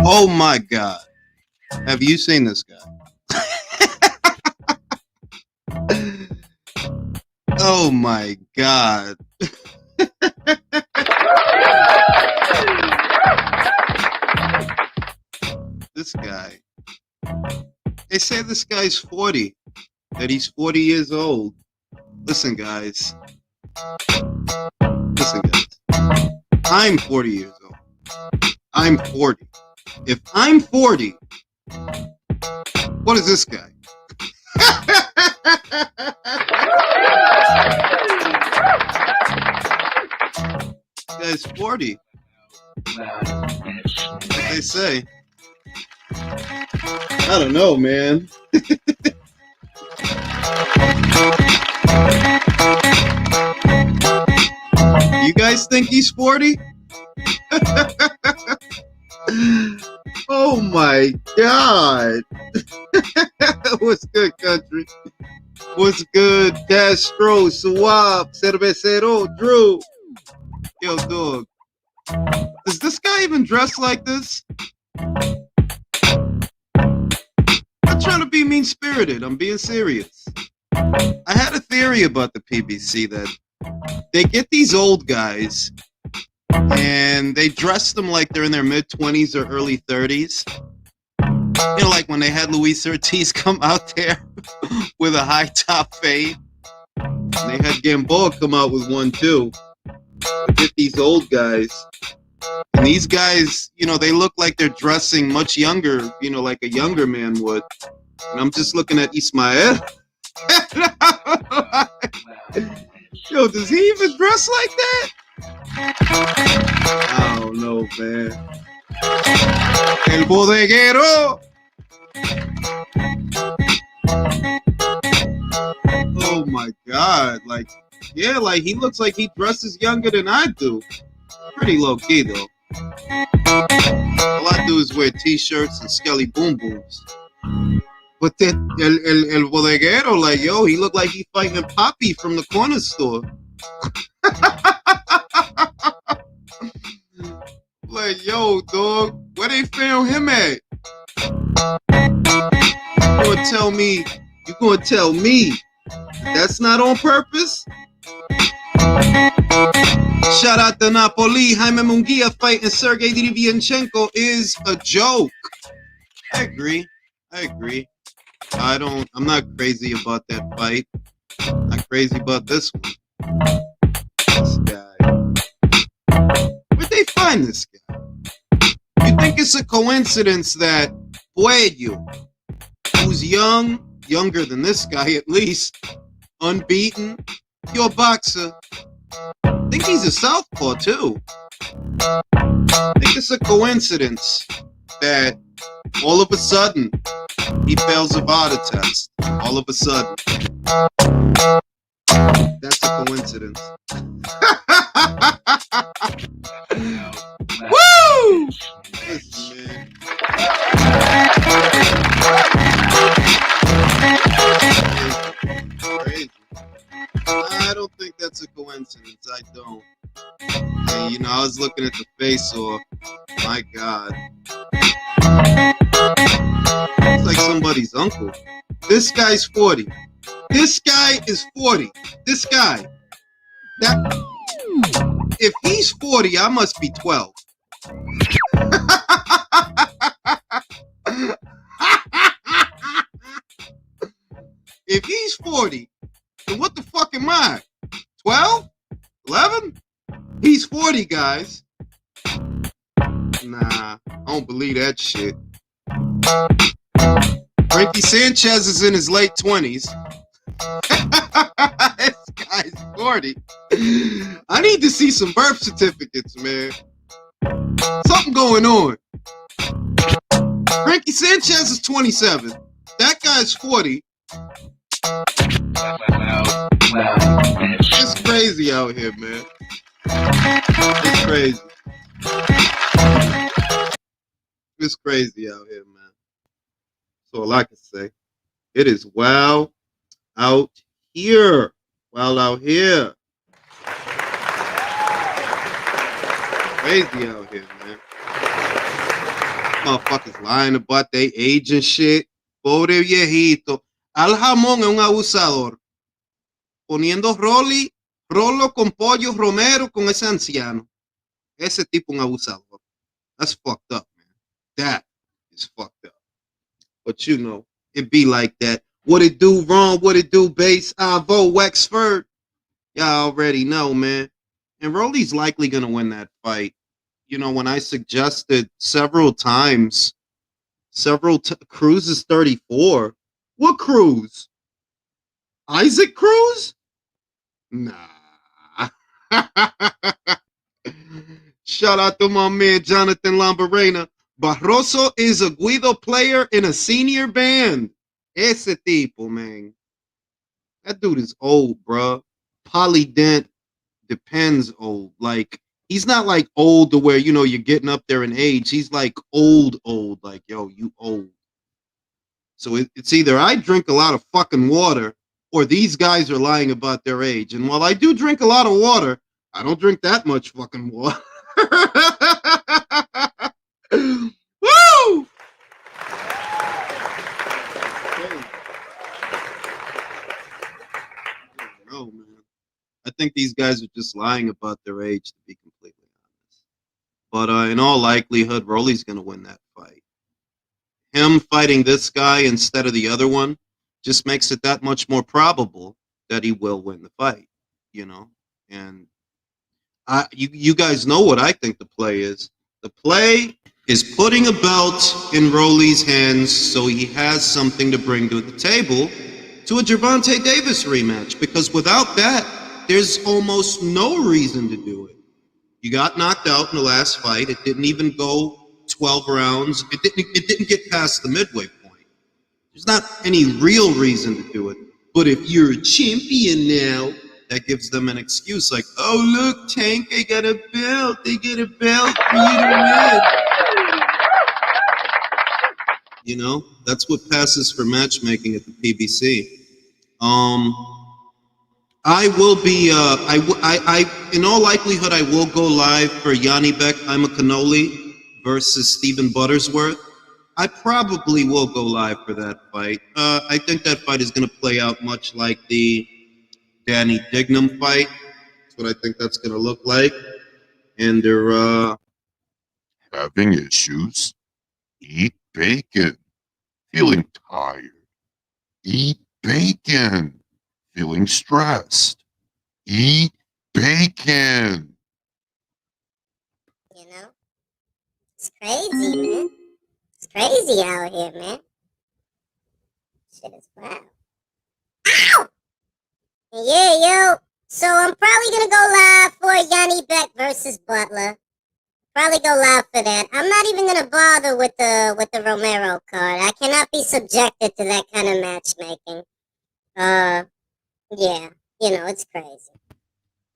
Oh my God. Have you seen this guy? Oh my God. This guy. They say this guy's 40, that he's 40 years old. Listen, guys. I'm 40 years old. I'm 40. If I'm 40, what is this guy? This guy's 40. What they say. I don't know, man. You guys think he's 40? Oh my God. What's good, country? What's good, Castro, Suave, Cervecero, Drew? Yo, dog. Does this guy even dress like this? I'm not trying to be mean-spirited. I'm being serious. I had a theory about the PBC that they get these old guys and they dress them like they're in their mid-20s or early 30s. You know, like when they had Luis Ortiz come out there with a high top fade. And they had Gamboa come out with one too. They get these old guys. And these guys, you know, they look like they're dressing much younger, you know, like a younger man would. And I'm just looking at Ismael. Yo, does he even dress like that? I don't know, man. El bodeguero. Oh my God. Like, yeah, like he looks like he dresses younger than I do. Pretty low key though. All I do is wear t-shirts and skelly boom booms. But then el bodeguero, like, yo, he looked like he fighting Poppy from the corner store. Like, yo, dog, where they found him at? You gonna tell me that's not on purpose? Shout out to Napoli. Jaime Munguia fighting Sergey Derevyanchenko is a joke. I agree. I'm not crazy about that fight. I'm not crazy about this one. This guy. Where'd they find this guy? You think it's a coincidence that Puello, who's younger than this guy at least, unbeaten, pure boxer, I think he's a southpaw too. I think it's a coincidence that all of a sudden he fails a VADA test. All of a sudden. That's a coincidence. Woo! Listen, man. Crazy. I don't think that's a coincidence. I don't. And, you know, I was looking at the face-off. My God. It's like somebody's uncle. This guy's 40. This guy is 40. This guy. If he's 40, I must be 12. If he's 40, then what the fuck am I? 12? 11? He's 40, guys. Nah, I don't believe that shit. Frankie Sanchez is in his late 20s. This guy's 40. I need to see some birth certificates, man. Something going on. Frankie Sanchez is 27. That guy's 40. It's crazy out here, man. It's crazy. It's crazy out here, man. That's all I can say. It is wild out here. Wild out here. Crazy out here, man. Motherfuckers lying about their age and shit. Pobre viejito. Al Jamón es un abusador. Poniendo rolo con pollo Romero con ese anciano. Ese tipo un abusador. That's fucked up, man. That is fucked up. But you know, it be like that. What it do wrong, what it do base, Ivo, Wexford. Y'all already know, man. And Rolly's likely going to win that fight. You know, when I suggested several times, Cruz is 34. What Cruz? Isaac Cruz? Nah. Shout out to my man Jonathan Lambarena. Barroso is a Guido player in a senior band. Ese tipo, man. That dude is old, bro. Polydent depends old. Like, he's not like old to where, you know, you're getting up there in age. He's like old. Like, yo, you old. So it's either I drink a lot of fucking water or these guys are lying about their age. And while I do drink a lot of water, I don't drink that much fucking water. Woo! No, man. I think these guys are just lying about their age, to be completely honest. But in all likelihood, Rolly's going to win that fight. Him fighting this guy instead of the other one just makes it that much more probable that he will win the fight, you know? And you guys know what I think the play is. The play is putting a belt in Rolly's hands so he has something to bring to the table to a Gervonta Davis rematch, because without that, there's almost no reason to do it. You got knocked out in the last fight. It didn't even go 12 rounds. It didn't get past the midway point. There's not any real reason to do it. But if you're a champion now, that gives them an excuse like, oh, look, Tank, I got a belt. They get a belt for you to win. You know, that's what passes for matchmaking at the PBC. I will be, in all likelihood, I will go live for Yanni Beck, I'm a Cannoli versus Stephen Buttersworth. I probably will go live for that fight. I think that fight is going to play out much like the Danny Dignam fight. That's what I think that's going to look like. And they're having issues. Eat bacon. Feeling tired. Eat bacon. Feeling stressed. Eat bacon. You know? It's crazy, man. It's crazy out here, man. Shit is wild. Ow! Yeah, yo. So I'm probably gonna go live for Yanni Beck versus Butler. Probably go live for that. I'm not even gonna bother with the Romero card. I cannot be subjected to that kind of matchmaking. Yeah, you know, it's crazy.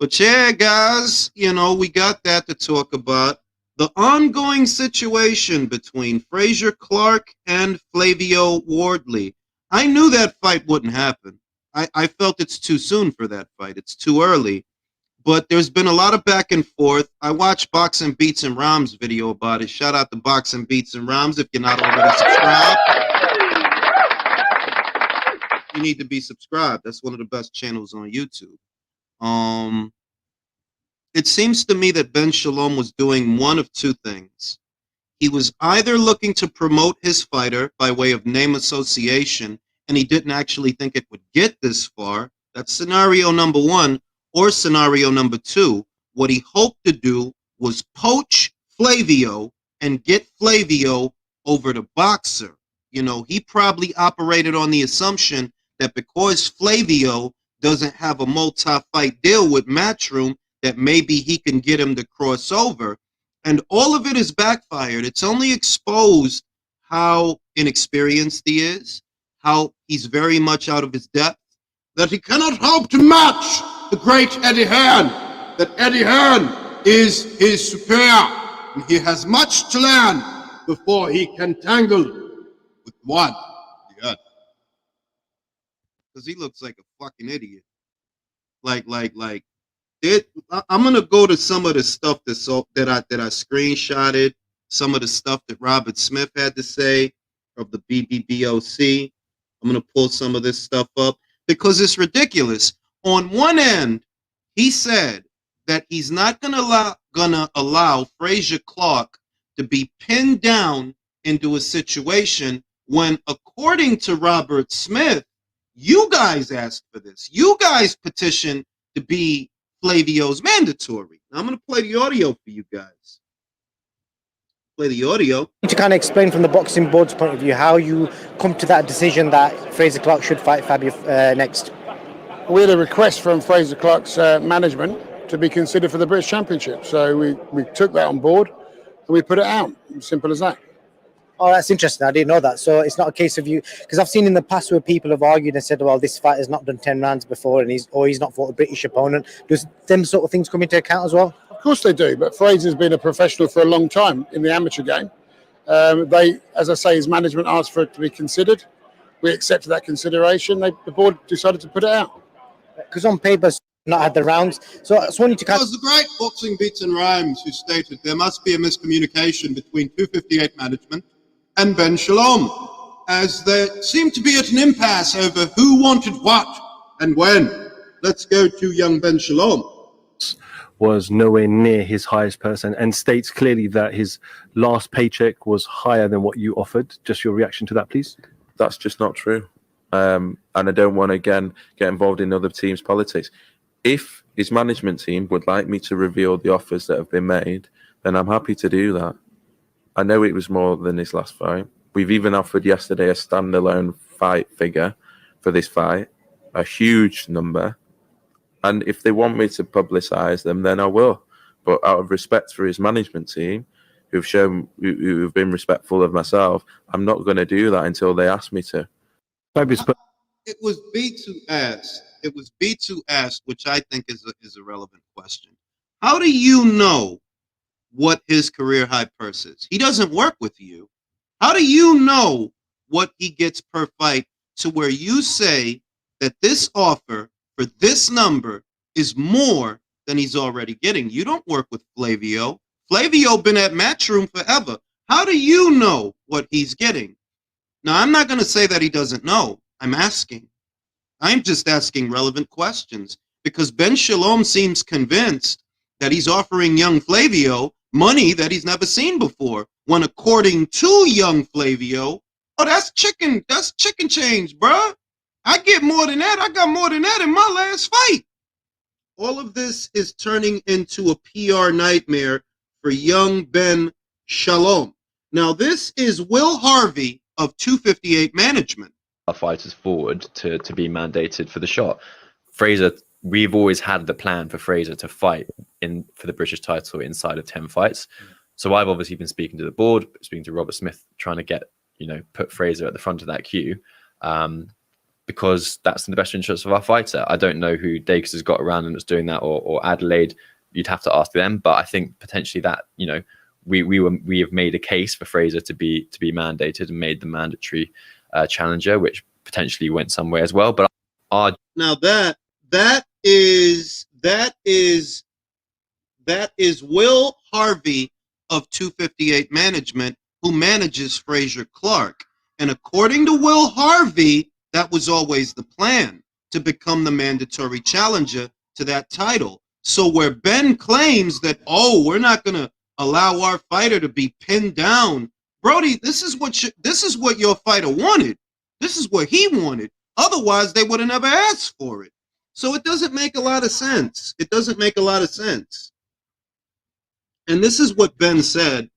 But yeah, guys, you know, we got that to talk about. The ongoing situation between Fraser, Clarke, and Flavio Wardley. I knew that fight wouldn't happen. I felt it's too soon for that fight. It's too early. But there's been a lot of back and forth. I watched Boxing Beats and Rom's video about it. Shout out to Boxing Beats and Rom's if you're not already subscribed. You need to be subscribed. That's one of the best channels on YouTube. It seems to me that Ben Shalom was doing one of two things. He was either looking to promote his fighter by way of name association, and he didn't actually think it would get this far. That's scenario number one. Or scenario number two, what he hoped to do was poach Flavio and get Flavio over to Boxer. You know, he probably operated on the assumption that because Flavio doesn't have a multi-fight deal with Matchroom, that maybe he can get him to cross over. And all of it is backfired. It's only exposed how inexperienced he is, how he's very much out of his depth, that he cannot hope to match the great Eddie Hearn, that Eddie Hearn is his superior, and he has much to learn before he can tangle with one, the other. Because he looks like a fucking idiot. Like, I'm gonna go to some of the stuff that I screenshotted. Some of the stuff that Robert Smith had to say of the BBBOC. I'm gonna pull some of this stuff up because it's ridiculous. On one end, he said that he's not gonna allow Fraser Clarke to be pinned down into a situation when, according to Robert Smith, you guys asked for this. You guys petitioned to be Flavio's mandatory. Now, I'm going to play the audio for you guys. Play the audio. To kind of explain from the boxing board's point of view how you come to that decision that Fraser Clarke should fight Fabio next. We had a request from Fraser Clarke's management to be considered for the British Championship. So we took that on board and we put it out. Simple as that. Oh, that's interesting. I didn't know that. So it's not a case of you, because I've seen in the past where people have argued and said, well, this fighter has not done 10 rounds before and he's not fought a British opponent. Does them sort of things come into account as well? Of course they do, but Fraser's been a professional for a long time in the amateur game. As I say, his management asked for it to be considered. We accepted that consideration. The board decided to put it out. Because on paper, not had the rounds. So I just wanted to It was the great Boxing Beats and Rhymes who stated there must be a miscommunication between 258 management and Ben Shalom, as they seem to be at an impasse over who wanted what and when. Let's go to young Ben Shalom. Was nowhere near his highest person and states clearly that his last paycheck was higher than what you offered. Just your reaction to that, please. That's just not true. And I don't want to, again, get involved in other teams' politics. If his management team would like me to reveal the offers that have been made, then I'm happy to do that. I know it was more than his last fight. We've even offered yesterday a standalone fight figure for this fight, a huge number. And if they want me to publicise them, then I will. But out of respect for his management team, who've been respectful of myself, I'm not going to do that until they ask me to. It was B2 asked. It was B2 asked, which I think is a relevant question. How do you know what his career high purse is? He doesn't work with you. How do you know what he gets per fight to where you say that this offer for this number is more than he's already getting? You don't work with Flavio. Flavio been at Matchroom forever. How do you know what he's getting? Now, I'm not going to say that he doesn't know. I'm asking. I'm just asking relevant questions because Ben Shalom seems convinced that he's offering young Flavio money that he's never seen before, when according to young Flavio, oh, that's chicken change, bruh. I get more than that. I got more than that in my last fight. All of this is turning into a PR nightmare for young Ben Shalom. Now, this is Will Harvey of 258 Management. Our fighters forward to be mandated for the shot. Fraser, we've always had the plan for Fraser to fight for the British title inside of 10 fights. So I've obviously been speaking to the board, speaking to Robert Smith, trying to get, put Fraser at the front of that queue, because that's in the best interest of our fighter. I don't know who Dakes has got around and was doing that, or Adelaide. You'd have to ask them, but I think potentially that, we have made a case for Fraser to be mandated and made the mandatory challenger, which potentially went somewhere as well. But now that is Will Harvey of 258 Management, who manages Fraser Clarke. And according to Will Harvey, that was always the plan, to become the mandatory challenger to that title. So where Ben claims that, oh, we're not going to allow our fighter to be pinned down, Brody, this is what your fighter wanted. This is what he wanted. Otherwise, they would have never asked for it. So it doesn't make a lot of sense. It doesn't make a lot of sense. And this is what Ben said.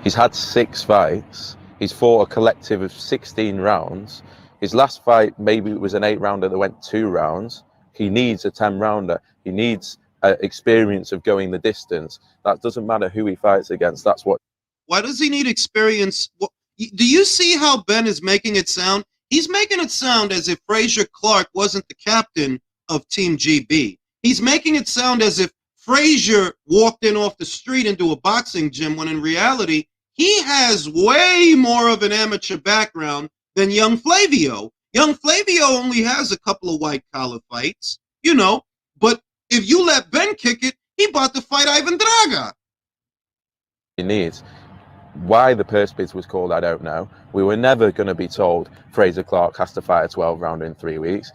He's had 6 fights. He's fought a collective of 16 rounds. His last fight, maybe it was an 8-rounder that went 2 rounds. He needs a 10-rounder. He needs experience of going the distance. That doesn't matter who he fights against. That's what. Why does he need experience? Do you see how Ben is making it sound? He's making it sound as if Fraser Clarke wasn't the captain of Team GB. He's making it sound as if Fraser walked in off the street into a boxing gym, when in reality, he has way more of an amateur background than young Flavio. Young Flavio only has a couple of white-collar fights, but if you let Ben kick it, he about to fight Ivan Draga. He needs. Why the purse bids was called, I don't know. We were never going to be told Fraser Clarke has to fight a 12 round in 3 weeks.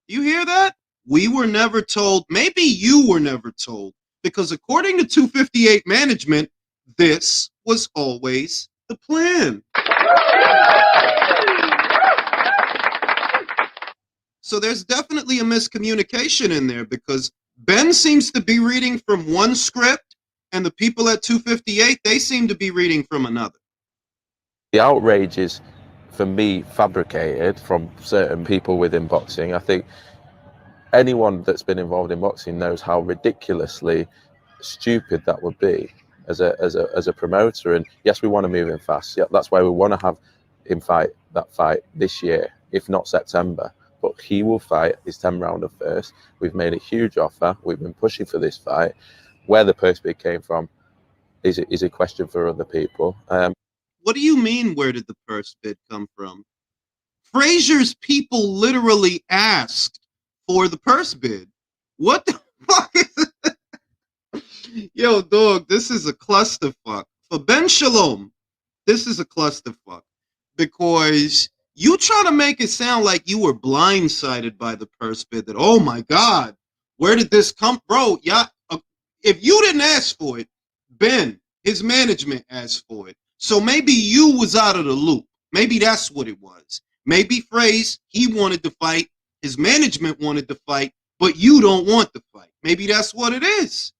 You hear that? We were never told. Maybe you were never told, because according to 258 management, this was always the plan. So there's definitely a miscommunication in there, because Ben seems to be reading from one script, and the people at 258, they seem to be reading from another. The outrage is, for me, fabricated from certain people within boxing. I think anyone that's been involved in boxing knows how ridiculously stupid that would be as a promoter. And yes, we want to move him fast. Yeah, that's why we want to have him fight that fight this year, if not September. But he will fight his 10-rounder first. We've made a huge offer. We've been pushing for this fight. Where the purse bid came from is a question for other people. What do you mean, where did the purse bid come from? Fraser's people literally asked for the purse bid. What the fuck is it? Yo, dog, this is a clusterfuck. For Ben Shalom, this is a clusterfuck. Because you try to make it sound like you were blindsided by the purse bid, that, oh my God, where did this come? Bro, yeah. If you didn't ask for it, Ben, his management asked for it. So maybe you was out of the loop. Maybe that's what it was. Maybe Fraser, he wanted to fight, his management wanted to fight, but you don't want to fight. Maybe that's what it is.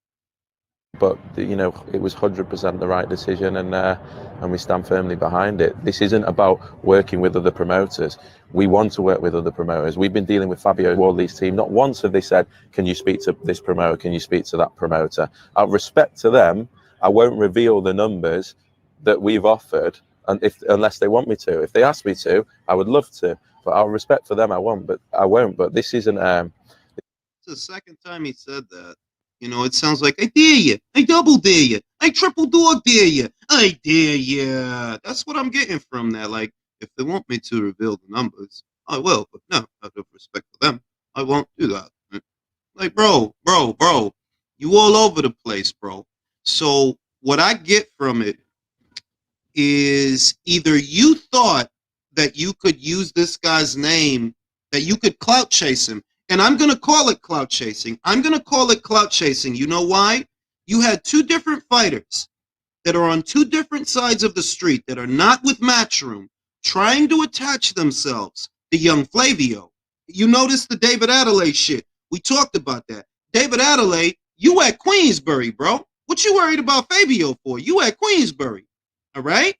But, you know, it was 100% the right decision, and we stand firmly behind it. This isn't about working with other promoters. We want to work with other promoters. We've been dealing with Fabio Wardley's team. Not once have they said, can you speak to this promoter? Can you speak to that promoter? Out of respect to them, I won't reveal the numbers that we've offered, and unless they want me to. If they ask me to, I would love to. But out of respect for them, I won't. But this isn't... It's the second time he said that. You know, it sounds like, I dare you. I double dare you. I triple dog dare you. I dare you. That's what I'm getting from that. Like, if they want me to reveal the numbers, I will. But no, out of respect for them, I won't do that. Like, bro, you all over the place, bro. So what I get from it is either you thought that you could use this guy's name, that you could clout chase him. And I'm going to call it clout chasing. I'm going to call it clout chasing. You know why? You had two different fighters that are on two different sides of the street that are not with Matchroom trying to attach themselves to young Flavio. You notice the David Adelaide shit. We talked about that. David Adelaide, you at Queensbury, bro. What you worried about Fabio for? You at Queensbury. All right?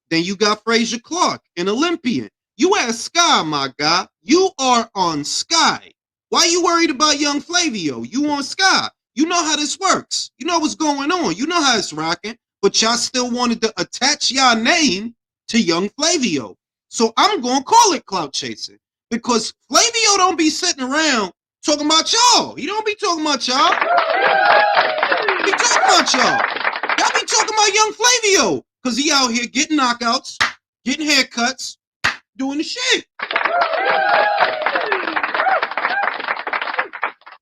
Then you got Fraser Clarke, an Olympian. You at Sky, my guy. You are on Sky. Why you worried about young Flavio? You on Sky. You know how this works. You know what's going on. You know how it's rocking. But y'all still wanted to attach y'all name to young Flavio. So I'm going to call it clout chasing. Because Flavio don't be sitting around talking about y'all. He don't be talking about y'all. He talking about y'all. Y'all be talking about young Flavio. Because he out here getting knockouts, getting haircuts, doing the shit.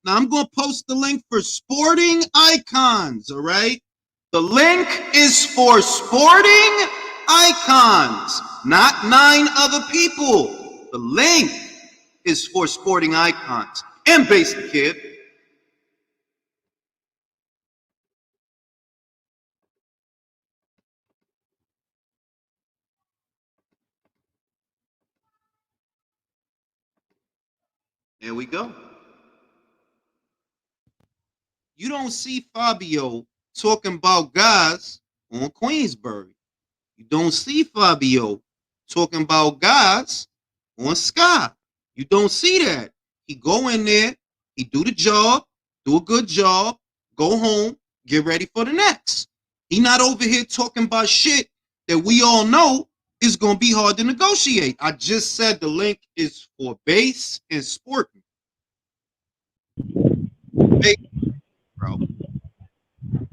Now, I'm going to post the link for Sporting Icons, all right? The link is for Sporting Icons, not 9 other people. The link is for Sporting Icons. And Basic Kid. There we go. You don't see Fabio talking about guys on Queensbury. You don't see Fabio talking about guys on Sky. You don't see that. He go in there, he do the job, do a good job, go home, get ready for the next. He not over here talking about shit that we all know is going to be hard to negotiate. I just said the link is for base and sporting. Hey, bro.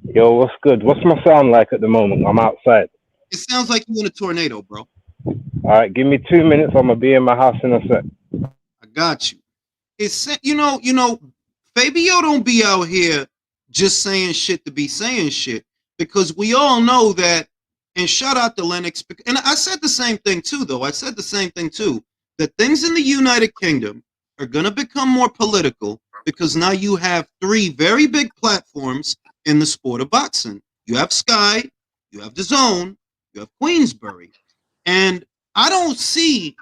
Yo, what's good? What's my sound like at the moment? I'm outside. It sounds like you in a tornado, bro. All right, give me 2 minutes. I'm gonna be in my house in a sec. I got you. It's, you know, Fabio don't be out here just saying shit to be saying shit, because we all know that. And shout out to Lennox. And I said the same thing too, though. I said the same thing too, that things in the United Kingdom are going to become more political because now you have 3 very big platforms in the sport of boxing. You have Sky, you have DAZN, you have Queensberry. And I don't see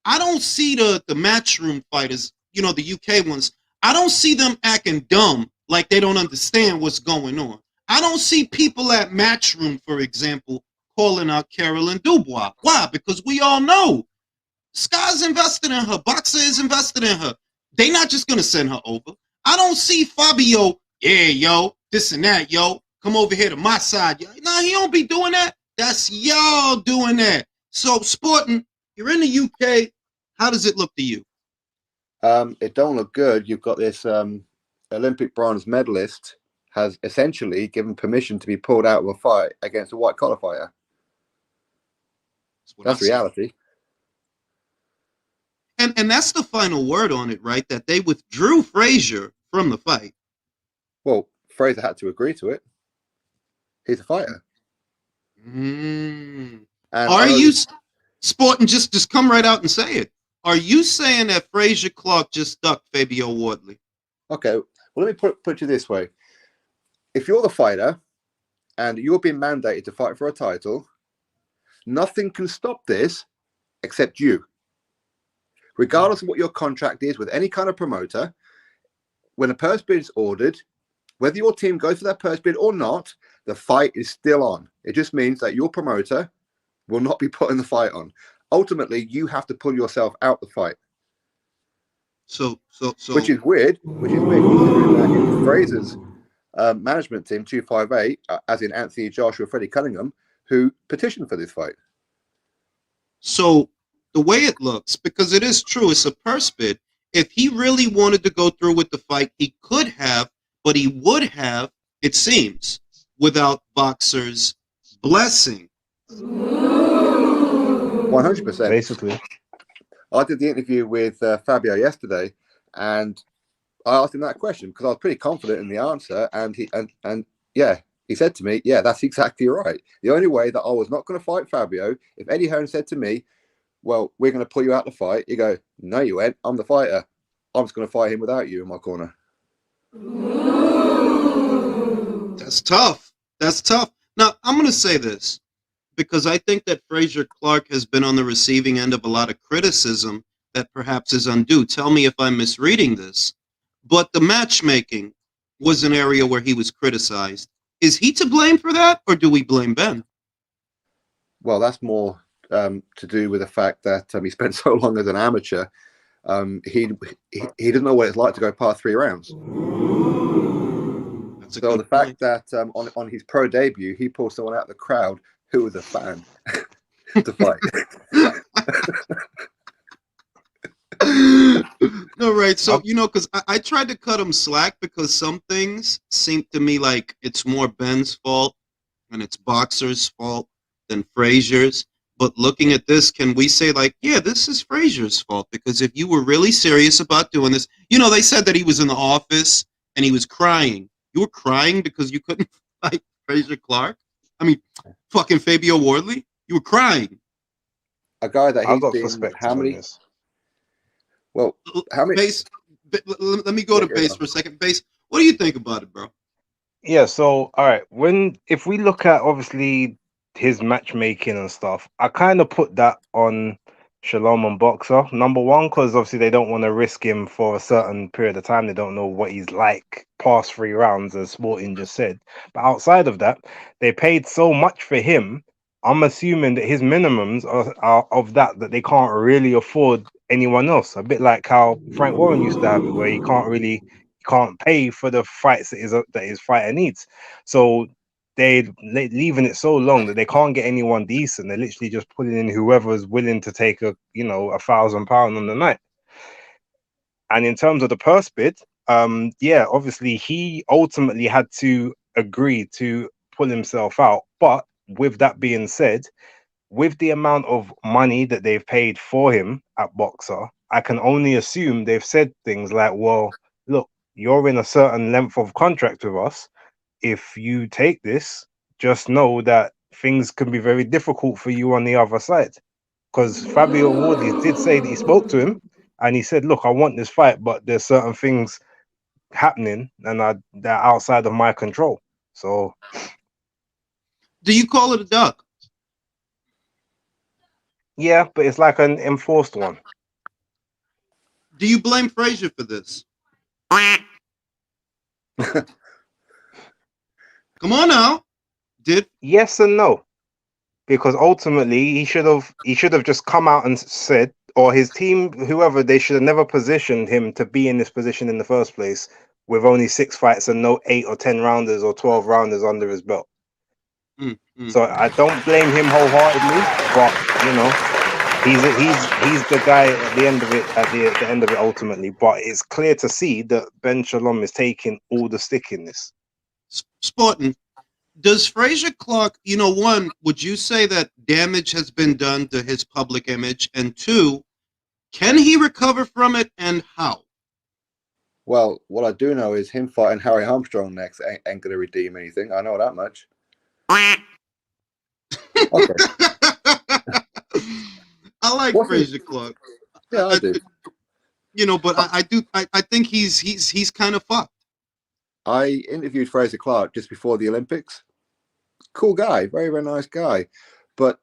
the Matchroom fighters, you know, the UK ones. I don't see them acting dumb like they don't understand what's going on. I don't see people at Matchroom, for example, calling out Carolyn Dubois. Why? Because we all know Sky's invested in her. Boxer is invested in her. They not just going to send her over. I don't see Fabio, yeah, yo, this and that, yo, come over here to my side. No, he don't be doing that. That's y'all doing that. So, Sporting, you're in the UK. How does it look to you? It don't look good. You've got this Olympic bronze medalist has essentially given permission to be pulled out of a fight against a white collar fighter. That's reality. And that's the final word on it, right? That they withdrew Fraser from the fight. Well, Fraser had to agree to it. He's a fighter. And are you, Sporting, just come right out and say it. Are you saying that Fraser Clarke just ducked Fabio Wardley? Okay, well, let me put it this way. If you're the fighter and you're being mandated to fight for a title, nothing can stop this except you. Regardless of what your contract is with any kind of promoter, when a purse bid is ordered, whether your team goes for that purse bid or not, the fight is still on. It just means that your promoter will not be putting the fight on. Ultimately, you have to pull yourself out the fight. So which is weird considering that in Fraser's management team, 258, as in Anthony Joshua, Freddie Cunningham, who petitioned for this fight. So the way it looks, because it is true, it's a purse bid. If he really wanted to go through with the fight, he could have, but he would have, it seems, without Boxer's blessing. 100%. Basically. I did the interview with Fabio yesterday, and I asked him that question because I was pretty confident in the answer, and he said to me, yeah, that's exactly right. The only way that I was not going to fight Fabio, if Eddie Hearn said to me, well, we're going to pull you out the fight, you go, no, you ain't. I'm the fighter. I'm just going to fight him without you in my corner. That's tough. That's tough. Now, I'm going to say this, because I think that Fraser Clarke has been on the receiving end of a lot of criticism that perhaps is undue. Tell me if I'm misreading this. But the matchmaking was an area where he was criticized. Is he to blame for that, or do we blame Ben? Well, that's more to do with the fact that he spent so long as an amateur. He didn't know what it's like to go past 3 rounds. So the fact that on his pro debut, he pulled someone out of the crowd who was a fan to fight. No, right. So, because I tried to cut him slack because some things seem to me like it's more Ben's fault and it's Boxer's fault than Fraser's. But looking at this, can we say like, yeah, this is Fraser's fault? Because if you were really serious about doing this, they said that he was in the office and he was crying. You were crying because you couldn't fight Fraser Clarke? I mean, fucking Fabio Wardley? You were crying. A guy that I've got been, perspective how many? on this. Well, how many? Base, let me go to Base for a second. Base, what do you think about it, bro? Yeah, so all right, if we look at obviously his matchmaking and stuff, I kind of put that on Shalom and Boxer. Number one, because obviously they don't want to risk him for a certain period of time. They don't know what he's like past 3 rounds, as Sporting just said. But outside of that, they paid so much for him. I'm assuming that his minimums are of that they can't really afford anyone else. A bit like how Frank Warren used to have it, where he can't pay for the fights that his fighter needs. So they're leaving it so long that they can't get anyone decent. They're literally just putting in whoever is willing to take £1,000 on the night. And in terms of the purse bid, obviously he ultimately had to agree to pull himself out. But with that being said, with the amount of money that they've paid for him at Boxer, I can only assume they've said things like, well, look, you're in a certain length of contract with us. If you take this, just know that things can be very difficult for you on the other side. Because Fabio Wardley did say that he spoke to him and he said, look, I want this fight, but there's certain things happening and they're outside of my control. So Do you call it a duck? yeah, but it's like an enforced one. Do you blame Fraser for this? Come on now. Yes and no. Because ultimately he should have just come out and said, or his team, whoever, they should have never positioned him to be in this position in the first place with only 6 fights and no 8 or 10 rounders or 12 rounders under his belt. So I don't blame him wholeheartedly, but you know, he's the guy at the end of it, at the end of it ultimately. But it's clear to see that Ben Shalom is taking all the stick in this. Sporting. Does Fraser Clarke, one, would you say that damage has been done to his public image? And 2, can he recover from it, and how? Well, what I do know is him fighting Harry Armstrong next ain't going to redeem anything. I know that much. Okay. I like Fraser Clarke. Yeah, I do. But I think he's kind of fucked. I interviewed Fraser Clarke just before the Olympics. Cool guy, very, very nice guy. But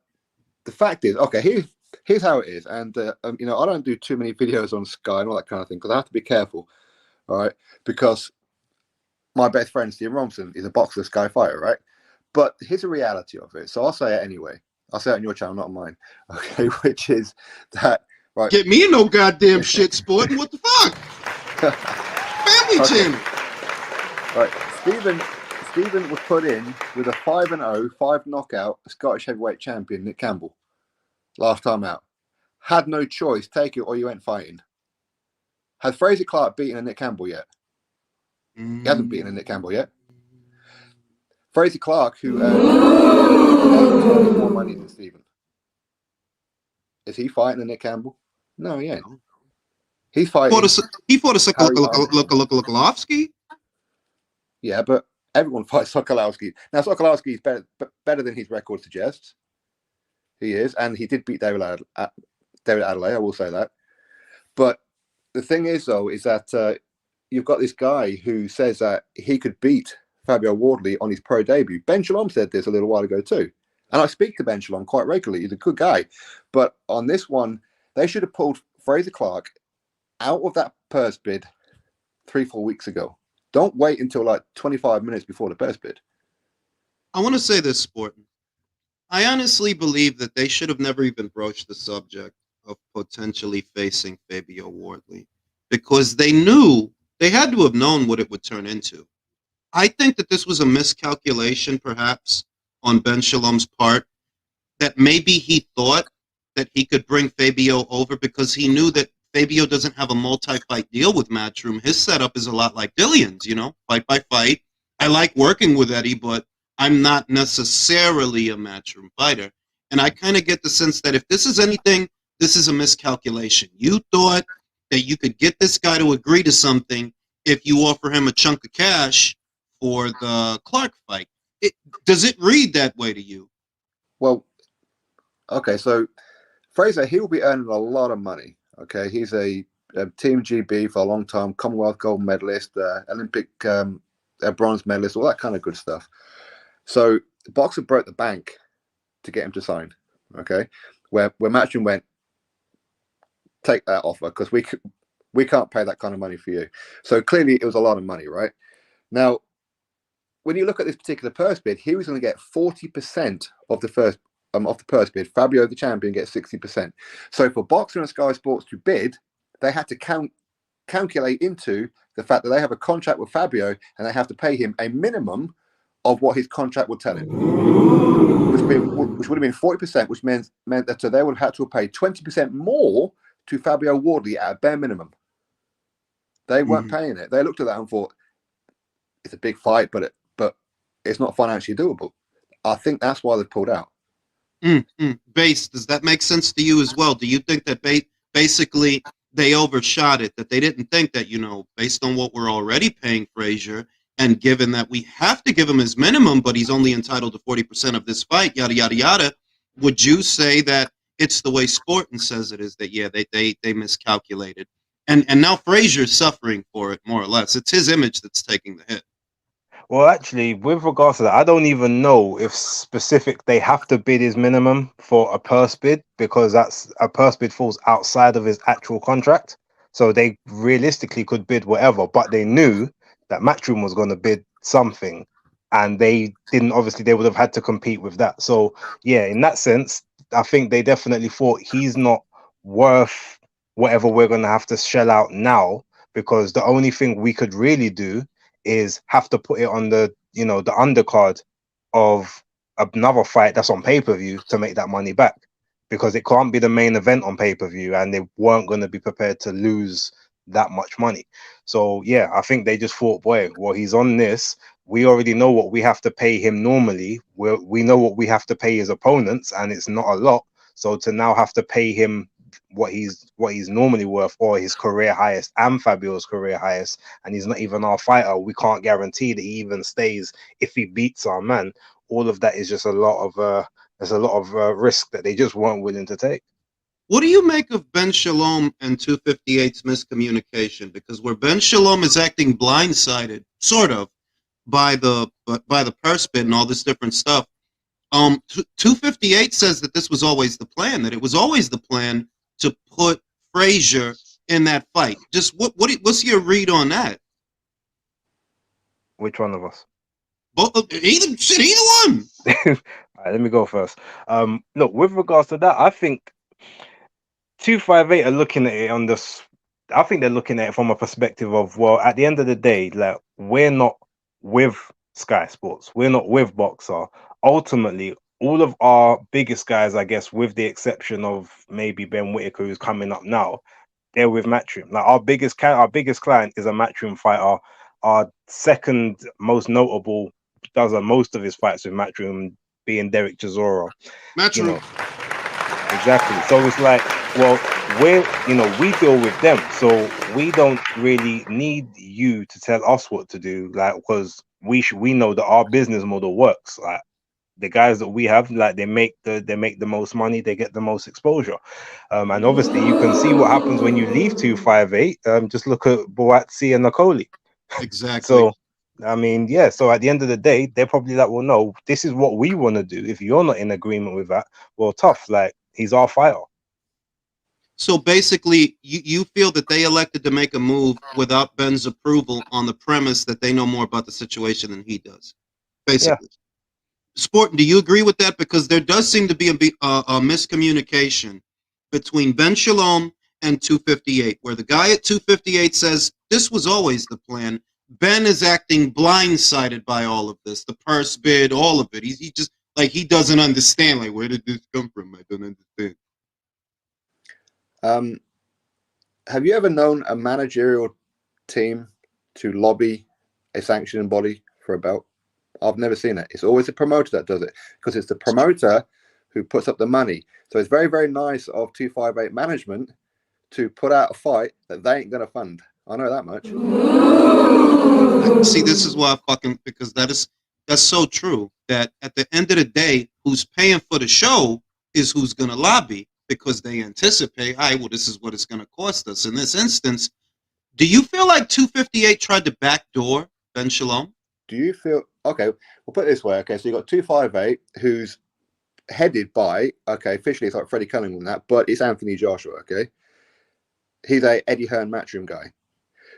the fact is, okay, here's how it is. And, I don't do too many videos on Sky and all that kind of thing because I have to be careful, all right? Because my best friend, Steve Robinson, is a boxer, Sky fighter, right? But here's the reality of it. So I'll say it anyway. I'll say it on your channel, not on mine. Okay, which is that, right? Get me in no goddamn shit, Sporting. What the fuck? Family channel. Right, Stephen was put in with a 5-0, 5 knockout Scottish heavyweight champion, Nick Campbell, last time out. Had no choice, take it or you ain't fighting. Has Fraser Clarke beaten a Nick Campbell yet? He hasn't beaten a Nick Campbell yet. Fraser Clarke, who earned more money than Stephen. Is he fighting a Nick Campbell? No, he ain't. He's fighting. He fought a Sokolowski. Yeah, but everyone fights Sokolowski. Now, Sokolowski is better than his record suggests. He is, and he did beat David Adelaide, I will say that. But the thing is, though, is that you've got this guy who says that he could beat Fabio Wardley on his pro debut. Ben Shalom said this a little while ago, too. And I speak to Ben Shalom quite regularly. He's a good guy. But on this one, they should have pulled Fraser Clarke out of that purse bid 3-4 weeks ago. Don't wait until like 25 minutes before the purse bid. I want to say this, Sporting. I honestly believe that they should have never even broached the subject of potentially facing Fabio Wardley because they had to have known what it would turn into. I think that this was a miscalculation, perhaps, on Ben Shalom's part, that maybe he thought that he could bring Fabio over because he knew that Fabio doesn't have a multi-fight deal with Matchroom. His setup is a lot like Dillion's, fight by fight. I like working with Eddie, but I'm not necessarily a Matchroom fighter. And I kind of get the sense that if this is anything, this is a miscalculation. You thought that you could get this guy to agree to something if you offer him a chunk of cash for the Clarke fight. Does it read that way to you? Well, okay, so Fraser, he'll be earning a lot of money. Okay, he's a Team GB for a long time, Commonwealth gold medalist, Olympic bronze medalist, all that kind of good stuff. So the boxer broke the bank to get him to sign. Okay, where Matchroom went, take that offer because we can't pay that kind of money for you. So clearly it was a lot of money, right? Now, when you look at this particular purse bid, he was going to get 40% of the first of the purse bid. Fabio, the champion, gets 60%. So for Boxer and Sky Sports to bid, they had to calculate into the fact that they have a contract with Fabio and they have to pay him a minimum of what his contract would tell him, which would have been 40%, which meant that so they would have had to pay 20% more to Fabio Wardley at a bare minimum. They weren't paying it. They looked at that and thought, it's a big fight, but it's not financially doable. I think that's why they pulled out. Base, does that make sense to you as well? Do you think that basically they overshot it, that they didn't think that, you know, based on what we're already paying Fraser, and given that we have to give him his minimum, but he's only entitled to 40% of this fight, yada, yada, yada, would you say that it's the way Sporting says it is, that, yeah, they miscalculated? And now Fraser's suffering for it, more or less. It's his image that's taking the hit. Well, actually, with regards to that, I don't even know if specific they have to bid his minimum for a purse bid, because that's a purse bid falls outside of his actual contract. So they realistically could bid whatever, but they knew that Matchroom was going to bid something, and they didn't. Obviously, they would have had to compete with that. So yeah, in that sense, I think they definitely thought he's not worth whatever we're going to have to shell out now, because the only thing we could really do is have to put it on the, you know, the undercard of another fight that's on pay-per-view to make that money back, because it can't be the main event on pay-per-view, and they weren't going to be prepared to lose that much money. So yeah, I think they just thought, boy, well, he's on this, we already know what we have to pay him normally, we know what we have to pay his opponents, and it's not a lot. So to now have to pay him what he's normally worth, or his career highest and Fabio's career highest, and he's not even our fighter, we can't guarantee that he even stays if he beats our man. All of that is just a lot of risk that they just weren't willing to take. What do you make of Ben Shalom and 258's miscommunication? Because where Ben Shalom is acting blindsided, sort of, by the purse bid and all this different stuff, 258 says that this was always the plan, that it was always the plan to put Fraser in that fight. Just what's your read on that? Which one of us? Both, either one. All right, let me go first. Look, with regards to that, I think 258 are looking at it on this. I think they're looking at it from a perspective of, well, at the end of the day, like, we're not with Sky Sports, we're not with Boxer. Ultimately, all of our biggest guys, I guess, with the exception of maybe Ben Whitaker, who's coming up now, they're with Matchroom. Like, our biggest client is a Matchroom fighter. Our second most notable does most of his fights with Matchroom, being Derek Chisora. Matchroom. You know, exactly. So it's like, well, we deal with them, so we don't really need you to tell us what to do, like, because we know that our business model works. Like, the guys that we have, like, they make the most money, they get the most exposure, and obviously you can see what happens when you leave 258. Just look at Boatsi and Nakoli. Exactly. So I mean, yeah, so at the end of the day, they're probably like, well, no, this is what we want to do. If you're not in agreement with that, well, tough, like, he's our fighter. So basically, you feel that they elected to make a move without Ben's approval, on the premise that they know more about the situation than he does. Basically. Yeah. Sport, do you agree with that? Because there does seem to be a miscommunication between Ben Shalom and 258, where the guy at 258 says this was always the plan. Ben is acting blindsided by all of this, the purse bid, all of it. He just, like, he doesn't understand. Like, where did this come from? I don't understand. Have you ever known a managerial team to lobby a sanctioning body for a belt? I've never seen it. It's always the promoter that does it, because it's the promoter who puts up the money. So it's very, very nice of 258 management to put out a fight that they ain't going to fund. I know that much. See, this is why because that's so true, that at the end of the day, who's paying for the show is who's going to lobby, because they anticipate, all right, well, this is what it's going to cost us. In this instance, do you feel like 258 tried to backdoor Ben Shalom? Do you feel, okay, we'll put it this way, okay, so you got 258, who's headed by, okay, officially it's like Freddie Cunningham and that, but it's Anthony Joshua, okay? He's a Eddie Hearn Matchroom guy.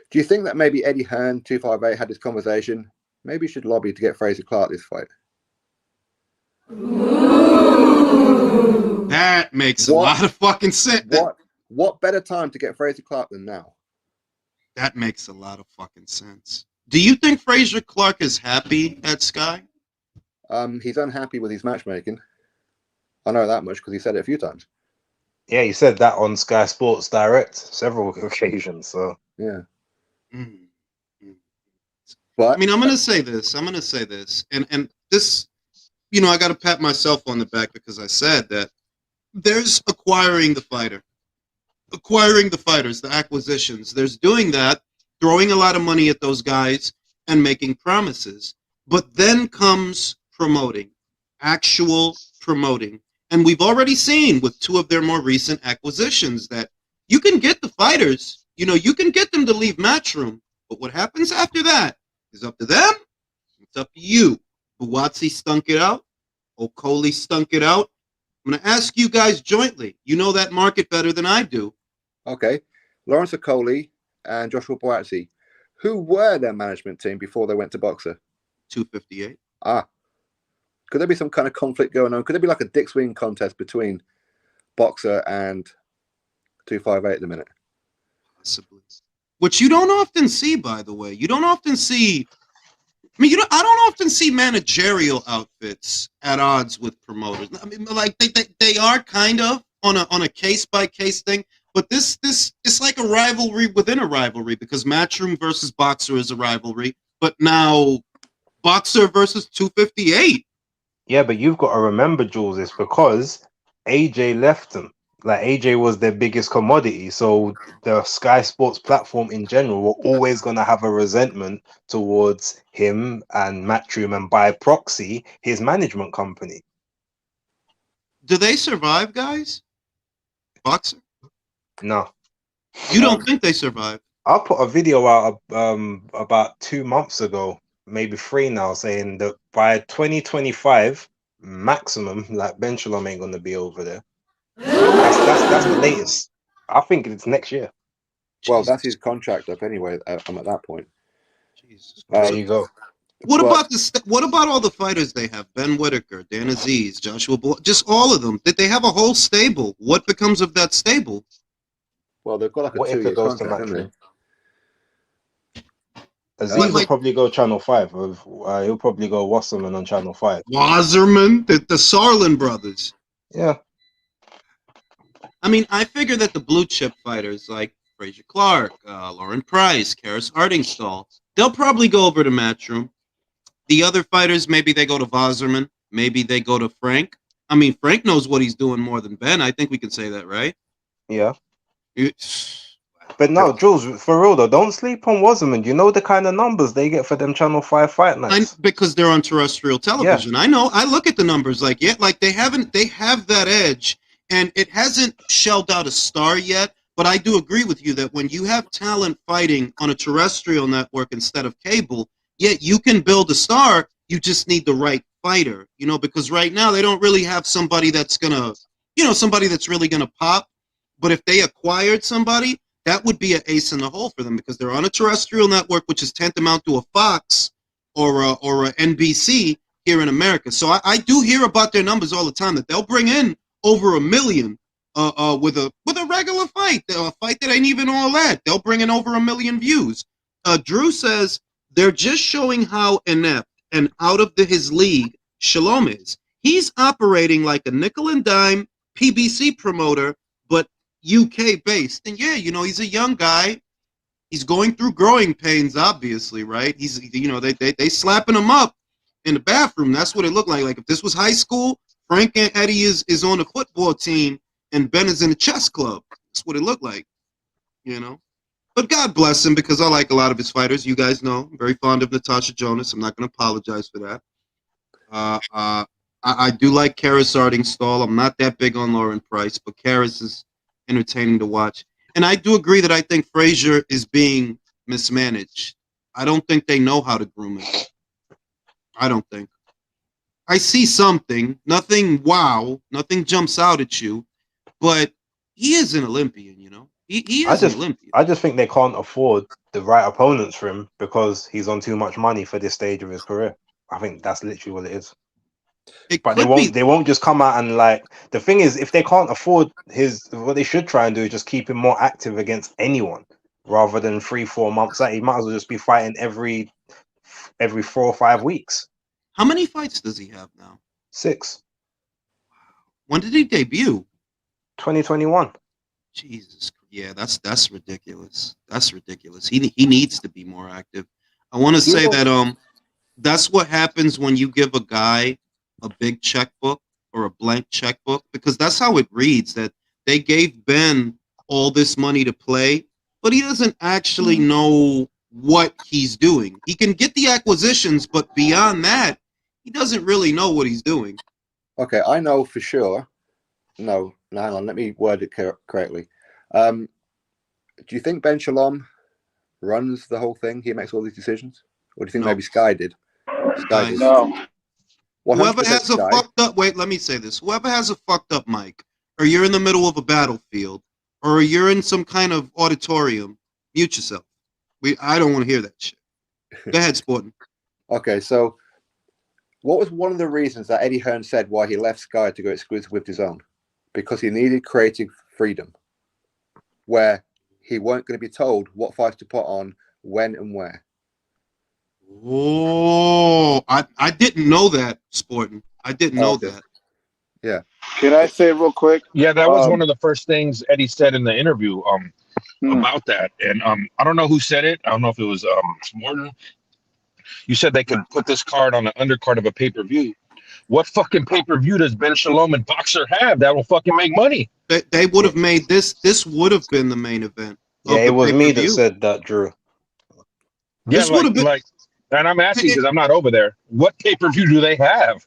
Do you think that maybe Eddie Hearn, 258, had this conversation? Maybe he should lobby to get Fraser Clarke this fight. That makes a lot of fucking sense. What better time to get Fraser Clarke than now? That makes a lot of fucking sense. Do you think Fraser Clarke is happy at Sky? He's unhappy with his matchmaking. I know that much because he said it a few times. Yeah, he said that on Sky Sports Direct several occasions. So yeah. Mm-hmm. But I mean, I'm gonna say this, and this, you know, I got to pat myself on the back, because I said that there's acquiring the fighter, acquiring the fighters, the acquisitions. There's doing that, throwing a lot of money at those guys and making promises. But then comes promoting, actual promoting. And we've already seen with two of their more recent acquisitions that you can get the fighters, you can get them to leave Matchroom. But what happens after that is up to them. It's up to you. Buatsi stunk it out. Okoli stunk it out. I'm going to ask you guys jointly. You know that market better than I do. Okay. Lawrence Okoli and Joshua Buatsi. Who were their management team before they went to Boxer? 258. Could there be some kind of conflict going on? Could there be like a dick swing contest between Boxer and 258 at the minute? Possibly. Which you don't often see, by the way. You don't often see. I don't often see managerial outfits at odds with promoters. I mean, like they are kind of on a case by case thing. But this it's like a rivalry within a rivalry, because Matchroom versus Boxer is a rivalry. But now Boxer versus 258. Yeah, but you've got to remember, Jules, it's because AJ left them. Like, AJ was their biggest commodity. So the Sky Sports platform in general were always going to have a resentment towards him and Matchroom, and by proxy, his management company. Do they survive, guys? Boxer? No. You don't think they survive? I put a video out about 2 months ago, maybe 3 now, saying that by 2025 maximum, like Ben Shalom ain't gonna be over there. That's the latest. I think it's next year. Well, that's his contract up anyway. I'm at that point. Jesus. There you go. What about all the fighters they have? Ben Whitaker, Dan Aziz, Joshua Bull, just all of them. Did they have a whole stable? What becomes of that stable? Well, they've got like a What if 2-year it goes to contract, haven't Matchroom? Aziz will probably go Channel 5. He'll probably go Wasserman on Channel 5. Wasserman? The Sarlin brothers. Yeah. I mean, I figure that the blue chip fighters like Fraser Clarke, Lauren Price, Karis Hardingstall, they'll probably go over to Matchroom. The other fighters, maybe they go to Wasserman. Maybe they go to Frank. I mean, Frank knows what he's doing more than Ben. I think we can say that, right? Yeah. But no, Jules, for real though, don't sleep on Wasserman. You know the kind of numbers they get for them Channel 5 fight nights. Because they're on terrestrial television. Yeah. I know. I look at the numbers like they have that edge, and it hasn't shelled out a star yet. But I do agree with you that when you have talent fighting on a terrestrial network instead of cable, you can build a star. You just need the right fighter, because right now they don't really have somebody that's somebody that's really gonna pop. But if they acquired somebody, that would be an ace in the hole for them, because they're on a terrestrial network, which is tantamount to a Fox or a NBC here in America. So I do hear about their numbers all the time, that they'll bring in over 1 million with a regular fight, a fight that ain't even all that. They'll bring in over 1 million views. Drew says they're just showing how inept and out of his league Shalom is. He's operating like a nickel and dime PBC promoter, but UK based. And he's a young guy. He's going through growing pains, obviously, right? He's they slapping him up in the bathroom. That's what it looked like. Like if this was high school, Frank and Eddie is on the football team and Ben is in the chess club. That's what it looked like. But God bless him, because I like a lot of his fighters. You guys know I'm very fond of Natasha Jonas. I'm not going to apologize for that. I do like Karis Hardingstall. I'm not that big on Lauren Price, but Karis is entertaining to watch. And I do agree that I think Fraser is being mismanaged. I don't think they know how to groom him. I don't think. I see something. Nothing wow. Nothing jumps out at you. But he is an Olympian, He is an Olympian. I just think they can't afford the right opponents for him because he's on too much money for this stage of his career. I think that's literally what it is. But they won't just come out and the thing is, if they can't afford what they should try and do is just keep him more active against anyone rather than 3-4 months out. He might as well just be fighting every 4 or 5 weeks. How many fights does he have now? 6. When did he debut? 2021. Jesus. Yeah, that's ridiculous. That's ridiculous. He needs to be more active. I want to say that that's what happens when you give a guy a big checkbook or a blank checkbook, because that's how it reads, that they gave Ben all this money to play, but he doesn't actually know what he's doing. He can get the acquisitions, but beyond that, he doesn't really know what he's doing. Okay, I know for sure. No, hang on. Let me word it correctly. Do you think Ben Shalom runs the whole thing? He makes all these decisions, or do you think maybe Sky did? Sky did. No. Whoever has Sky. a fucked up, wait, let me say this. Whoever has a fucked up mic, or you're in the middle of a battlefield, or you're in some kind of auditorium, mute yourself. I don't want to hear that shit. Go ahead, Sporting. Okay, so what was one of the reasons that Eddie Hearn said why he left Sky to go exclusive with DAZN? Because he needed creative freedom, where he weren't going to be told what fights to put on, when and where. Oh, I didn't know that, Sporting. I didn't know that. Yeah. Can I say real quick? Yeah, that was one of the first things Eddie said in the interview about that. And I don't know who said it. I don't know if it was Morton. You said they could put this card on the undercard of a pay-per-view. What fucking pay-per-view does Ben Shalom and Boxer have that will fucking make money? They would have made this. This would have been the main event. Yeah, it was me that said that, Drew. Yeah, like, and I'm asking because I'm not over there. What pay-per-view do they have?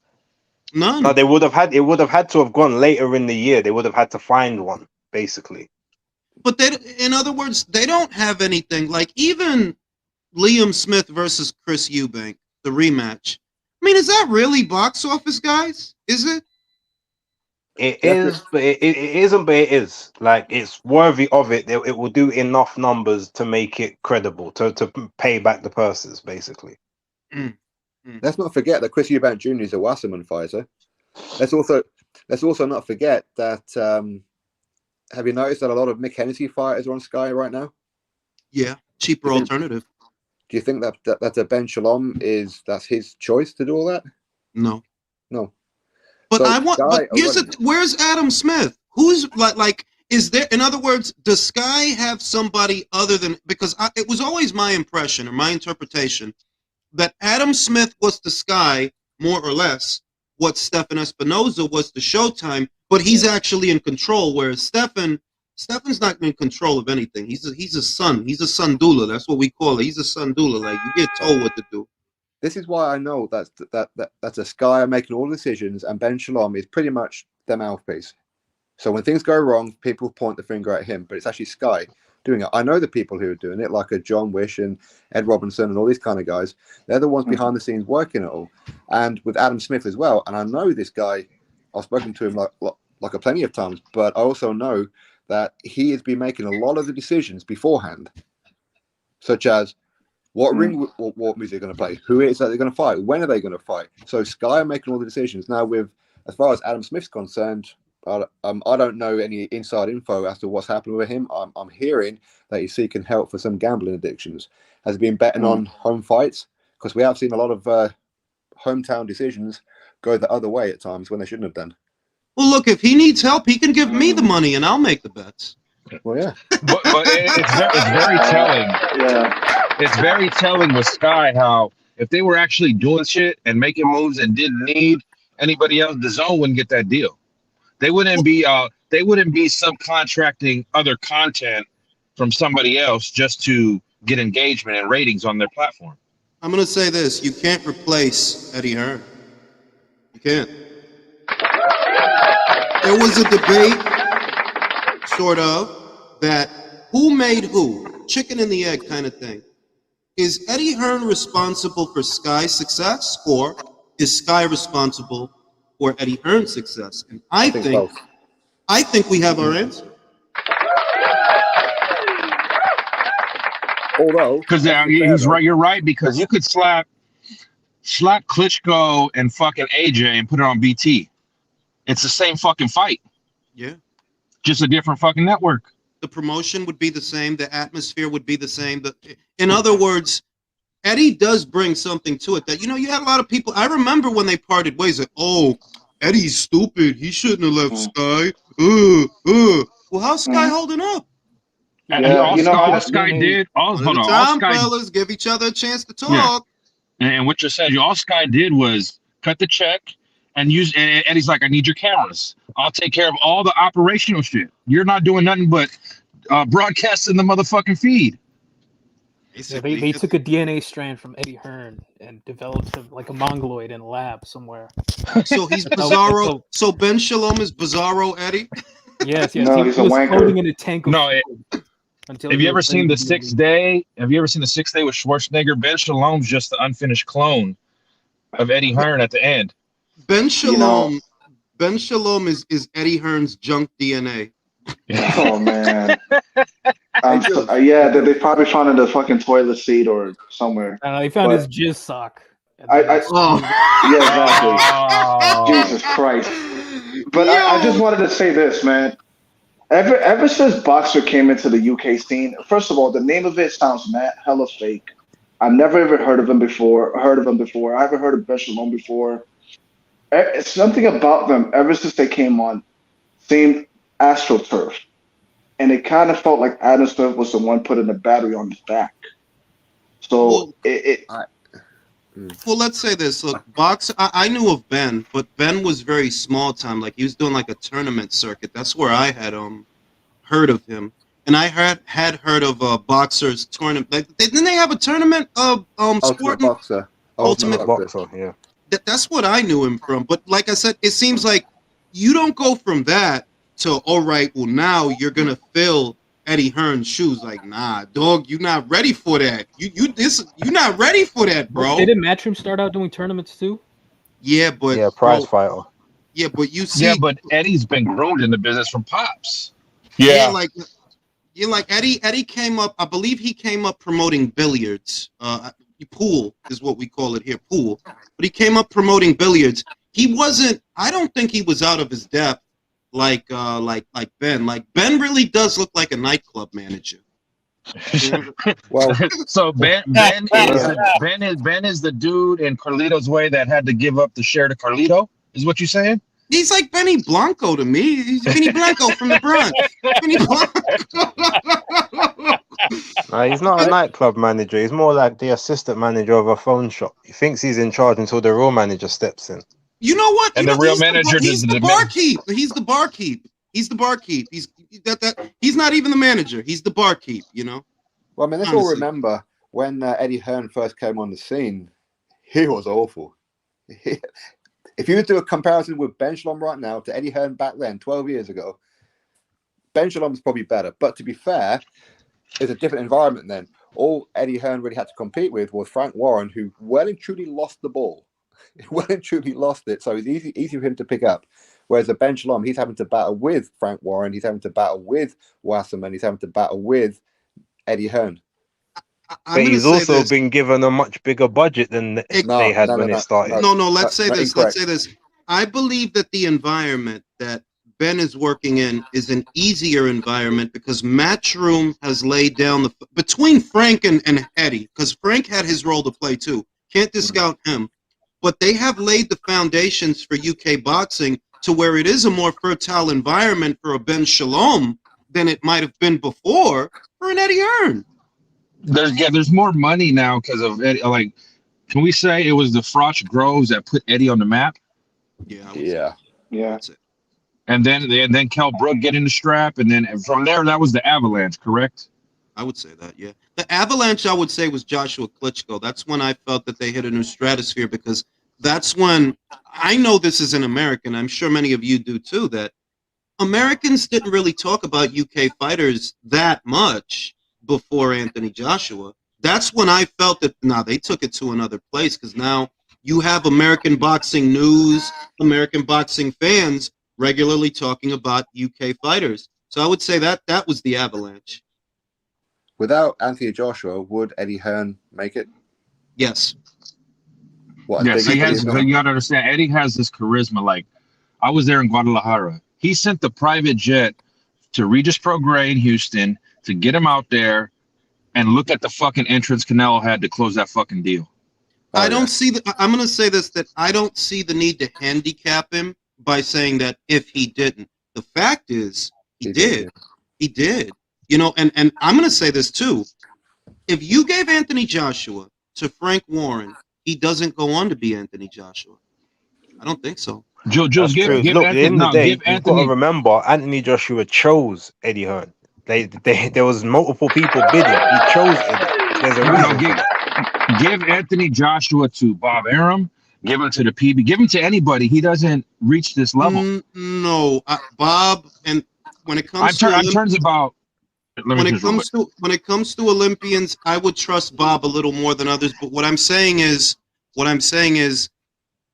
None. No, they would have had. It would have had to have gone later in the year. They would have had to find one, basically. But they, in other words, they don't have anything. Like even Liam Smith versus Chris Eubank, the rematch. I mean, is that really box office, guys? Is it? It is, but it isn't. But it is. Like it's worthy of it. It will do enough numbers to make it credible to pay back the purses, basically. Let's not forget that Chris Eubank Jr. is a Wasserman fighter. Let's also not forget that. Have you noticed that a lot of Mick Hennessy fighters are on Sky right now? Yeah, cheaper alternative. Do you think that a Ben Shalom that's his choice to do all that? No. But So I want. Sky But where's Adam Smith? Who's like? Is there? In other words, does Sky have somebody other than? Because it was always my impression or my interpretation that Adam Smith was to Sky more or less what Stefan Espinoza was to Showtime, but he's actually in control. Whereas Stefan's not in control of anything. He's a son. He's a son doula. That's what we call it. He's a son doula. Like you get told what to do. This is why I know that's a Sky making all the decisions, and Ben Shalom is pretty much their mouthpiece. So when things go wrong, people point the finger at him, but it's actually Sky doing it. I know the people who are doing it, like a John Wish and Ed Robinson and all these kind of guys. They're the ones behind the scenes working it all, and with Adam Smith as well. And I know this guy. I've spoken to him like a plenty of times, but I also know that he has been making a lot of the decisions beforehand, such as what ring what music they're going to play, who it is that they're going to fight, when are they going to fight. So Sky are making all the decisions. Now, as far as Adam Smith's concerned, I don't know any inside info as to what's happening with him. I'm hearing that he's seeking help for some gambling addictions. Has been betting on home fights, because we have seen a lot of hometown decisions go the other way at times when they shouldn't have done. Well, look, if he needs help, he can give me the money and I'll make the bets. Well, yeah. But it's very telling. Yeah. It's very telling with Sky how if they were actually doing shit and making moves and didn't need anybody else, DAZN wouldn't get that deal. They wouldn't be subcontracting other content from somebody else just to get engagement and ratings on their platform. I'm going to say this. You can't replace Eddie Hearn. You can't. There was a debate, sort of, that who made who? Chicken and the egg kind of thing. Is Eddie Hearn responsible for Sky's success, or is Sky responsible for Eddie Hearn's success? And I think we have our answer. Although, because he's right, you're right, because you could slap Klitschko and fucking AJ and put it on BT. It's the same fucking fight. Yeah. Just a different fucking network. The promotion would be the same. The atmosphere would be the same. In other words, Eddie does bring something to it that, you had a lot of people. I remember when they parted ways, like, oh, Eddie's stupid. He shouldn't have left Sky. Well, how's Sky holding up? All Sky did, fellas, give each other a chance to talk. Yeah. And what you said, all Sky did was cut the check and use. And Eddie's like, I need your cameras. I'll take care of all the operational shit. You're not doing nothing but broadcasting the motherfucking feed. Yeah, they took a DNA strand from Eddie Hearn and developed him like a mongoloid in a lab somewhere. So he's Bizarro. So Ben Shalom is Bizarro Eddie. Yes, No, he he's a was wanker. floating in a tank of No, fluid until have he you ever was seen ready The to be Sixth released. Day? Have you ever seen The Sixth Day with Schwarzenegger? Ben Shalom's just the unfinished clone of Eddie Hearn at the end. Ben Shalom. You know, Ben Shalom is Eddie Hearn's junk DNA. oh man. Yeah, they probably found it in the fucking toilet seat or somewhere. He found his But jizz sock. yeah, exactly. Oh. Jesus Christ. But I just wanted to say this, man. Ever since Boxer came into the UK scene, first of all, the name of it sounds hella fake. I've never ever heard of him before. I haven't heard of Ben Shalom before. It's something about them ever since they came on seemed astroturf. And it kind of felt like Adam Smith was the one putting the battery on his back. So Well, let's say this. Look, I knew of Ben, but Ben was very small time. Like he was doing like a tournament circuit. That's where I had heard of him. And I had heard of Boxer's tournament. Like, didn't they have a tournament of Ultimate Boxer. Ultimate Boxer, yeah. That's what I knew him from. But like I said, it seems like you don't go from that to, all right, well, now you're going to fill Eddie Hearn's shoes. Like, nah, dog, you're not ready for that. You're not ready for that, bro. Didn't Matchroom start out doing tournaments too? Yeah, but prize fighter. Yeah, but you see, Yeah, but Eddie's been groomed in the business from Pops. like Eddie came up. I believe he came up promoting billiards. Pool is what we call it here, pool. But he came up promoting billiards. He wasn't. I don't think he was out of his depth like Ben. Like Ben really does look like a nightclub manager. Well, so Ben is the dude in Carlito's Way that had to give up the share to Carlito. Is what you saying? He's like Benny Blanco to me. He's Benny Blanco from the Bronx. Benny Blanco. No, he's not a nightclub manager. He's more like the assistant manager of a phone shop. He thinks he's in charge until the real manager steps in. You know what? And the real manager he's the barkeep. He's the barkeep. He's the barkeep. He's not even the manager. He's the barkeep, you know? Well, I mean, let's all remember when Eddie Hearn first came on the scene, he was awful. If you do a comparison with Ben Shalom right now to Eddie Hearn back then, 12 years ago, Ben Shalom's probably better. But to be fair, it's a different environment then. All Eddie Hearn really had to compete with was Frank Warren, who well and truly lost the ball. Well and truly lost it. So it's easy for him to pick up. Whereas the Ben Shalom, he's having to battle with Frank Warren, he's having to battle with Wasserman, he's having to battle with Eddie Hearn. But he's also been given a much bigger budget than they had when it started. No, let's say this. I believe that the environment that Ben is working in is an easier environment because Matchroom has laid down between Frank and Eddie, because Frank had his role to play too. Can't discount him. But they have laid the foundations for UK boxing to where it is a more fertile environment for a Ben Shalom than it might have been before for an Eddie Hearn. There's more money now because of Eddie. Like, can we say it was the Froch Groves that put Eddie on the map? Yeah. And then Kel Brook getting the strap, and then from there that was the Avalanche, correct? I would say that, yeah. The Avalanche, I would say, was Joshua Klitschko. That's when I felt that they hit a new stratosphere because that's when I know this is an American. I'm sure many of you do too. That Americans didn't really talk about UK fighters that much before Anthony Joshua. That's when I felt that they took it to another place because now you have American boxing news, American boxing fans regularly talking about UK fighters. So I would say that was the Avalanche. Without Anthony Joshua, would Eddie Hearn make it? Yes. Yes, he has. You got to understand, Eddie has this charisma. Like, I was there in Guadalajara. He sent the private jet to Regis Prograis in Houston to get him out there and look at the fucking entrance Canelo had to close that fucking deal. I don't see I'm going to say this, that I don't see the need to handicap him by saying that if he didn't. The fact is, he did. He did. You know, and I'm going to say this too. If you gave Anthony Joshua to Frank Warren, he doesn't go on to be Anthony Joshua. I don't think so. Look, at the end of the day, you've got to remember, Anthony Joshua chose Eddie Hearn. There was multiple people bidding. He chose Eddie. There's a reason. Give Anthony Joshua to Bob Arum. Give him to the PB. Give him to anybody. He doesn't reach this level. No, Bob. And when it comes in terms about when it comes to Olympians, I would trust Bob a little more than others. But what I'm saying is,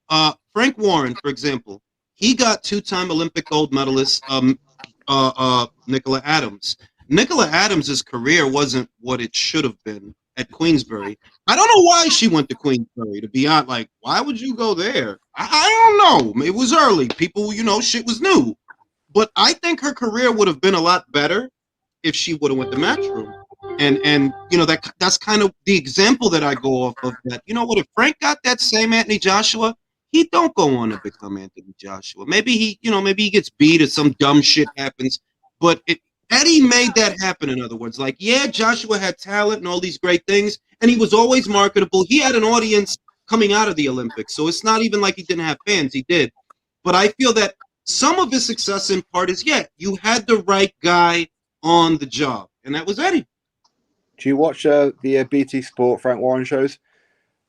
Frank Warren, for example, he got 2-time Olympic gold medalist Nicola Adams. Nicola Adams's career wasn't what it should have been at Queensbury. I don't know why she went to Queensbury, to be honest. Like, why would you go there? I don't know. It was early. People, shit was new. But I think her career would have been a lot better if she would have went to Matchroom. And that's kind of the example that I go off of. That, what, if Frank got that same Anthony Joshua, he don't go on to become Anthony Joshua. Maybe he gets beat or some dumb shit happens. But Eddie made that happen, in other words. Like, yeah, Joshua had talent and all these great things, and he was always marketable. He had an audience coming out of the Olympics, so it's not even like he didn't have fans. He did. But I feel that some of his success in part is, you had the right guy on the job, and that was Eddie. Do you watch the BT Sport Frank Warren shows?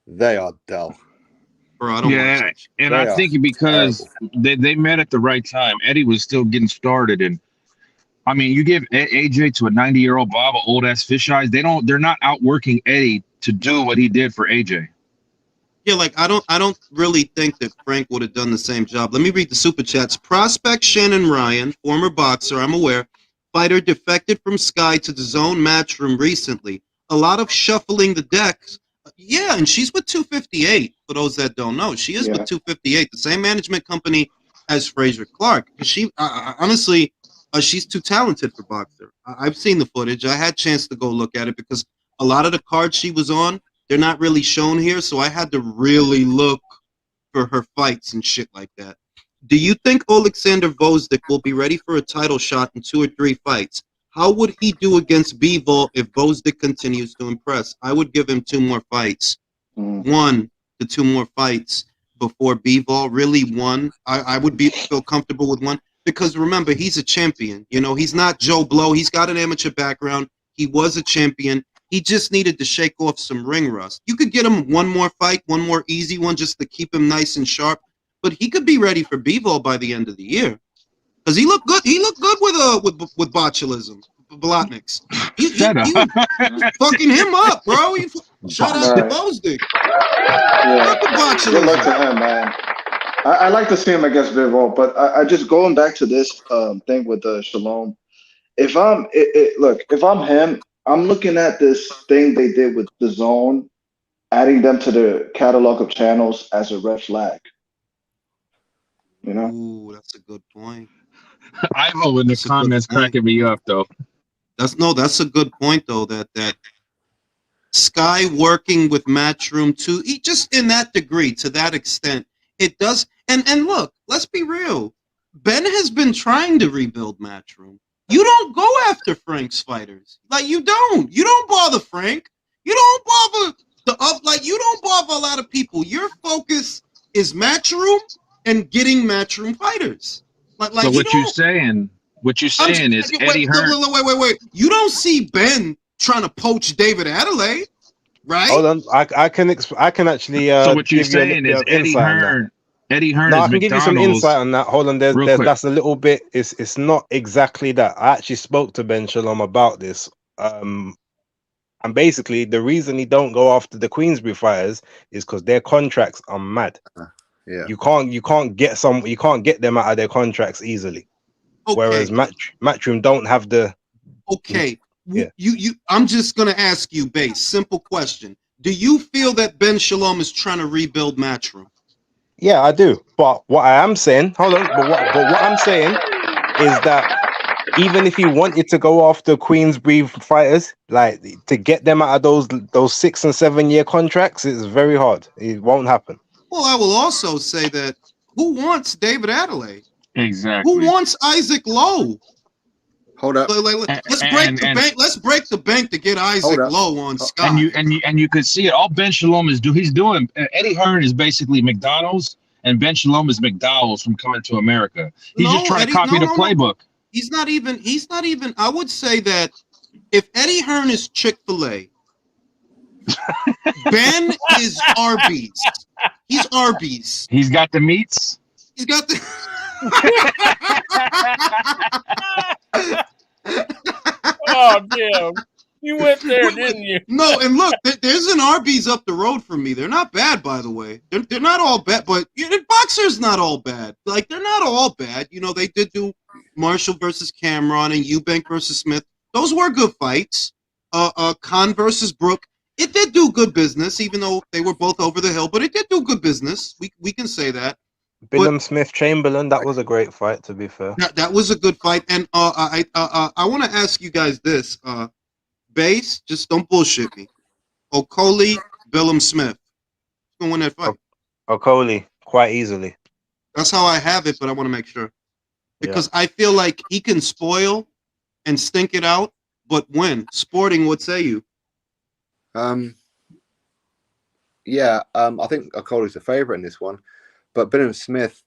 They are dull. Bro, I don't watch and I think because they met at the right time. Eddie was still getting started, and I mean, you give AJ to a 90-year-old Bob, an old ass fish eyes. They're not outworking Eddie to do what he did for AJ. Yeah, like I don't really think that Frank would have done the same job. Let me read the super chats. Prospect Shannon Ryan, former boxer, I'm aware, fighter defected from Sky to the Zone Matchroom recently. A lot of shuffling the decks. Yeah, and she's with 258. For those that don't know, she is with 258, the same management company as Fraser Clarke. She honestly. She's too talented for boxer. I've seen the footage. I had a chance to go look at it because a lot of the cards she was on, they're not really shown here, so I had to really look for her fights and shit like that. Do you think Alexander Vosdik will be ready for a title shot in 2 or 3 fights? How would he do against Bivol if Vosdik continues to impress? I would give him 2 more fights. 1 to 2 more fights before Bivol. Really 1. I would feel comfortable with 1. Because remember, he's a champion. He's not Joe Blow. He's got an amateur background. He was a champion. He just needed to shake off some ring rust. You could get him 1 more fight, 1 more easy one, just to keep him nice and sharp. But he could be ready for Bivol by the end of the year. Because he looked good. He looked good with botulism, Blotniks. He fucking him up, bro. Shout out to Vosdik. Good luck to him, man. I like to see him against Bivol, but I just going back to this thing with Shalom. If I'm him, I'm looking at this thing they did with the Zone, adding them to the catalog of channels as a red flag. Ooh, that's a good point. Ivo in the comments cracking me up though. That's a good point though. That Sky working with Matchroom too, just in that degree, to that extent. It does, and look, let's be real. Ben has been trying to rebuild Matchroom. You don't go after Frank's fighters. Like, you don't bother Frank. You don't bother you don't bother a lot of people. Your focus is Matchroom and getting Matchroom fighters. So what you're saying is Eddie Hearn. Wait. You don't see Ben trying to poach David Adelaide. Right. Hold on, I can actually. So what you're saying is Eddie Hearn. Eddie Hearn. No, is I can give you some insight on that. Hold on, that's a little bit. It's not exactly that. I actually spoke to Ben Shalom about this. And basically, the reason he don't go after the Queensbury fighters is because their contracts are mad. Yeah. You can't get them out of their contracts easily. Okay. Whereas Matchroom don't have the. Okay. Yeah. I'm just gonna ask you, Base. Simple question. Do you feel that Ben Shalom is trying to rebuild Matchroom? Yeah, I do. But what I am saying, hold on. But what I'm saying is that even if he wanted to go after Queensbury fighters, like to get them out of those 6 and 7 year contracts, it's very hard. It won't happen. Well, I will also say that who wants David Adelaide? Exactly. Who wants Isaac Lowe? Hold up. Let's break the bank. Let's break the bank to get Isaac Lowe on Sky. And you could see it. All Ben Shalom is doing. Eddie Hearn is basically McDonald's, and Ben Shalom is McDowell's from Coming to America. He's just trying to copy the playbook. He's not even. I would say that if Eddie Hearn is Chick-fil-A, Ben is Arby's. He's Arby's. He's got the meats. He's got the. Oh damn! You went there, didn't you? No, and look, there's an Arby's up the road from me. They're not bad, by the way. They're not all bad, but boxers not all bad. Like they're not all bad. You know, they did do Marshall versus Cameron and Eubank versus Smith. Those were good fights. Khan versus Brook. It did do good business, even though they were both over the hill. But it did do good business. We can say that. Billum Smith Chamberlain, that was a great fight, to be fair. That was a good fight. And I want to ask you guys this. Base, just don't bullshit me. Okoli, Billum Smith. Who's going to win that fight? Okoli, quite easily. That's how I have it, but I want to make sure. Because I feel like he can spoil and stink it out, but win. Sporting, what say you? I think Okoli's the favourite in this one. But Billum Smith,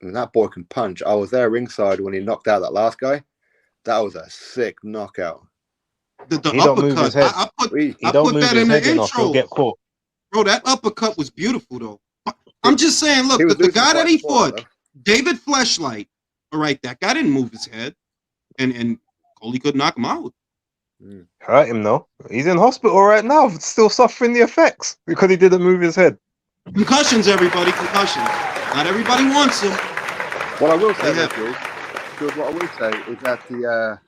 that boy can punch. I was there ringside when he knocked out that last guy. That was a sick knockout. The He don't move his uppercut. head. I He put don't move that his in the head enough. He'll intro. get caught. Bro, that uppercut was beautiful, though. I'm just saying, look, He was the losing guy that quite he far, fought, David Fleshlight, all right, that guy didn't move his head. And Coley could knock him out. Hurt him, though. He's in hospital right now, still suffering the effects because he didn't move his head. Concussions, everybody, concussions. Not everybody wants them. What I will say, They Jules, what I will say is that the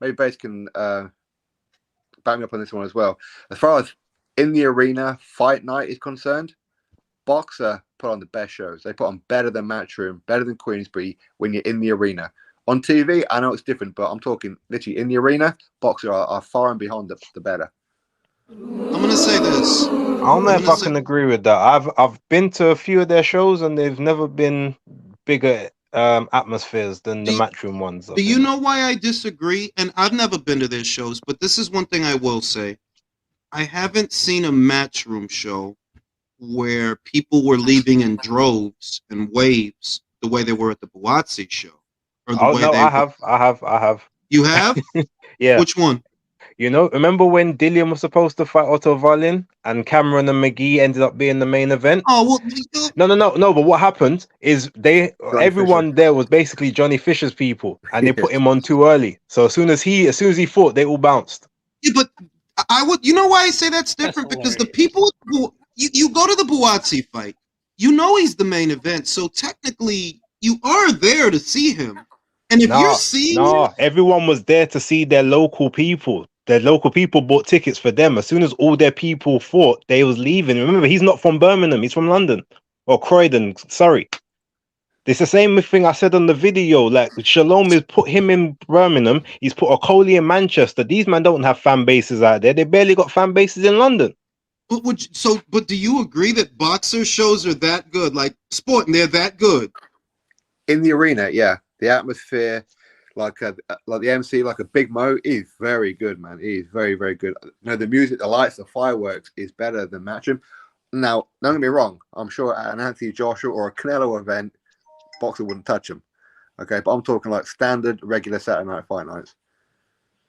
maybe Base can back me up on this one as well. As far as in the arena fight night is concerned, Boxer put on the best shows. They put on better than Matchroom, better than Queensbury when you're in the arena. On TV, I know it's different, but I'm talking literally in the arena, Boxer are far and beyond the better. I'm gonna say this. I don't know if I can agree with that. I've been to a few of their shows and they've never been bigger atmospheres than the Matchroom ones. Do you know why I disagree? And I've never been to their shows, but this is one thing I will say. I haven't seen a Matchroom show where people were leaving in droves and waves the way they were at the Buatsi show. Or the Oh way no, they I have. You have? Yeah. Which one? You know, remember when Dillian was supposed to fight Otto Wallin and Cameron and McGee ended up being the main event? Oh, well, No. But what happened is everyone there was basically Johnny Fisher's people, and they put him on too early. So as soon as he fought, they all bounced. Yeah, but I would. You know why I say that's different? Because the people, you go to the Buatsi fight, you know he's the main event, so technically you are there to see him. And if you're seeing everyone was there to see their local people. Their local people bought tickets for them. As soon as all their people fought, they was leaving. Remember, he's not from Birmingham. He's from London or Croydon. Sorry. It's the same thing I said on the video. Like, Shalom has put him in Birmingham. He's put Okoli in Manchester. These men don't have fan bases out there. They barely got fan bases in London. But do you agree that boxer shows are that good? Like, sport, and they're that good? In the arena, yeah. The atmosphere, like the MC, like a Big Mo, is very good, man. He is very, very good. You know, the music, the lights, the fireworks is better than Matchroom. Now, don't get me wrong. I'm sure at an Anthony Joshua or a Canelo event, Boxer wouldn't touch him. Okay, but I'm talking like standard, regular Saturday night fight nights.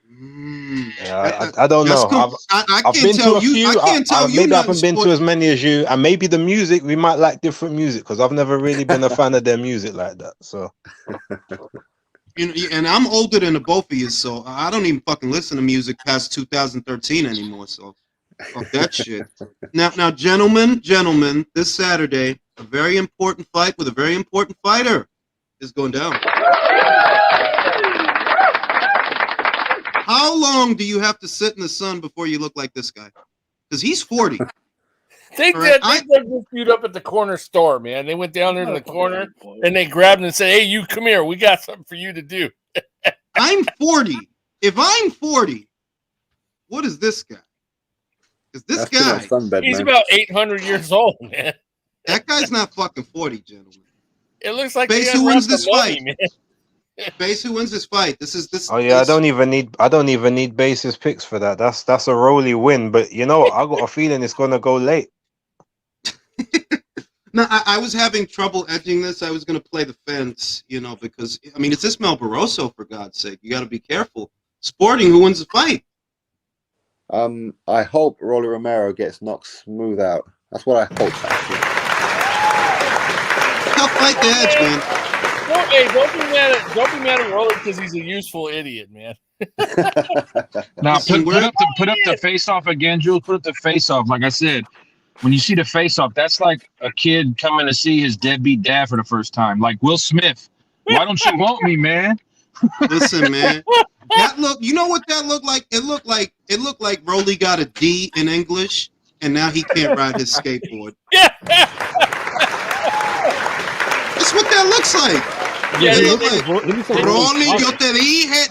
Yeah, I don't know. I've been to a few. Maybe I haven't been to as many as you, and maybe the music, we might like different music because I've never really been a fan of their music like that. So, and I'm older than the both of you, so I don't even fucking listen to music past 2013 anymore. So, fuck that shit. Now, gentlemen, this Saturday, a very important fight with a very important fighter is going down. How long do you have to sit in the sun before you look like this guy? Because he's 40. They just queued up at the corner store, man. They went down there to the corner and they grabbed him and said, "Hey, you come here. We got something for you to do." I'm 40. If I'm 40, what is this guy? Because this guy, he's about 800 years old, man. That guy's not fucking 40, gentlemen. It looks like Base who wins this fight. Base who wins this fight. This. Oh yeah, I don't even need basis picks for that. That's a Rolly win. But you know, I got a feeling it's gonna go late. No, I was having trouble edging this. I was going to play the fence, because, I mean, it's Ismael Barroso, for God's sake. You got to be careful. Sporting, who wins the fight? I hope Rolly Romero gets knocked smooth out. That's what I hope, actually. Tough fight to edge, man. Don't be mad at Rolly because he's a useful idiot, man. Now put up the face off again, Jules. Put up the face off. Like I said, when you see the face off, that's like a kid coming to see his deadbeat dad for the first time. Like Will Smith. Why don't you want me, man? Listen, man. That look, you know what that looked like? It looked like Rolly got a D in English, and now he can't ride his skateboard. That's what that looks like. Yeah, it looks like Rolly, yo te dije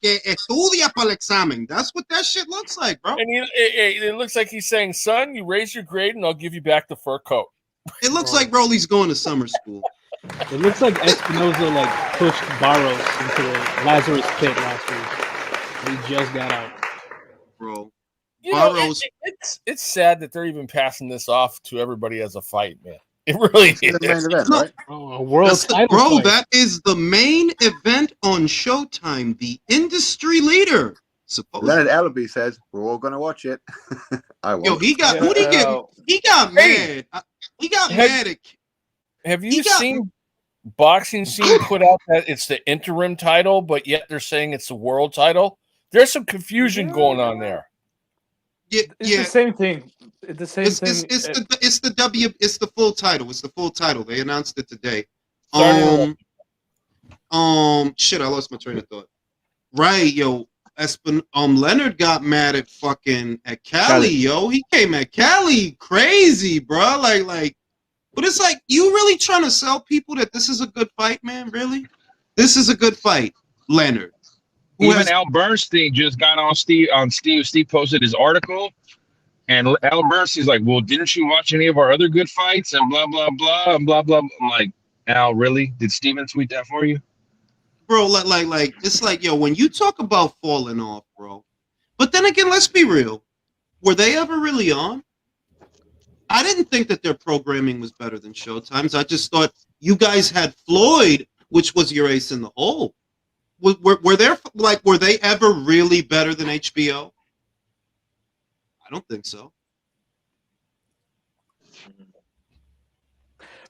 que estudia para el examen. That's what that shit looks like, bro. And it looks like he's saying, son, you raise your grade and I'll give you back the fur coat. It looks like Rolly's going to summer school. It looks like Espinoza pushed Barroso into the Lazarus pit last week. He just got out. Bro. It's sad that they're even passing this off to everybody as a fight, man. It really is. The main event, right? A world title bro, fight. that is the main event on Showtime. The industry leader. Supposedly. Leonard Ellaby says we're all gonna watch it. I won't. Yo, he got He got mad. He got mad. Have you seen boxing scene put out that it's the interim title, but yet they're saying it's the world title? There's some confusion going on there. It's the same thing. It's the same thing. It's the full title. It's the full title. They announced it today. Shit, I lost my train of thought. Right, yo. Leonard got mad at Cali, yo. He came at Cali crazy, bro. But it's like, you really trying to sell people that this is a good fight, man? Really? This is a good fight, Leonard. Even Al Bernstein just got on Steve. Steve posted his article, and Al Bernstein's like, "Well, didn't you watch any of our other good fights?" And blah blah blah and blah blah. I'm like, Al, really? Did Steven tweet that for you? Bro, it's like, yo, when you talk about falling off, bro. But then again, let's be real. Were they ever really on? I didn't think that their programming was better than Showtime's. I just thought you guys had Floyd, which was your ace in the hole. Were they ever really better than HBO? I don't think so.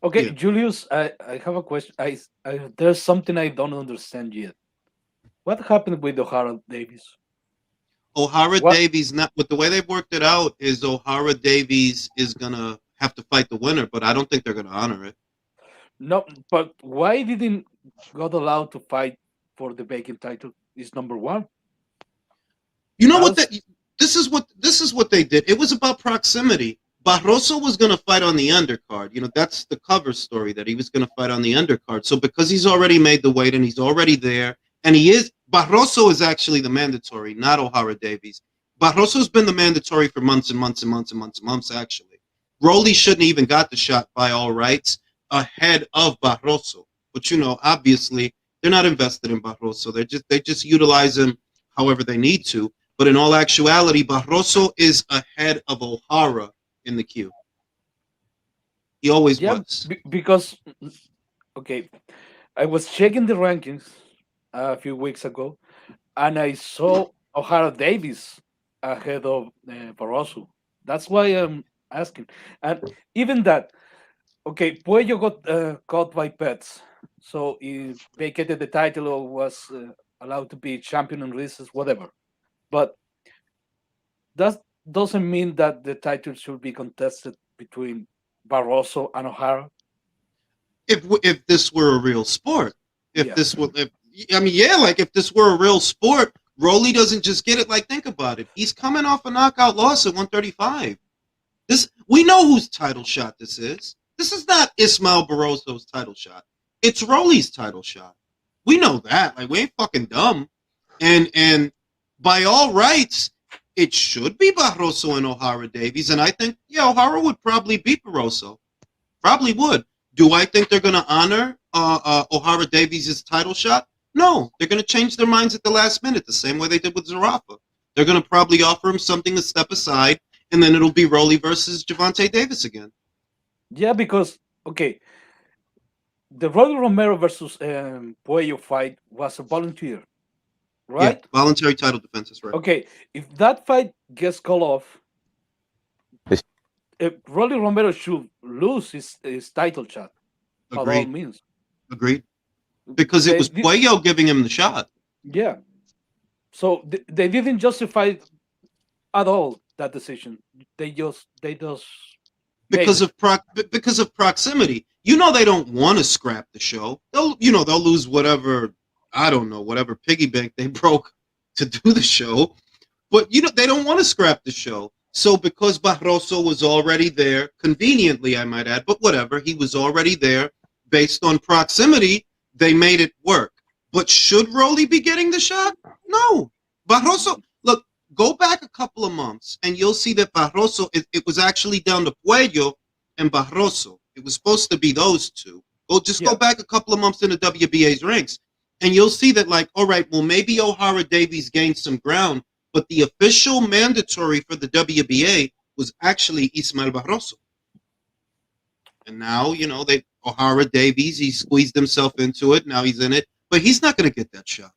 Okay, Yeah. Julius, I have a question. There's something I don't understand yet. What happened with O'Hara Davies? O'Hara Davies, not with the way they've worked it out, is O'Hara Davies is gonna have to fight the winner, but I don't think they're gonna honor it. No, but why didn't God allow to fight for the vacant title? Is number one. You know what? This is what they did. It was about proximity. Barroso was going to fight on the undercard. That's the cover story, that he was going to fight on the undercard. So because he's already made the weight and he's already there, and Barroso is actually the mandatory, not O'Hara Davies. Barroso's been the mandatory for months and months and months and months and months, actually. Rolly shouldn't even got the shot by all rights ahead of Barroso. But, obviously, they're not invested in Barroso. They just utilize him however they need to. But in all actuality, Barroso is ahead of O'Hara in the queue. He always was. Because, okay, I was checking the rankings a few weeks ago, and I saw O'Hara Davies ahead of Barroso. That's why I'm asking. And even that, okay, Puello got caught by pets, so he vacated the title or was allowed to be champion in races, whatever. But that doesn't mean that the title should be contested between Barroso and O'Hara. If this were a real sport, if this were a real sport, Rolly doesn't just get it. Think about it. He's coming off a knockout loss at 135. We know whose title shot this is. This is not Ismael Barroso's title shot. It's Rolly's title shot. We know that. We ain't fucking dumb. And by all rights, it should be Barroso and O'Hara Davies. And I think, O'Hara would probably beat Barroso. Probably would. Do I think they're going to honor O'Hara Davies' title shot? No. They're going to change their minds at the last minute, the same way they did with Zarafa. They're going to probably offer him something to step aside, and then it'll be Rolly versus Gervonta Davis again. Yeah, because okay, the Rolly Romero versus Puello fight was a volunteer, Yeah, right? voluntary title defense is right. Okay, if that fight gets called off, Rolly Romero should lose his title shot. By all Agreed. means. Agreed. Because it was Puello giving him the shot. Yeah. So they didn't justify at all that decision. They just Because of proximity. You know they don't want to scrap the show. They'll lose whatever, I don't know, whatever piggy bank they broke to do the show. But they don't want to scrap the show. So because Barroso was already there, conveniently I might add, but whatever, he was already there based on proximity, they made it work. But should Rolly be getting the shot? No. Barroso, look, go back a couple of months and you'll see that Barroso, it was actually down to Puello and Barroso. It was supposed to be those two. Go back a couple of months in the WBA's ranks and you'll see that, like, all right, well, maybe O'Hara Davies gained some ground, but the official mandatory for the WBA was actually Ismael Barroso. And now, O'Hara Davies, he squeezed himself into it. Now he's in it. But he's not going to get that shot.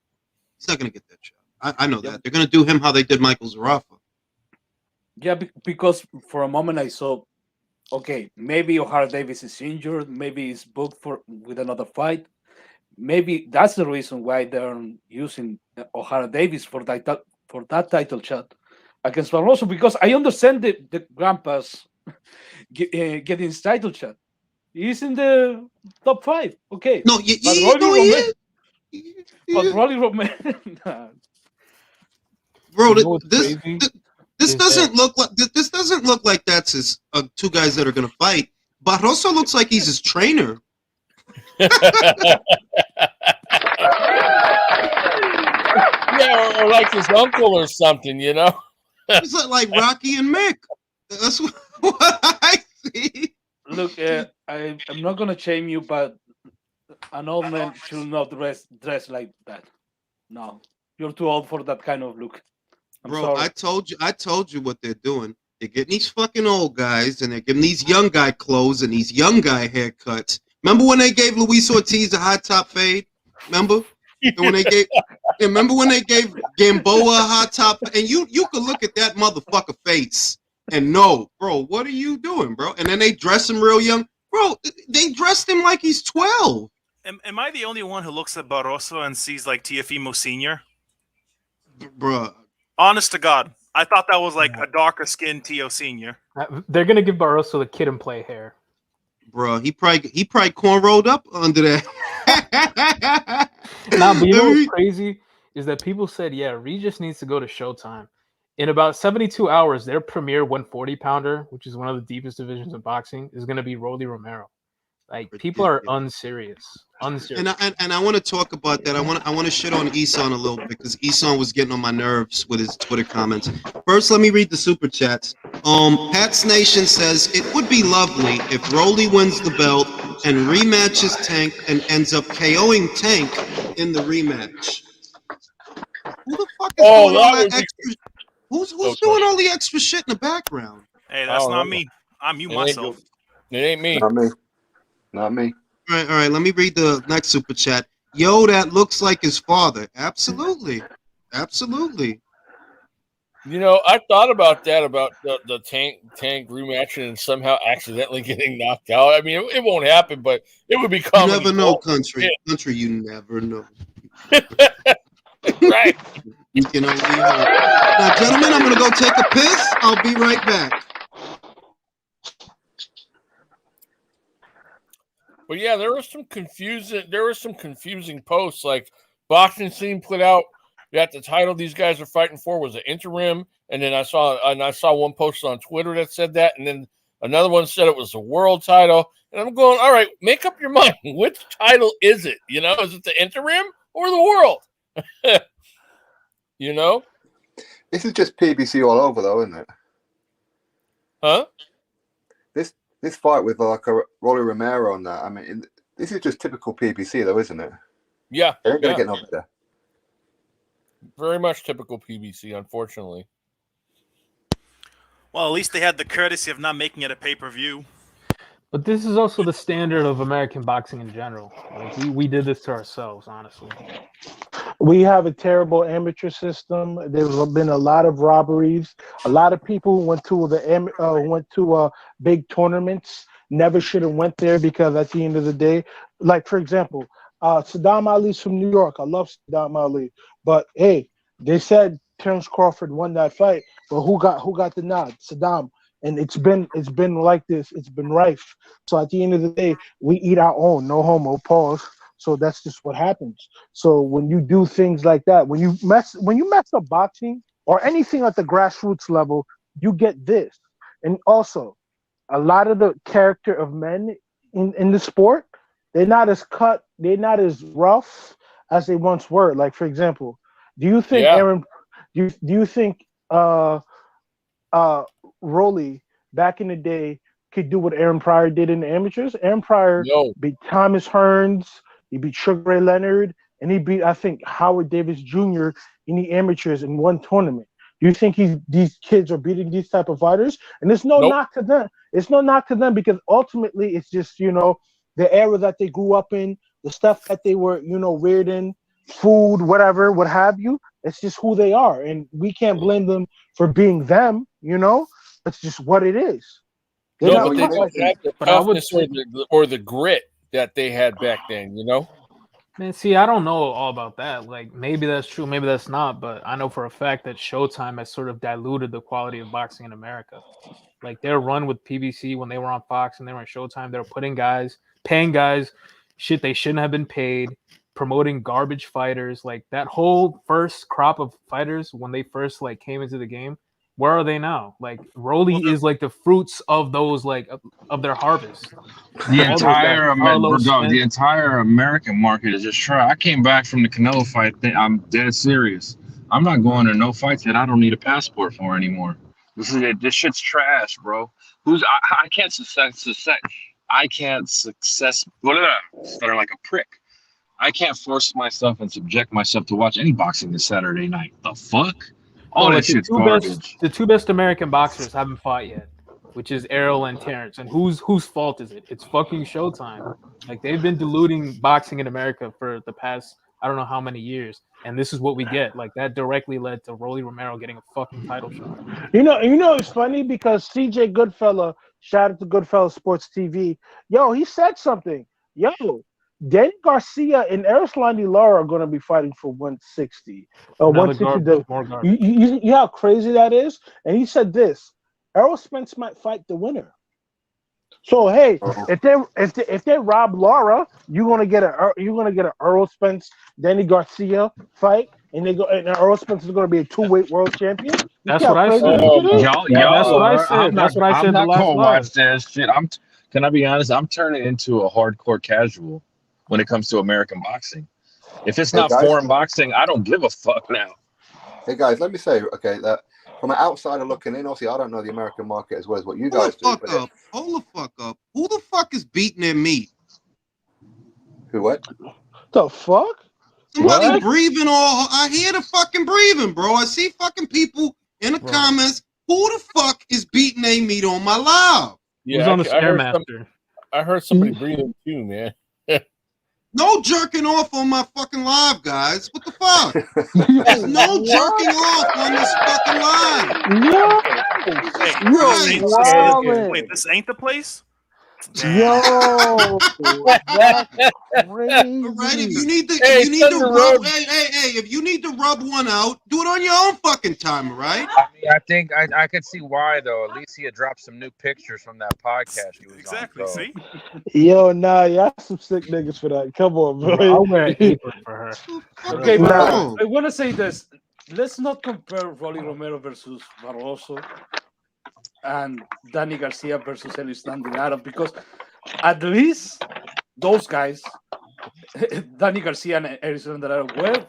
He's not going to get that shot. I know that. They're going to do him how they did Michael Zarafa. Yeah, because for a moment I saw, okay, maybe O'Hara Davies is injured. Maybe he's booked with another fight. Maybe that's the reason why they're using O'Hara Davies for that title shot against Barroso, because I understand the grandpa's getting his title shot. He's in the top 5. Okay. No, but Rolly Romero. Bro, this doesn't look like that's his two guys that are going to fight. Barroso looks like he's his trainer. Yeah, or like his uncle or something, He's like Rocky and Mick. That's what I see. Look, I'm not gonna shame you, but an old man should not dress like that. No, you're too old for that kind of look. I'm Bro, sorry. I told you what they're doing. They're getting these fucking old guys and they're giving these young guy clothes and these young guy haircuts. Remember when they gave Luis Ortiz a high top fade? Remember? Remember when they gave Gamboa a high top? And you could look at that motherfucker face and know, bro, what are you doing, bro? And then they dress him real young. Bro, they dressed him like he's 12. Am I the only one who looks at Barroso and sees like Teofimo Sr.? Bro. Honest to God, I thought that was like a darker skinned Teo Sr. They're gonna give Barroso the kid and play hair. Bro, he probably cornrowed up under that. Nah, but you know what's crazy is that people said, yeah, Regis needs to go to Showtime. In about 72 hours, their premier 140 pounder, which is one of the deepest divisions of boxing, is going to be Rolly Romero. Like, people are unserious. And I want to talk about that. I want to shit on Eson a little bit because Eson was getting on my nerves with his Twitter comments. First, let me read the super chats. Pat's Nation says it would be lovely if Rolly wins the belt and rematches Tank and ends up KOing Tank in the rematch. Who the fuck is doing all that extra? Who's doing all the extra shit in the background? Hey, that's not me. I'm you myself. It ain't me. Not me. All right. Let me read the next super chat. Yo, that looks like his father. Absolutely. I thought about that, about the tank rematch and somehow accidentally getting knocked out. I mean, it won't happen, but it would be comedy. You never know, country. Yeah. Country, you never know. Right. You can only hope. Now, gentlemen, I'm going to go take a piss. I'll be right back. But yeah, there were some confusing posts. Like, Boxing Scene put out that the title these guys are fighting for was an interim, and then I saw one post on Twitter that said that, and then another one said it was a world title. And I'm going, all right, make up your mind. Which title is it? Is it the interim or the world? This is just PBC all over, though, isn't it? Huh? This fight with like a Rolly Romero on that. I mean, this is just typical PBC, though, isn't it? Yeah. They're gonna get no better. Very much typical PBC, unfortunately. Well, at least they had the courtesy of not making it a pay-per-view. But this is also the standard of American boxing in general. Like we did this to ourselves, honestly. We have a terrible amateur system. There's been a lot of robberies. A lot of people who went to big tournaments never should have went there because at the end of the day, like for example, Saddam Ali's from New York. I love Saddam Ali, but hey, they said Terence Crawford won that fight, but who got the nod? Saddam. And it's been like this. It's been rife. So at the end of the day, we eat our own. No homo. Pause. So that's just what happens. So when you do things like that, when you mess up boxing or anything at the grassroots level, you get this. And also, a lot of the character of men in the sport, they're not as rough as they once were. Like for example, do you think Aaron? Do you think Rolly back in the day could do what Aaron Pryor did in the amateurs? Aaron Pryor beat Thomas Hearns, he beat Sugar Ray Leonard, and he beat, I think, Howard Davis Jr. in the amateurs in one tournament. Do you think these kids are beating these type of fighters? And it's no knock to them. It's no knock to them because ultimately it's just, the era that they grew up in, the stuff that they were, reared in, food, whatever, what have you. It's just who they are. And we can't blame them for being them, It's just what it is. But they don't have the toughness or the grit that they had back then, Man, see, I don't know all about that. Like, maybe that's true, maybe that's not. But I know for a fact that Showtime has sort of diluted the quality of boxing in America. Like, their run with PBC when they were on Fox and they were on Showtime, they were paying guys shit they shouldn't have been paid, promoting garbage fighters. Like, that whole first crop of fighters when they first came into the game, where are they now? Like, Rolly is like the fruits of those of their harvest. The entire American market is just trash. I came back from the Canelo fight. I'm dead serious. I'm not going to no fights that I don't need a passport for anymore. This shit's trash, bro. I can't stutter like a prick. I can't force myself and subject myself to watch any boxing this Saturday night. The fuck? All that shit's garbage. The two best American boxers haven't fought yet, which is Errol and Terrence. And whose fault is it? It's fucking Showtime. Like, they've been diluting boxing in America for the past I don't know how many years, and this is what we get. Like, that directly led to Rolly Romero getting a fucking title shot. It's funny because CJ Goodfella, shout out to Goodfella Sports TV. Yo, he said something. Yo, Danny Garcia and Erislandy Lara are going to be fighting for 160. 160. More garbage. You how crazy that is? And he said this: Errol Spence might fight the winner. So hey, if they rob Lara, you're gonna get an Errol Spence Danny Garcia fight, and Errol Spence is gonna be a 2-weight world champion. That's what I said. That's what I said. That's what I said. I'm not gonna watch that shit. Can I be honest? I'm turning into a hardcore casual when it comes to American boxing. If it's not foreign boxing, I don't give a fuck now. Hey guys, let me say, that from an outsider looking in, obviously I don't know the American market as well as what you guys do. Hold the fuck up. Who the fuck is beating their meat? Who what? The fuck? Somebody breathing I hear the fucking breathing, bro. I see fucking people in the comments. Who the fuck is beating their meat on my live? Yeah, who's on the Stairmaster? I heard somebody breathing too, man. No jerking off on my fucking live, guys. What the fuck? There's no jerking off on this fucking live. Wait, this ain't the place? Yo, that's crazy. Alright, if you need to rub one out, do it on your own fucking time, right? I mean, I think I could see why though. At least he had dropped some new pictures from that podcast he was on. See? Yo, nah, y'all some sick niggas for that. Come on, bro. I'll wear an apron for her. Okay, but I want to say this. Let's not compare Rolly Romero versus Barroso and Danny Garcia versus Erislandy Lara, because at least those guys, Danny Garcia and Erislandy Lara,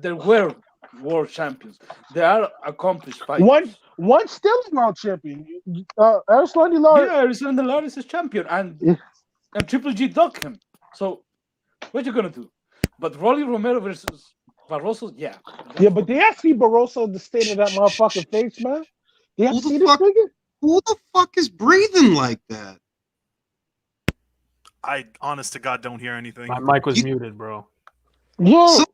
they were world champions. They are accomplished fighters. One still a world champion. Erislandy Lara. Yeah, Erislandy Lara is a champion, and Triple G dug him. So what you gonna do? But Rolly Romero versus Barroso, yeah. But they have to see Barroso the state of that motherfucking face, man. Who the fuck is breathing like that? I honest to God don't hear anything. My mic was muted, bro. Yo,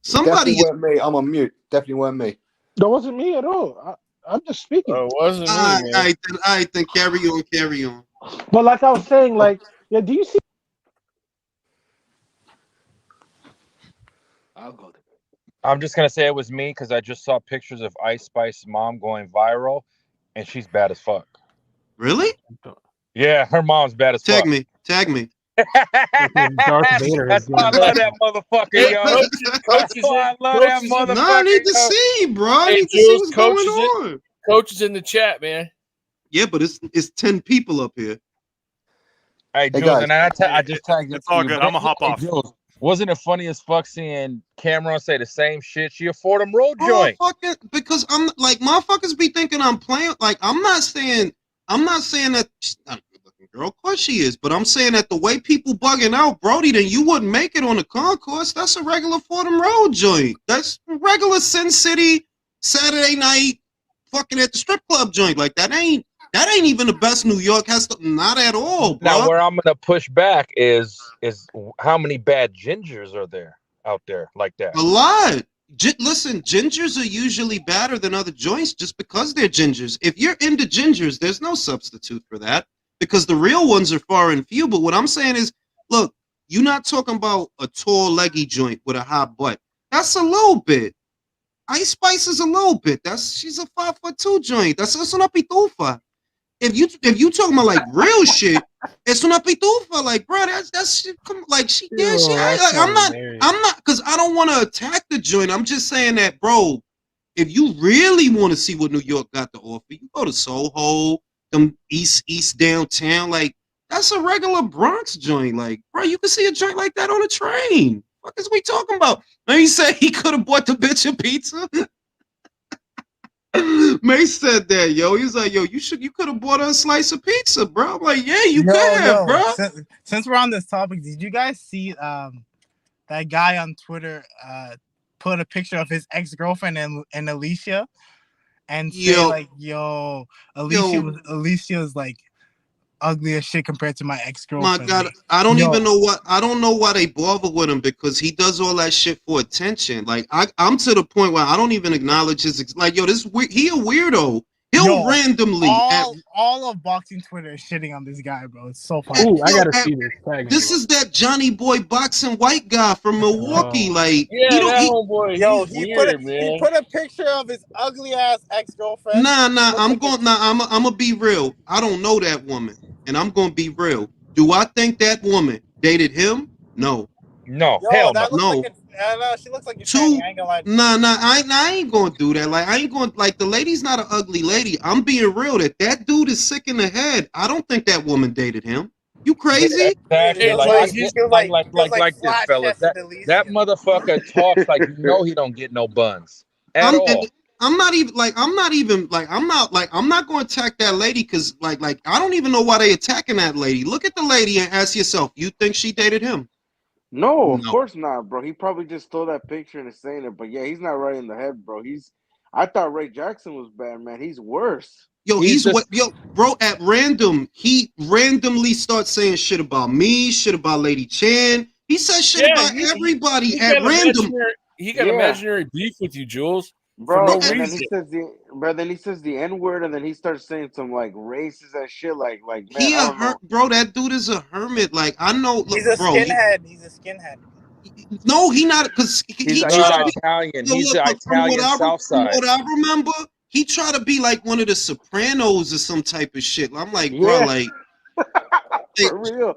Somebody Definitely weren't me. I'm on mute. Definitely weren't me. that wasn't me at all. I'm just speaking. It wasn't me, all man. right, then carry on. But like I was saying, like, yeah, do you see? I'll go there. I'm just gonna say it was me because I just saw pictures of Ice Spice's mom going viral, and she's bad as fuck. Really? Yeah, her mom's bad as fuck. Tag me. Darth Vader. That's why I love that motherfucker, yo. That's why I love that motherfucker. No, I need to see, bro. I need to see what's going on. Coach is in the chat, man. Yeah, but it's 10 people up here. Hey, Jules, and I just tagged It's all good. I'm gonna hop off. Jules, wasn't it funny as fuck seeing Cameron say the same shit? She a Fordham Road joint. Because I'm like, motherfuckers be thinking I'm playing. Like, I'm not saying that she's not a good looking girl. Of course she is, but I'm saying that the way people bugging out, Brody, then you wouldn't make it on the concourse. That's a regular Fordham Road joint. That's regular Sin City Saturday night fucking at the strip club joint. Like that ain't even the best New York has to, not at all, bro. Now where I'm gonna push back is how many bad gingers are there out there like that? A lot. Listen, gingers are usually better than other joints just because they're gingers. If you're into gingers, there's no substitute for that because the real ones are far and few. But what I'm saying is, look, you're not talking about a tall, leggy joint with a hot butt. That's a little bit. Ice Spice is a little bit. She's a 5'2" joint. That's una pitufa. If you talking about like real shit, it's una pitufa. Like, bro, that's shit. Like she, yeah, she. Like, I'm not, because I don't want to attack the joint. I'm just saying that, bro. If you really want to see what New York got to offer, you go to Soho, them East downtown. Like that's a regular Bronx joint. Like, bro, you can see a joint like that on a train. What is we talking about? And he said he could have bought the bitch a pizza. May said that, yo. He was like, yo, you could have bought her a slice of pizza, bro. I'm like, yeah, you could have, bro. Since we're on this topic, did you guys see that guy on Twitter put a picture of his ex-girlfriend and Alicia and say like, yo, Alicia was like ugly as shit compared to my ex-girlfriend. My God, I don't know why they bother with him because he does all that shit for attention. Like I'm to the point where I don't even acknowledge his like, yo, he a weirdo. He'll randomly all of boxing Twitter is shitting on this guy, bro. It's so funny. Ooh, I gotta see this. This is that Johnny Boy boxing white guy from Milwaukee. Like, yeah, he put a picture of his ugly ass ex-girlfriend. Nah, I'm gonna be real. I don't know that woman, and I'm gonna be real. Do I think that woman dated him? No. No, hell no. She looks like you're I ain't gonna lie. Nah, I ain't gonna do that. Like, I ain't gonna, like, the lady's not an ugly lady. I'm being real. That dude is sick in the head. I don't think that woman dated him. You crazy? Exactly. Like this, fellas. That motherfucker talks like he don't get no buns at all. I'm not going to attack that lady because like I don't even know why they attacking that lady. Look at the lady and ask yourself, you think she dated him? No, of course not, bro. He probably just stole that picture and is saying it. But yeah, he's not right in the head, bro. I thought Ray Jackson was bad, man. He's worse. Yo, bro, at random, he randomly starts saying shit about me, shit about Lady Chan. He says shit about everybody at random. He got imaginary beef with you, Jules. Bro, for no and reason. then he says the N-word, and then he starts saying some like racist ass shit. Like man, bro, that dude is a hermit. Like I know, he's a skinhead. He's a skinhead. No, he not because he's Italian. He's Italian South Side. What I remember, he tried to be like one of the Sopranos or some type of shit. I'm like, bro, like for real.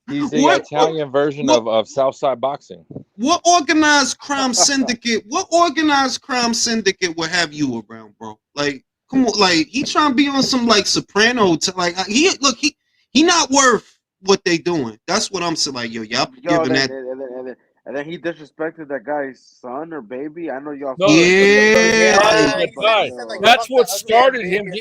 He's the Italian version of Southside boxing. What organized crime syndicate? What organized crime syndicate would have you around, bro? Like, come on, like he trying to be on some like Soprano. He not worth what they doing. That's what I'm saying. Like, yo, y'all giving that. And then he disrespected that guy's son or baby. I know y'all. That's what started him.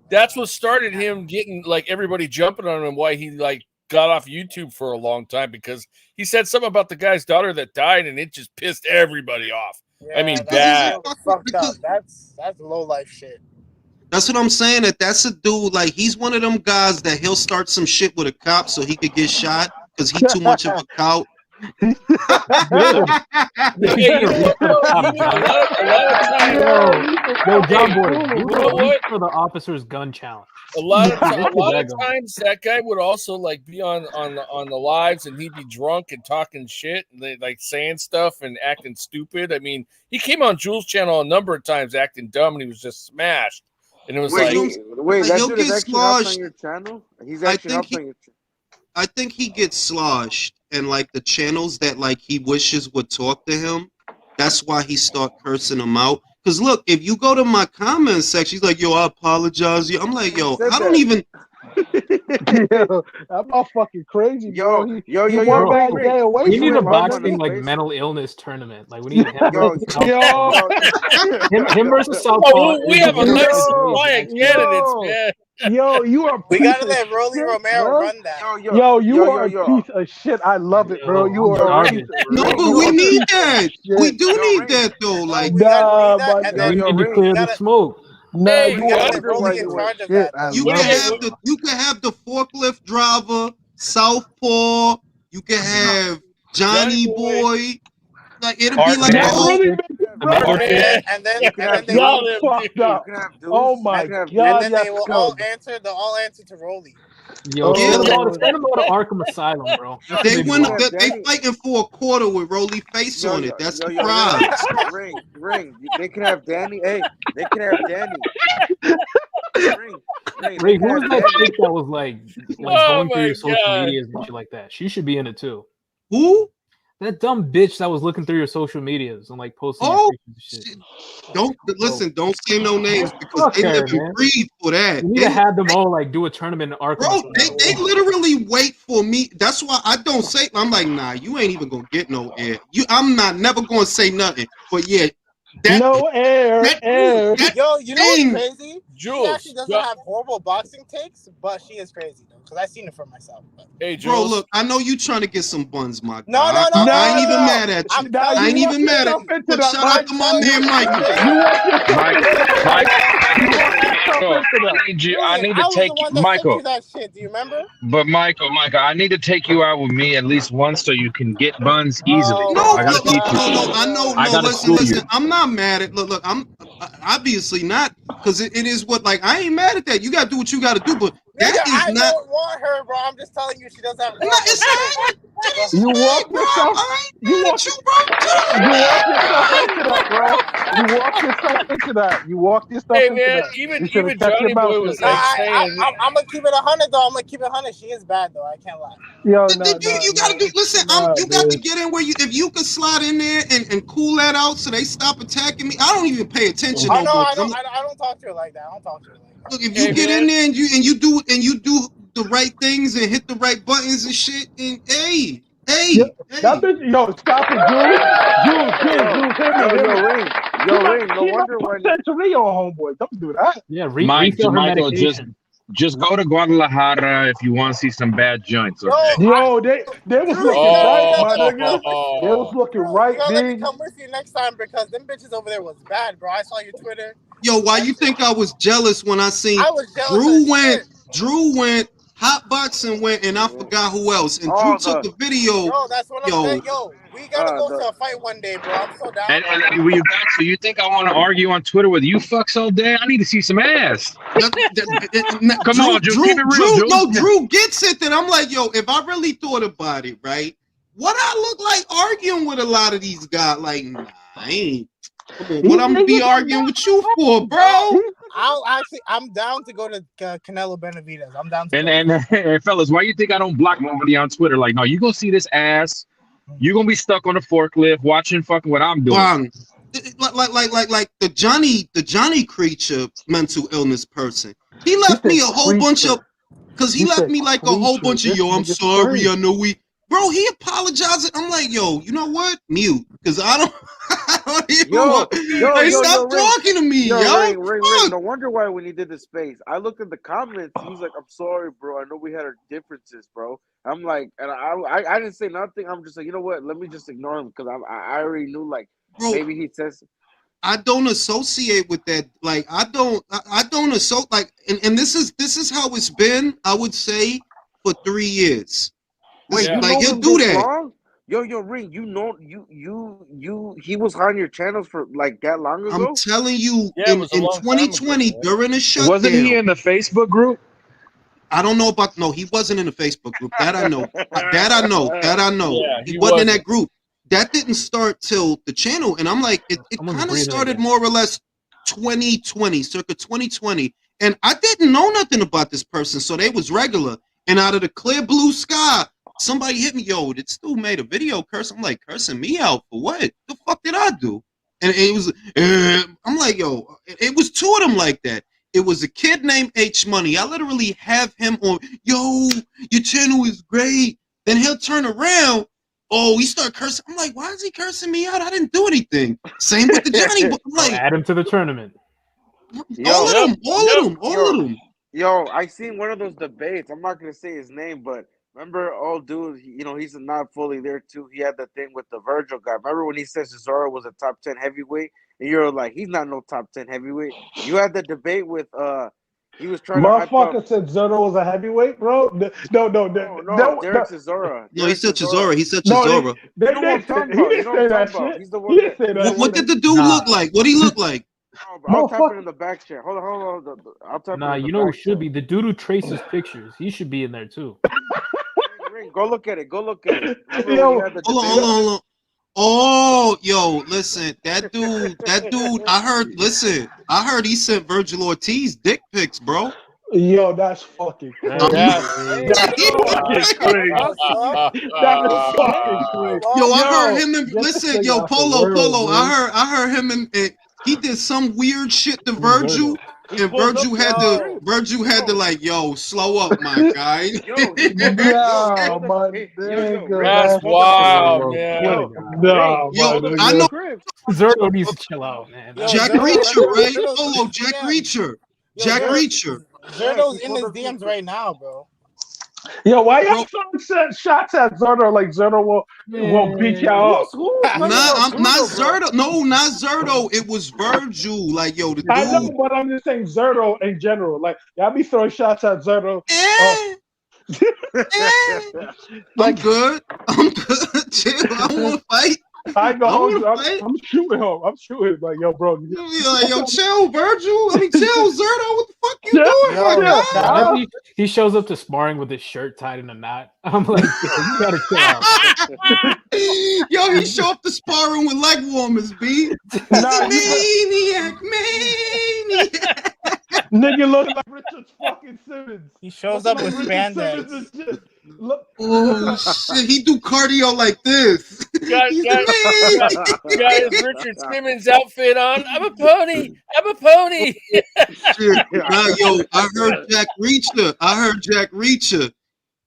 That's what started him getting like everybody jumping on him. Why he like got off YouTube for a long time because he said something about the guy's daughter that died, and it just pissed everybody off. Yeah, I mean, bad. Fucked up. That's low life shit. That's what I'm saying. That's a dude, like, he's one of them guys that he'll start some shit with a cop so he could get shot because he too much of a coward. Hey, you know what, though? You know, a lot of times, Yo, John Boy, you you know what? for the officer's gun challenge. A lot of times, that guy would also like be on the lives, and he'd be drunk and talking shit, and like saying stuff and acting stupid. I mean, he came on Jules' channel a number of times acting dumb, and he was just smashed. And it was wait, that he'll dude get is actually hopping on sloshed. your channel. He's actually hopping on your channel. I think he gets sloshed, and like the channels that like he wishes would talk to him, that's why he start cursing them out. Because look, if you go to my comment section, he's like, "Yo, I apologize." I'm like, "Yo, I don't even." Yo, that motherfucking crazy, bro. Yo, one bad day away we need a from it, boxing man. like mental illness tournament. Like we need him Yo. him versus Southpaw. Oh, we have a nice supply of candidates, man. Yo, you are a We piece gotta of let Rolly shit, Romero bro. run that. Yo, you are a piece of shit. I love it, bro. You are a piece of No, but you we are a need piece of that. shit. We do need that though. Like, Nah, and then we need to clear the smoke. Nah, Hey, you we gotta are let Rolly in charge of shit. that. I you love can it. have the forklift driver, Southpaw. You can have Johnny Boy. Like it'll be like the That whole. really makes it better, man. And then they Y'all will, fucked up. Oh my and god, then they y'all will all scum. answer. They'll all answer to Rolly. Yo, send them all to Arkham Asylum, bro. That's They what win. want. They fighting for a quarter with Rolly face on it. That's the prize. Ring. They can have Danny. Hey, they can have Danny. Ray, who was that chick that was like Oh going through my your social God. medias and shit like that? She should be in it too. Who? That dumb bitch that was looking through your social medias and like posting your Oh, pictures and shit. don't listen. Don't say no names because Fuck they her, live and man. breathe for that. We need to have them all like do a tournament in Arkham Bro, Asylum. they literally wait for me. That's why I don't say. I'm like, nah, you ain't even gonna get no air. I'm not never gonna say nothing. But yeah, no air. Yo, you know thing. what's crazy? She Jules, actually doesn't have horrible boxing takes, but she is crazy though, because I've seen it for myself. But. Hey, Bro, look, I know you trying to get some buns, my guy. No, I ain't even mad at you. Nah, I ain't you even mad at you. into Look, that, shout out to my man Michael. You walk yourself Mike, into that. Mike, You walk yourself Michael, into that. I need to I was take the one that Michael. sent you that shit. Do you remember? But Michael, I need to take you out with me at least once so you can get buns easily. No, I gotta look, teach you. I know. I No, gotta listen. school you. I'm not mad at. Look. I'm obviously not because it is what. Like, I ain't mad at that. You gotta do what you gotta do, but that Nigga, is I not. don't want her, bro. I'm just telling you, she doesn't have. You walk yourself. You walk yourself into that, bro. You walk yourself into that. You walk yourself Hey, into man, that. even You should have kept Johnny your mouth Boy was shut. like saying, I'm gonna keep it 100 though. I'm gonna keep it 100. She is bad though. I can't lie. Yo, You gotta do. Listen, you got to get in where you. If you can slide in there and cool that out, so they stop attacking me. I don't even pay attention Oh no no, more. I don't talk to her like that. I don't talk to her like that. Look, if you get in there and you do the right things and hit the right buttons and shit, and hey. That bitch, yo, stop it, Jules, Ring. No wonder why. Century on homeboy. Don't do that. Yeah, Michael, medication. just go to Guadalajara if you want to see some bad joints. Okay? Yo, they was looking right, my nigga. They was looking right, You gotta let me big. come with you next time because them bitches over there was bad, bro. I saw your Twitter. Yo, why you think I was jealous when I seen I was jealous Drew went, Hot Boxing went, and I forgot who else. And Drew took a video. Yo, that's what I'm saying. Yo, we gotta go to a fight one day, bro. I'm so down. And were you back? So you think I want to argue on Twitter with you fucks all day? I need to see some ass. Come on, Jules, keep it real, Jules. No, Drew gets it. Then I'm like, yo, if I really thought about it, right? What I look like arguing with a lot of these guys? Like, nah, I ain't. Come on, what I'm gonna be arguing with you for, bro? I'm down to go to Canelo Benavidez. I'm down to And fellas, why you think I don't block nobody on Twitter? Like, no, you gonna see this ass. You gonna be stuck on the forklift watching fucking what I'm doing. Like the Johnny creature mental illness person. He left me a whole bunch of because he left me like a whole bunch of yo. I'm sorry, I know we. Bro, he apologized. I'm like, yo, you know what? Mute, because I don't even want. Stop talking to me, yo. Ring. No wonder why when he did the space, I looked at the comments. He's like, I'm sorry, bro. I know we had our differences, bro. I'm like, and I didn't say nothing. I'm just like, you know what? Let me just ignore him because I already knew like maybe he says. I don't associate with that. Like I don't associate like, and this is how it's been. I would say for 3 years. Wait, Like you know he'll him do this that. long? Yo, Ring, you know, he was on your channels for like that long I'm ago? telling you, Yeah, it in was a long time ago, 2020 man. during the Wasn't he shutdown. in the Facebook group? I don't know about no. He wasn't in the Facebook group. That I know. That I know. That I know. Yeah, He he wasn't in wasn't. that group. That didn't start till the channel, and I'm like, it Someone's kind of breathing started again. more or less 2020, circa 2020, and I didn't know nothing about this person, so they was regular. And out of the clear blue sky, somebody hit me, yo, this dude made a video curse. I'm like, cursing me out for what? The fuck did I do? And it was, I'm like, yo, it was two of them like that. It was a kid named H Money. I literally have him on, yo, your channel is great. Then he'll turn around. Oh, he start cursing. I'm like, why is he cursing me out? I didn't do anything. Same with the Johnny. I'm Oh, like, add him to the tournament. all of them, all of them. Yo, I seen one of those debates. I'm not gonna say his name, but remember, old dude, he's not fully there too. He had the thing with the Virgil guy. Remember when he said Cesaro was a top 10 heavyweight, and you're like, he's not no top 10 heavyweight. You had the debate with he was trying to hype up. Motherfucker said Zerto was a heavyweight, bro. No, Derek Cesaro. No, he said Chisora. He said No, Chisora. You know what I'm talking he about. didn't You know say what I'm that talking about. shit. He's the He one didn't that. say that What did the dude look like? What he look like? I'll type it in the back chat. Hold on. I'll type Nah, it in the you know who back should be the dude who traces pictures. He should be in there too. Ring, go look at it. Remember when he Yo, had the Hold debate? on. Oh, yo, listen, that dude, I heard he sent Virgil Ortiz dick pics, bro. Yo, that's fucking crazy. That's That's fucking crazy. That's fucking crazy. Yo, I heard him and get this listen, nigga yo, out the Polo, world, man. I heard him and he did some weird shit to Virgil, He and pulled up Virgil to had his to crib. like, yo, slow up, my guy. Nah, my nigga, That's wild, man. I know Zerto needs to chill out, man. Jack Reacher, right? Polo, Jack Reacher. Jack Reacher. Zerto's in his DMs right now, bro. Yo, why y'all throwing shots at Zerto like Zerto will beat y'all up? Not Zerto. No, not Zerto. It was Virgil. Like, yo, the dude. I know, but I'm just saying Zerto in general. Like, y'all be throwing shots at Zerto. I'm good. Chill. I don't want to fight. I know. I'm shooting him. I'm shooting. Like, yo, bro. Like, yo, chill, Virgil. I mean, chill, Zerto. What the fuck you doing? Whenever he shows up to sparring with his shirt tied in a knot, I'm like, you gotta chill out. Yo, he show up to sparring with leg warmers, B. Maniac. Nigga looking like Richard fucking Simmons. He shows up with spandex. Oh shit, he do cardio like this. Got his Richard Simmons outfit on. I'm a pony. Shit. Yo, I heard Jack Reacher.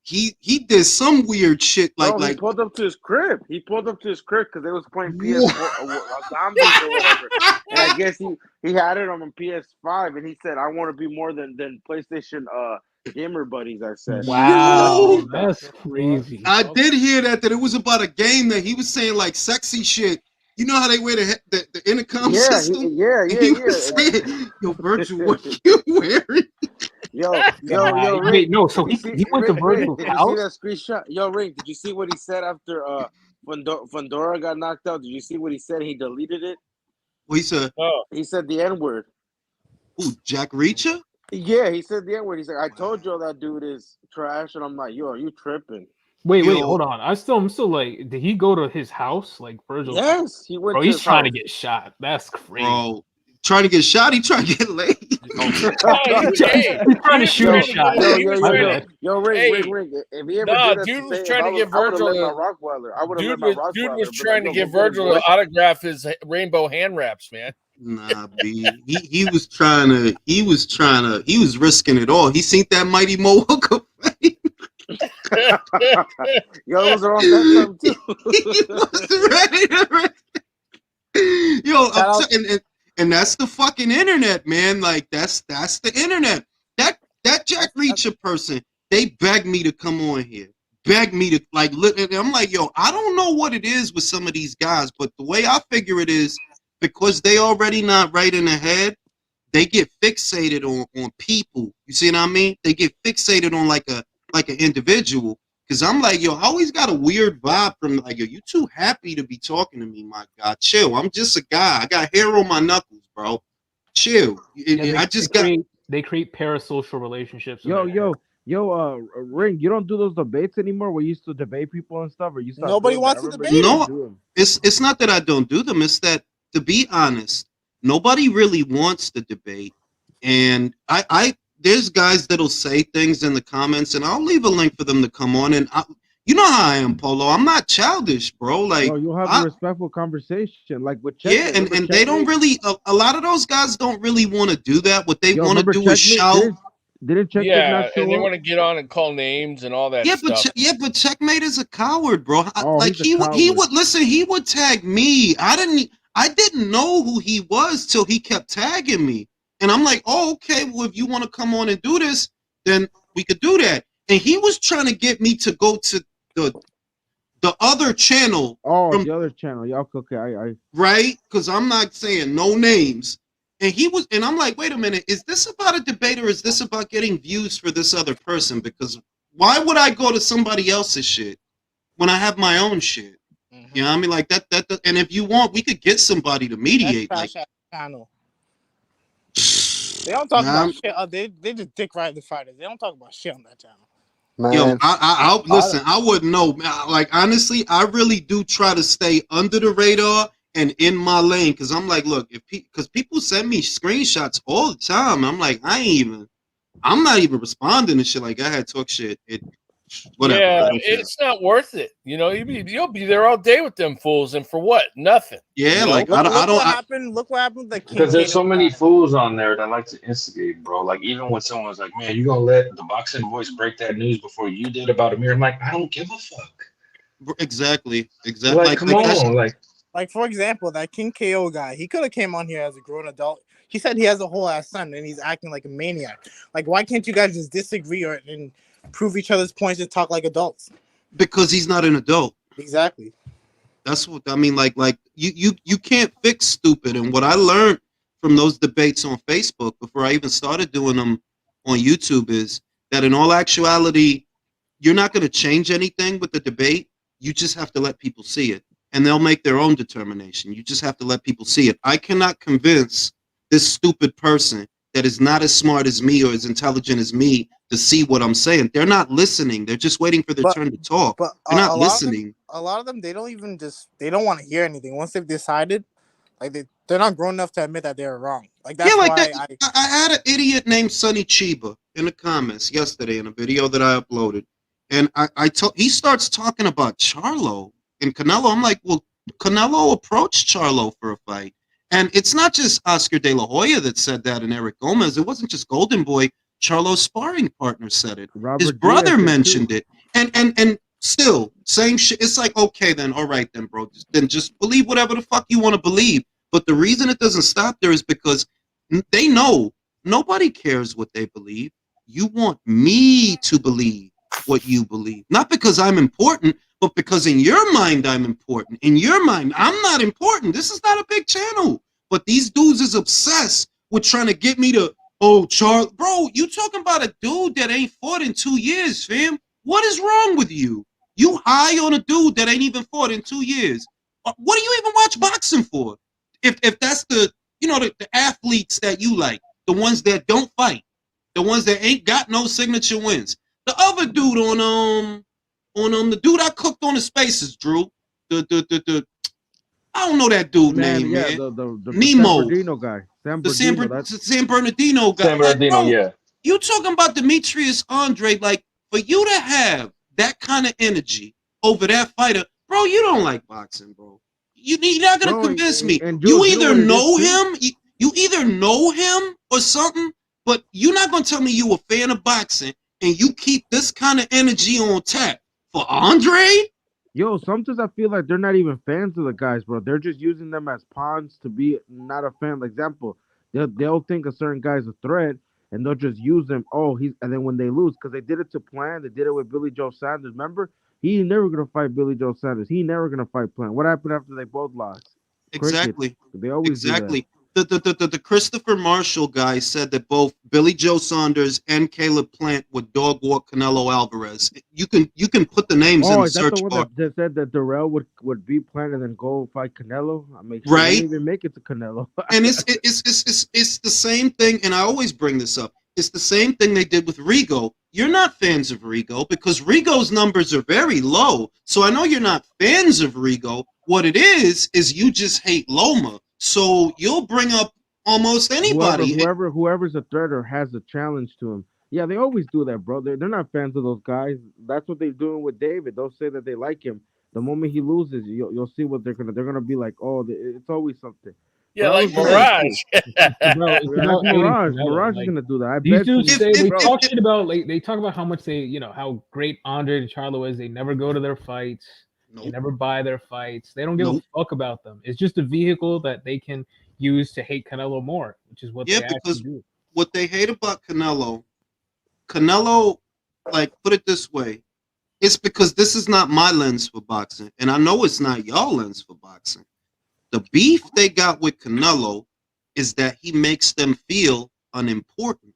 He did some weird shit he pulled up to his crib. Because they was playing PS4 zombies or whatever. And I guess he had it on a PS5, and he said, "I want to be more than PlayStation gamer buddies." I said, Wow, that's crazy. I did hear that it was about a game that he was saying like sexy shit. You know how they wear the intercom system? He was saying, yo, Virgil, what you wearing? Yo, Wait, Ring, no, so he went to Virgil's did house? you see that screenshot? Yo, Ring, did you see what he said after Fundora got knocked out? Did you see what he said? He deleted it. What he said? He said the N-word. Ooh, Jack Reacher? Yeah, he said the N-word. He's like, I told you that dude is trash, and I'm like, yo, are you tripping? Wait, hold on. I'm still like, did he go to his house? Like Virgil? Yes, he went. Bro, to he's his trying house. to get shot. That's crazy. Bro, trying to get shot? He trying to get laid? He's trying to shoot a shot. Yo, Ring. If he ever did that, dude was trying to get Virgil. Dude was trying to get Virgil to autograph his rainbow hand wraps, man. Nah, B. He was risking it all. He seen that Mighty Mohawk. Yo, it was around that time too. He was ready to Yo, and that's the fucking internet, man. Like that's the internet. That Jack Reacher person, they begged me to come on here. Begged me to like look. I'm like, yo, I don't know what it is with some of these guys, but the way I figure it is, because they already not right in the head, they get fixated on people. You see what I mean? They get fixated on like an individual. Cause I'm like, yo, I always got a weird vibe from like, yo, you too happy to be talking to me, my God. Chill. I'm just a guy. I got hair on my knuckles, bro. Chill. I just got. They create parasocial relationships. Ring, you don't do those debates anymore where you used to debate people and stuff, or you stopped Nobody doing that? wants to I remember debate you him. used to do them. It's not that I don't do them. It's that, to be honest, nobody really wants to debate. And I there's guys that'll say things in the comments, and I'll leave a link for them to come on. And you know how I am, Polo. I'm not childish, bro. Like, Bro, you'll have a respectful conversation, like with yeah, Checkmate. and they don't really. A lot of those guys don't really want to do that. What they want to do is shout. Didn't Checkmate Yeah, not show and they up? want to get on and call names and all that Yeah, stuff. but Checkmate is a coward, bro. Like he's a he coward. would listen. He would tag me. I didn't know who he was till he kept tagging me, and I'm like, oh, okay. Well, if you want to come on and do this, then we could do that. And he was trying to get me to go to the other channel. Oh, the other channel. Yeah, okay. I right? Because I'm not saying no names. And I'm like, wait a minute, is this about a debate or is this about getting views for this other person? Because why would I go to somebody else's shit when I have my own shit? You know what I mean? Like that, and if you want, we could get somebody to mediate. That's Like, trash channel. They don't talk about shit. They just dick ride the fighters. They don't talk about shit on that channel. yo, I listen, I wouldn't know. Like, honestly, I really do try to stay under the radar and in my lane, because I'm like, look, because people send me screenshots all the time. I'm like, I'm not even responding to shit. Like, I had talk shit. Whatever. Yeah, it's not worth it. You know, you'll be there all day with them fools, and for what? Nothing. Yeah, you know? like Look what happened. Look what happened. With the Because there's so Kincaid many guy. fools on there that like to instigate, bro. Like, even when someone's like, man, you gonna let the boxing voice break that news before you did about Amir? I'm like, I don't give a fuck. Exactly. Like, come on, like for example, that King KO guy, he could have came on here as a grown adult. He said he has a whole ass son and he's acting like a maniac. Like, why can't you guys just disagree and prove each other's points and talk like adults? Because he's not an adult. Exactly. That's what I mean. Like you can't fix stupid. And what I learned from those debates on Facebook before I even started doing them on YouTube is that in all actuality, you're not going to change anything with the debate. You just have to let people see it, and they'll make their own determination. You just have to let people see it. I cannot convince this stupid person that is not as smart as me or as intelligent as me to see what I'm saying. They're not listening. They're just waiting for their turn to talk. But They're not listening. A lot of them, they don't even they don't want to hear anything. Once they've decided, like they're not grown enough to admit that they're wrong. Like, that's why I had an idiot named Sonny Chiba in the comments yesterday in a video that I uploaded. And he starts talking about Charlo and Canelo. I'm like, well, Canelo approached Charlo for a fight. And it's not just Oscar De La Hoya that said that and Eric Gomez. It wasn't just Golden Boy. Charlo's sparring partner said it. His brother mentioned it. And still, same shit. It's like, okay, then, all right, then, bro. Then just believe whatever the fuck you want to believe. But the reason it doesn't stop there is because they know nobody cares what they believe. You want me to believe what you believe. Not because I'm important, but because in your mind, I'm important. In your mind, I'm not important. This is not a big channel. But these dudes is obsessed with trying to get me to, oh, Charles. Bro, you talking about a dude that ain't fought in 2 years, fam. What is wrong with you? You high on a dude that ain't even fought in 2 years. What do you even watch boxing for? If that's the athletes that you like, the ones that don't fight, the ones that ain't got no signature wins. The other dude on the dude I cooked on the Spaces, Drew. The I don't know that dude name, man. The Nemo. San Bernardino guy. San Bernardino guy. San Bernardino, like, bro, yeah. You talking about Demetrius Andre? Like, for you to have that kind of energy over that fighter, bro, you don't like boxing, bro. You're not gonna convince me. You either know him, you either know him or something, but you're not gonna tell me you a fan of boxing and you keep this kind of energy on tap for Andre. Yo, sometimes I feel like they're not even fans of the guys, bro. They're just using them as pawns to be not a fan. Like, example, they'll think a certain guy's a threat, and they'll just use them. Oh, and then when they lose, because they did it to Plant, they did it with Billy Joe Sanders. Remember, he never gonna fight Billy Joe Sanders. He never gonna fight Plant. What happened after they both lost? Exactly. They always do that. Exactly. The Christopher Marshall guy said that both Billy Joe Saunders and Caleb Plant would dog walk Canelo Alvarez. You can put the names in Oh, the is that the search one bar, that said that Darrell would beat Plant and then go fight Canelo? I mean, shit, he right? didn't even make it to Canelo. And it's the same thing. And I always bring this up. It's the same thing they did with Rigo. You're not fans of Rigo because Rigo's numbers are very low. So I know you're not fans of Rigo. What it is you just hate Loma. So you'll bring up almost anybody. Whoever's a threat or has a challenge to him. Yeah, they always do that, bro. They're not fans of those guys. That's what they're doing with David. They'll say that they like him. The moment he loses, you'll see what they're gonna be like. Oh, it's always something. Yeah, But I like was gonna say, Mirage. Bro, it's that's about hating Mirage. Canelo. Mirage Like, is gonna do that. I these bet dudes you. say they talk shit about they talk about how much how great Andre and Charlo is. They never go to their fights. They never buy their fights. They don't give a fuck about them. It's just a vehicle that they can use to hate Canelo more, which is what they actually because do. what they hate about Canelo, like put it this way, it's because this is not my lens for boxing, and I know it's not y'all lens for boxing. The beef they got with Canelo is that he makes them feel unimportant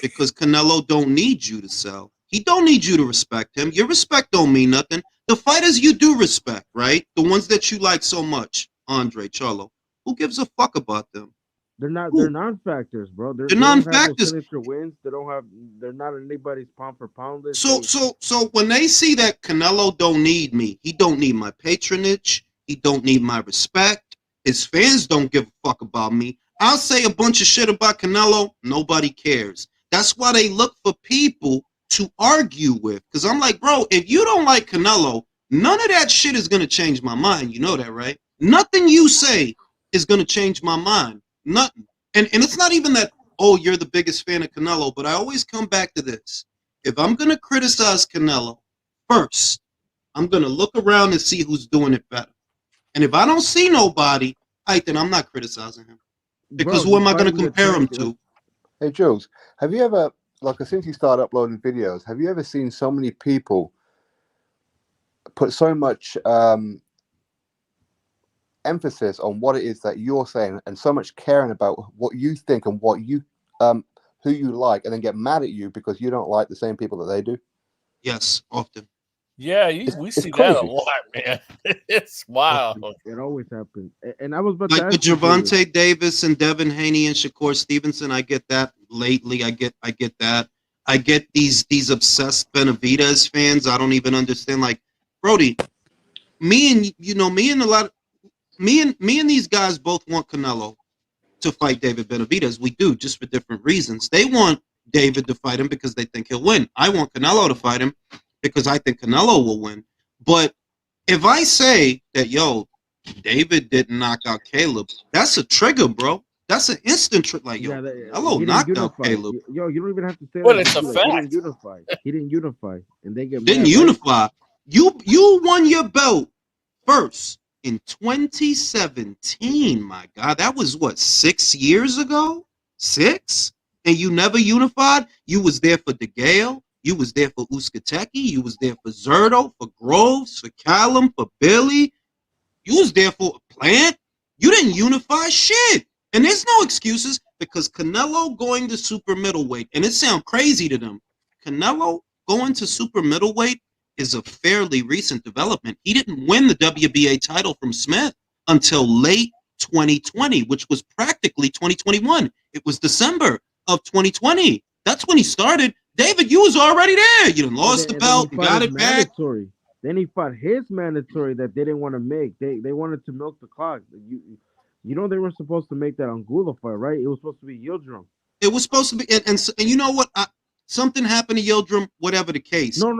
because Canelo don't need you to sell. He don't need you to respect him. Your respect don't mean nothing. The fighters you do respect, right? The ones that you like so much, Andre, Charlo. Who gives a fuck about them? They're non-factors, bro. They don't have non-factors. those signature wins. They're not anybody's pound for pound list. So when they see that Canelo don't need me, he don't need my patronage, he don't need my respect, his fans don't give a fuck about me. I'll say a bunch of shit about Canelo, nobody cares. That's why they look for people to argue with. Because I'm like, bro, if you don't like Canelo, none of that shit is gonna change my mind. You know that, right? Nothing you say is gonna change my mind. Nothing. And it's not even that, oh, you're the biggest fan of Canelo, but I always come back to this. If I'm going to criticize Canelo, first, I'm going to look around and see who's doing it better. And if I don't see nobody, then I'm not criticizing him. Because who am I going to compare him to? Hey, Jules, have you ever, since you started uploading videos, have you ever seen so many people put so much emphasis on what it is that you're saying and so much caring about what you think and what you who you like, and then get mad at you because you don't like the same people that they do? Yes, often. Yeah, we see that a lot, man. It's wild. It always happens. And I was about Like to with Gervonta Davis and Devin Haney and Shakur Stevenson, I get that lately. I get that. I get these obsessed Benavidez fans. I don't even understand. Like, Brody, me and these guys both want Canelo to fight David Benavidez. We do, just for different reasons. They want David to fight him because they think he'll win. I want Canelo to fight him because I think Canelo will win. But if I say that, yo, David didn't knock out Caleb, that's a trigger, bro. That's an instant trigger. Like, yo, Canelo knocked out Caleb. Yo, you don't even have to say Well, that. it's a He fact. didn't unify. He didn't unify. And they get Didn't mad, unify. right? You won your belt first in 2017, my God. That was what, 6 years ago? 6? And you never unified? You was there for DeGale. You was there for Uskateki. You was there for Zerto, for Groves, for Callum, for Billy. You was there for Plant. You didn't unify shit. And there's no excuses because Canelo going to super middleweight, and it sounds crazy to them. Canelo going to super middleweight is a fairly recent development. He didn't win the WBA title from Smith until late 2020, which was practically 2021. It was December of 2020. That's when he started. David, you was already there. You done lost the belt, you got it back. Then he fought his mandatory that they didn't want to make. They wanted to milk the clock. You know they were supposed to make that on Gula fight, right? It was supposed to be Yildirim. It was supposed to be, and you know what? Something happened to Yildirim, whatever the case. No.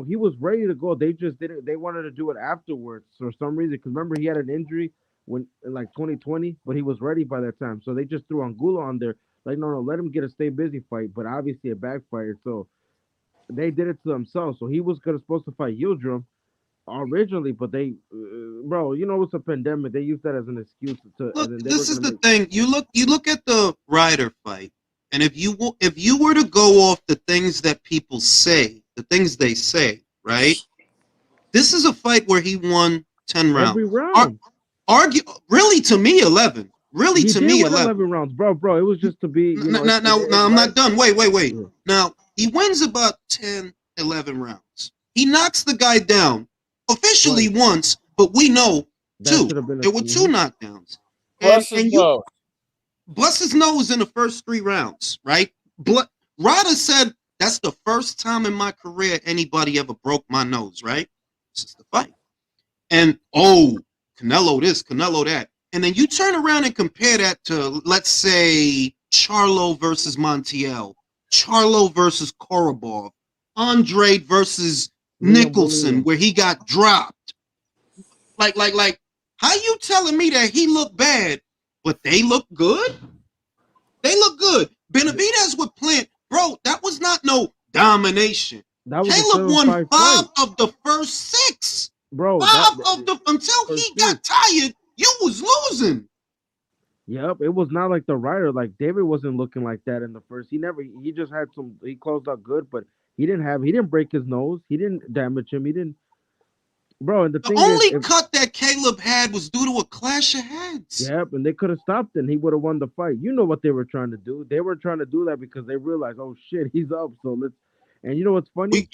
He was ready to go. They just didn't. They wanted to do it afterwards for some reason. Because remember, he had an injury in like 2020, but he was ready by that time. So they just threw Angulo on there. Like, no, let him get a stay busy fight. But obviously it backfired. So they did it to themselves. So he was supposed to fight Yildirim originally, but they, bro, you know it's a pandemic. They use that as an excuse to. Look, this is the thing. You look at the Ryder fight, and if you were to go off the things that people say, the things they say, right? This is a fight where he won 10 rounds. Every round. really to me 11. Really He to did me win 11. rounds, bro. It was just to be, you know. Now, I'm not done. Wait. Yeah. Now, he wins about 10, 11 rounds. He knocks the guy down officially once, but we know That two. should have been There were two knockdowns. Bless his nose. Bless his nose in the first 3 rounds, right? Ryder said, that's the first time in my career anybody ever broke my nose, right? This is the fight. And, Canelo this, Canelo that. And then you turn around and compare that to, let's say, Charlo versus Montiel, Charlo versus Korobov, Andre versus Nicholson, where he got dropped. Like, how you telling me that he looked bad, but they look good? They look good. Benavidez with Plant, bro, that was not no domination. Caleb won 5 of the first 6. Bro, Until he got tired, you was losing. Yep, it was not like the Ryder. Like David wasn't looking like that in the first. He just had he closed out good, but he didn't break his nose. He didn't damage him. He didn't. Bro, and the only cut that Caleb had was due to a clash of heads. Yep, and they could have stopped and he would have won the fight. You know what they were trying to do. They were trying to do that because they realized, oh shit, he's up. So let's. And you know what's funny?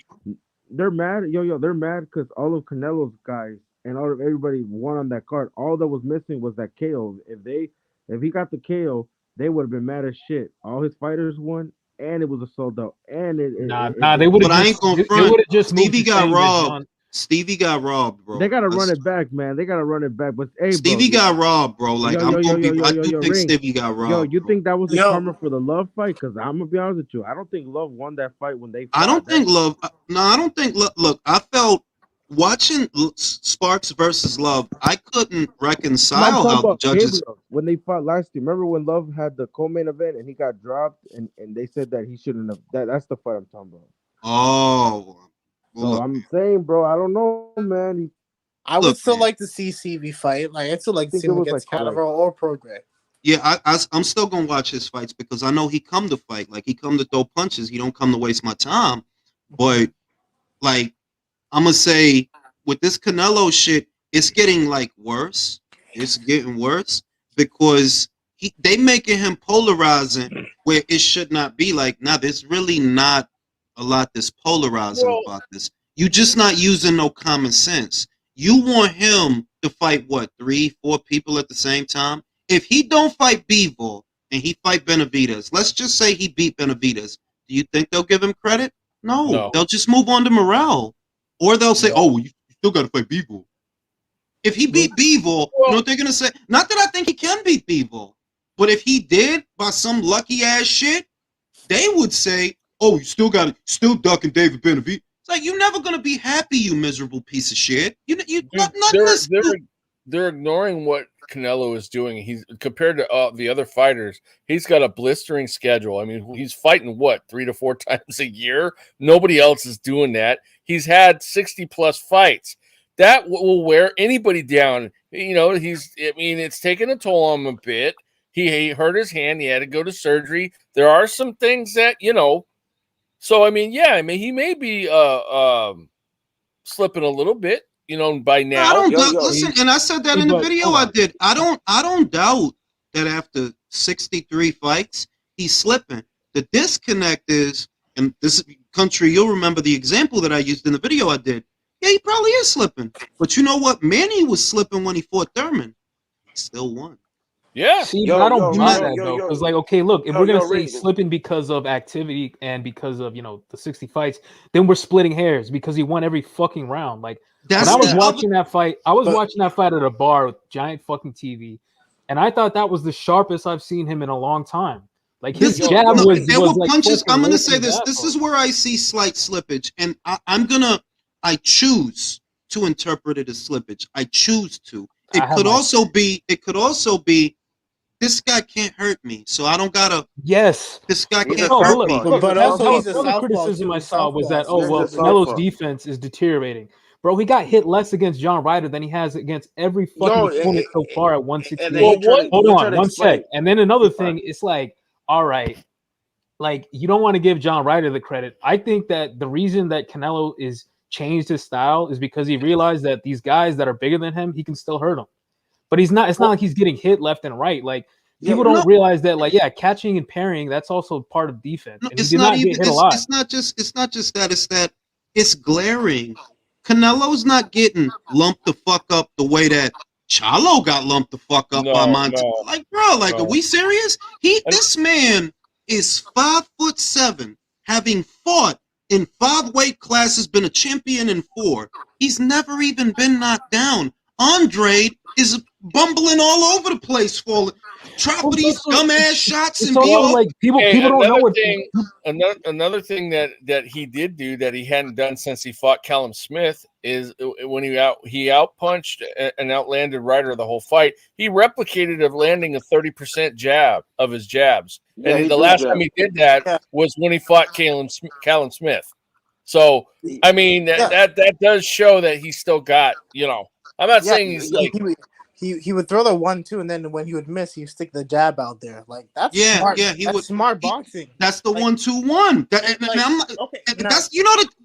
They're mad. They're mad because all of Canelo's guys and all of everybody won on that card. All that was missing was that KO. If he got the KO, they would have been mad as shit. All his fighters won, and it was a sold out. And they would have. But I ain't gonna front. Stevie got robbed. John. Stevie got robbed, bro. They gotta run it back, man. They gotta run it back. But hey, Stevie got robbed, bro. Like I do think Stevie got robbed. Yo, you bro. think that was the karma for the Love fight? Because I'm gonna be honest with you, I don't think Love won that fight when they. I don't think Love. No, I don't think. Look, I felt watching Sparks versus Love. I couldn't reconcile how the judges. When they fought last year, remember when Love had the co-main event and he got dropped, and they said that he shouldn't have. That's the fight I'm talking about. Oh. So I'm saying, bro, I don't know, man. I would still like to see CV fight. Like I'd still like to see him against Cannavaro or Progress. Yeah, I'm still gonna watch his fights because I know he come to fight. Like he come to throw punches. He don't come to waste my time. But like I'm gonna say with this Canelo shit, it's getting like worse. It's getting worse because they making him polarizing where it should not be. Like now, there's really not a lot that's polarizing about this. You just not using no common sense. You want him to fight what 3, 4 people at the same time? If he don't fight Bivol and he fight Benavidez, let's just say he beat Benavidez. Do you think they'll give him credit? No. They'll just move on to Morale, or they'll say, "Oh, you still got to fight Bivol." If he beat Bivol, you know what they're gonna say? Not that I think he can beat Bivol, but if he did by some lucky ass shit, they would say, "Oh, you still ducking David Benavidez." It's like you're never gonna be happy, you miserable piece of shit. They're ignoring what Canelo is doing. He's compared to the other fighters. He's got a blistering schedule. I mean, he's fighting 3 to 4 times a year. Nobody else is doing that. He's had 60 plus fights. That will wear anybody down. You know, it's taken a toll on him a bit. He hurt his hand. He had to go to surgery. There are some things that, so, he may be slipping a little bit, by now. I don't listen, and I said that in the video I did. I don't doubt that after 63 fights, he's slipping. The disconnect is, and this country, you'll remember the example that I used in the video I did. Yeah, he probably is slipping. But you know what? Manny was slipping when he fought Thurman. He still won. Yeah. See, I don't buy that though. Because okay, look, if we're gonna say slipping because of activity and because of the 60 fights, then we're splitting hairs because he won every fucking round. Like when I was watching that fight, watching that fight at a bar with giant fucking TV, and I thought that was the sharpest I've seen him in a long time. Like his jab was like punches. I'm gonna say this. This is where I see slight slippage, and I choose to interpret it as slippage. I choose to. It could also be. This guy can't hurt me, so I don't gotta. Yes, this guy can't hurt me. But also, the criticism I saw was that Canelo's defense is deteriorating, bro. He got hit less against John Ryder than he has against every fucking opponent so far at 168. Hold on, one sec. And then another thing, it's like, all right, like you don't want to give John Ryder the credit. I think that the reason that Canelo is changed his style is because he realized that these guys that are bigger than him, he can still hurt them. But he's not. It's not like he's getting hit left and right. Like people no. don't realize that. Like catching and parrying, that's also part of defense. No, And he it's did not not even. get hit a lot. It's not just that. It's that it's glaring. Canelo's not getting lumped the fuck up the way that Chalo got lumped the fuck up by Monte. Like, bro, like, are we serious? This man is 5'7", having fought in 5 weight classes, been a champion in 4. He's never even been knocked down. Andre is bumbling all over the place, falling, dropping these dumbass shots and being like people don't know what. Another thing that he did do that he hadn't done since he fought Callum Smith is when he outpunched and outlanded Ryder the whole fight. He replicated of landing a 30% jab of his jabs, and the last time he did that was when he fought Callum Smith. So I mean that does show that he still got, I'm not saying he's like. He would throw the 1-2, and then when he would miss, he'd stick the jab out there. Like that's smart. That's smart boxing. That's the 1-2-1.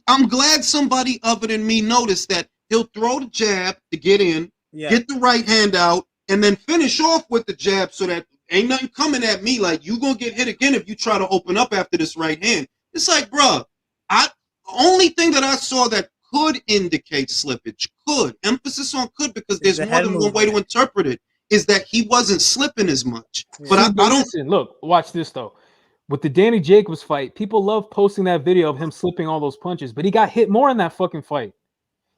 I'm glad somebody other than me noticed that he'll throw the jab to get in, get the right hand out, and then finish off with the jab so that ain't nothing coming at me like you gonna get hit again if you try to open up after this right hand. It's like, bro, only thing that I saw that could indicate slippage, emphasis on could, because there's more than one way to interpret it, is that he wasn't slipping as much. But I don't. Listen, look, watch this though. With the Danny Jacobs fight, people love posting that video of him slipping all those punches, but he got hit more in that fucking fight.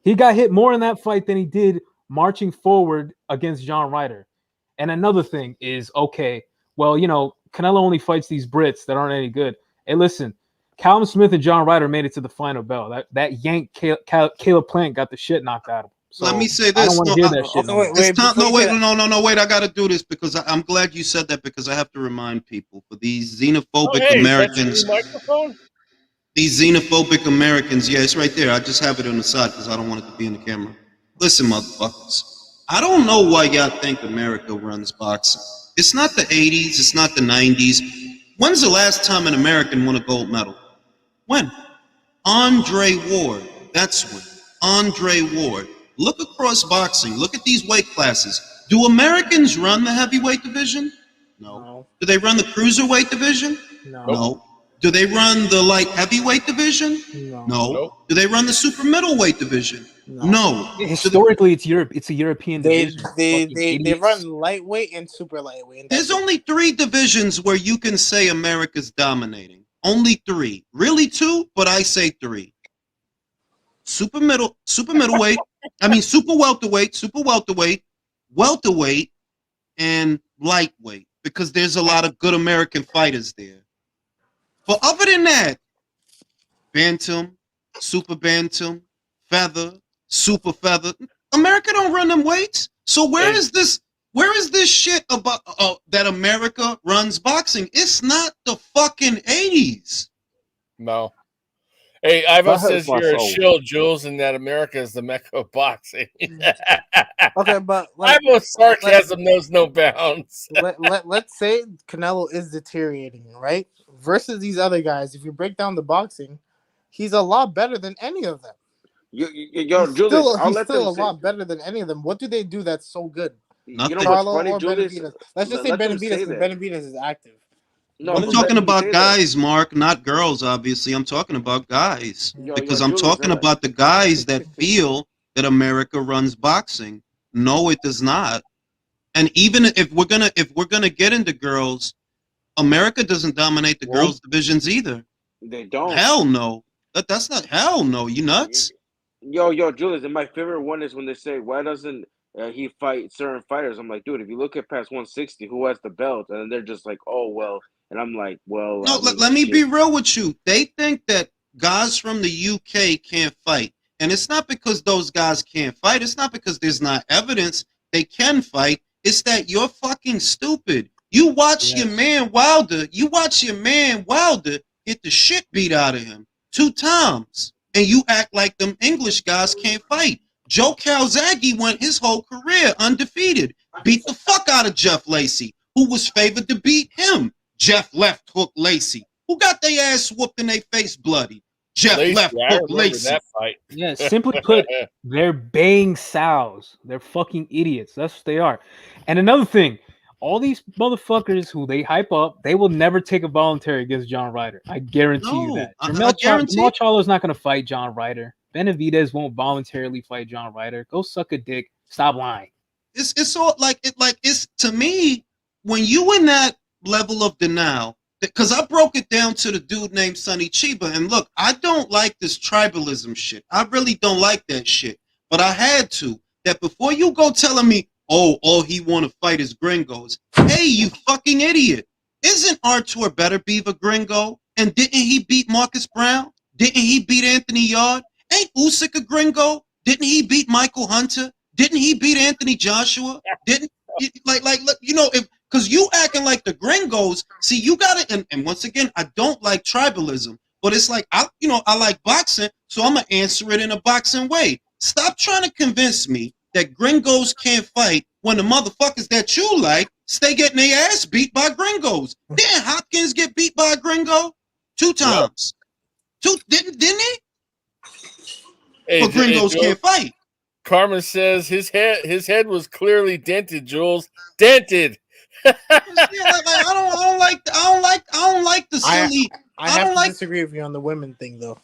He got hit more in that fight than he did marching forward against John Ryder. And another thing is, okay, well, Canelo only fights these Brits that aren't any good. Hey, listen, Callum Smith and John Ryder made it to the final bell. That yank Caleb Plant got the shit knocked out of him. So let me say this. I don't want to hear that shit. Wait, I got to do this because I'm glad you said that, because I have to remind people, for these xenophobic Americans. These xenophobic Americans, yeah, it's right there. I just have it on the side because I don't want it to be in the camera. Listen, motherfuckers. I don't know why y'all think America runs boxing. It's not the 80s. It's not the 90s. When's the last time an American won a gold medal? When? Andre Ward. That's when. Andre Ward. Look across boxing. Look at these weight classes. Do Americans run the heavyweight division? No. Do they run the cruiserweight division? No. Do they run the light heavyweight division? No. Do they run the super middleweight division? No. Historically, it's a European division. They run lightweight and super lightweight. There's only 3 divisions where you can say America's dominating. Only 3. Really 2, but I say 3. Super welterweight, welterweight, and lightweight, because there's a lot of good American fighters there. But other than that, bantam, super bantam, feather, super feather, America don't run them weights. So where is this shit about that America runs boxing? It's not the fucking 80s. No. Hey, Ivo says you're a shill, Jules, and that America is the mecca of boxing. Okay, but Ivo's sarcasm knows no bounds. Let's say Canelo is deteriorating, right? Versus these other guys, if you break down the boxing, he's a lot better than any of them. Julius, he's still a lot better than any of them. What do they do that's so good? Nothing. Charlo or Benavidez. Let's just say Benavidez, because Benavidez is active. No, I'm talking about guys, Mark, not girls, obviously. I'm talking about guys. Because I'm talking about the guys that feel that America runs boxing. No, it does not. And even if we're gonna get into girls, America doesn't dominate the girls divisions either. They don't. Hell no. That's not hell no. You nuts? Yo, Julius, and my favorite one is when they say, why doesn't he fight certain fighters? I'm like, dude, if you look at past 160, who has the belt? And they're just like, oh, well. And I'm like, well. No, let me be real with you. They think that guys from the UK can't fight. And it's not because those guys can't fight. It's not because there's not evidence they can fight. It's that you're fucking stupid. You watch your man Wilder. You watch your man Wilder get the shit beat out of him 2 times. And you act like them English guys can't fight. Joe Calzaghe went his whole career undefeated. Beat the fuck out of Jeff Lacey, who was favored to beat him. Jeff left hook Lacey, who got their ass whooped in their face bloody. Jeff Lacey, Left I Hook remember Lacey. that fight. Yeah, simply put, they're baying sows. They're fucking idiots. That's what they are. And another thing, all these motherfuckers who they hype up, they will never take a voluntary against John Ryder. I guarantee you that. I guarantee. Jamal Charlo's not going to fight John Ryder. Benavidez won't voluntarily fight John Ryder. Go suck a dick. Stop lying. It's all like it's to me when you in that level of denial. Because I broke it down to the dude named Sonny Chiba, and look, I don't like this tribalism shit. I really don't like that shit. But I had to. That before you go telling me, oh, all he want to fight is gringos. Hey, you fucking idiot! Isn't Artur better Beaver gringo? And didn't he beat Marcus Brown? Didn't he beat Anthony Yard? Ain't Usyk a gringo? Didn't he beat Michael Hunter? Didn't he beat Anthony Joshua? Didn't you know if. Because you acting like the gringos. See, you got it. And once again, I don't like tribalism. But it's like, I like boxing, so I'm going to answer it in a boxing way. Stop trying to convince me that gringos can't fight when the motherfuckers that you like stay getting their ass beat by gringos. Didn't Hopkins get beat by a gringo? 2 times. Didn't he? But gringos can't fight. Carmen says his head was clearly dented, Jules. Dented. I don't like the silly. I have to disagree with you on the women thing, though.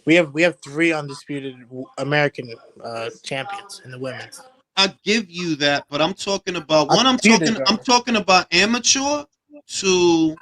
We have 3 undisputed American champions in the women's. I give you that, but I'm talking about one. I'm talking about amateur to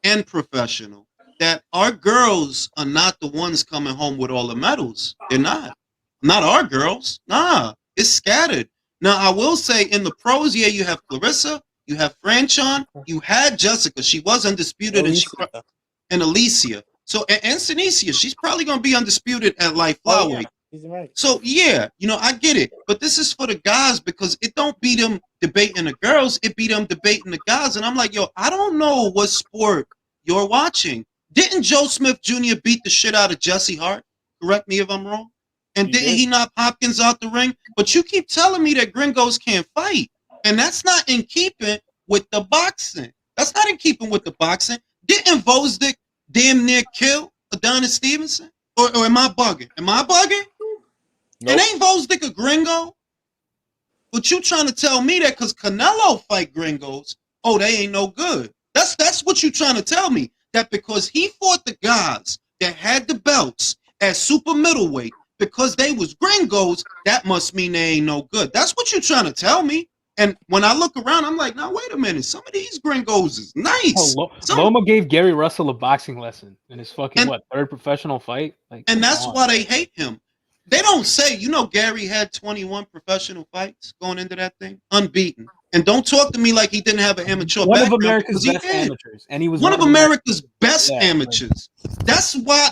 and professional. That our girls are not the ones coming home with all the medals. They're not our girls. Nah, it's scattered. Now I will say in the pros, yeah, you have Clarissa. You have Franchon, you had Jessica, she was undisputed, and Alicia. So and Sinicia, she's probably gonna be undisputed at light flyweight. Right. So yeah, I get it. But this is for the guys because it don't beat them debating the girls, it beat them debating the guys. And I'm like, yo, I don't know what sport you're watching. Didn't Joe Smith Jr. beat the shit out of Jesse Hart? Correct me if I'm wrong. And didn't he knock Hopkins out the ring? But you keep telling me that gringos can't fight. And that's not in keeping with the boxing. That's not in keeping with the boxing. Didn't Vosdick damn near kill Adonis Stevenson? Or am I bugging? Nope. And ain't Vosdick a gringo? But you trying to tell me that because Canelo fight gringos, oh, they ain't no good. That's what you trying to tell me. That because he fought the guys that had the belts at super middleweight because they was gringos, that must mean they ain't no good. That's what you trying to tell me. And when I look around, I'm like, now, wait a minute. Some of these gringos is nice. Loma gave Gary Russell a boxing lesson in his fucking, 3rd professional fight? And that's why they hate him. They don't say, Gary had 21 professional fights going into that thing, unbeaten. And don't talk to me like he didn't have an amateur background. One of America's best amateurs. And he was one of America's best amateurs. That's why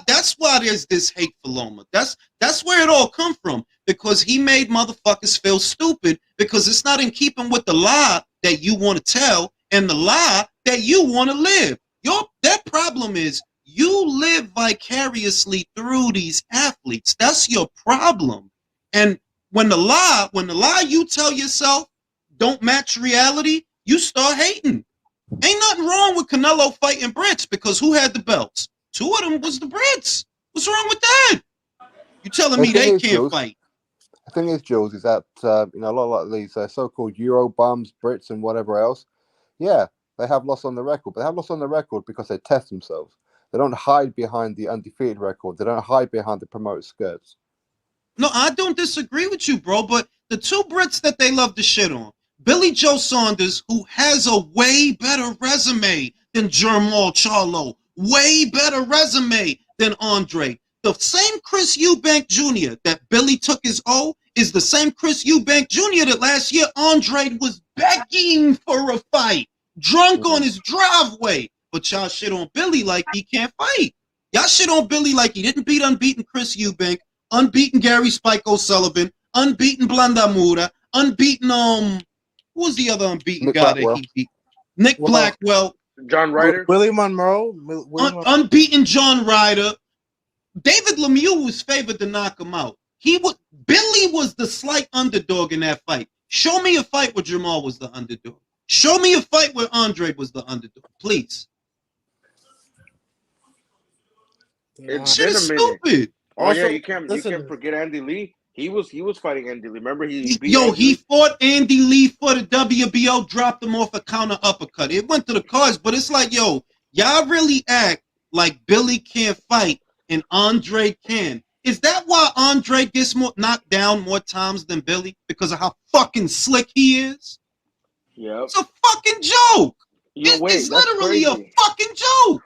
there's this hate for Loma. That's where it all come from. Because he made motherfuckers feel stupid because it's not in keeping with the lie that you want to tell and the lie that you want to live. That problem is you live vicariously through these athletes. That's your problem. And when the lie you tell yourself don't match reality, you start hating. Ain't nothing wrong with Canelo fighting Brits because who had the belts? 2 of them was the Brits. What's wrong with that? You telling me they can't fight? The thing is, Jules, is that a lot of these so-called Euro bums, Brits, and whatever else, yeah, they have lost on the record, but they have lost on the record because they test themselves. They don't hide behind the undefeated record. They don't hide behind the promoted skirts. No, I don't disagree with you, bro. But the 2 Brits that they love to shit on, Billy Joe Saunders, who has a way better resume than Jamal Charlo, way better resume than Andre. The same Chris Eubank Jr. that Billy took his O is the same Chris Eubank Jr. that last year Andre was begging for a fight, drunk on his driveway. But y'all shit on Billy like he can't fight. Y'all shit on Billy like he didn't beat unbeaten Chris Eubank, unbeaten Gary Spike O'Sullivan, unbeaten Blandamura, unbeaten who was the other unbeaten guy that he beat? Nick Blackwell, John Ryder, Willie Monroe, unbeaten John Ryder. David Lemieux was favored to knock him out. Billy was the slight underdog in that fight. Show me a fight where Jamal was the underdog. Show me a fight where Andre was the underdog, please. It's Shit been a is minute. stupid. Oh yeah, Also, you can't forget Andy Lee. He was fighting Andy Lee. Remember he beat Yo, Andy he Lee? fought Andy Lee for the WBO, dropped him off a counter uppercut. It went to the cards, but it's like, yo, y'all really act like Billy can't fight and Andre can. Is that why Andre gets knocked down more times than Billy? Because of how fucking slick he is? Yep. It's a fucking joke. Yo, wait, It's that's literally a crazy. fucking joke.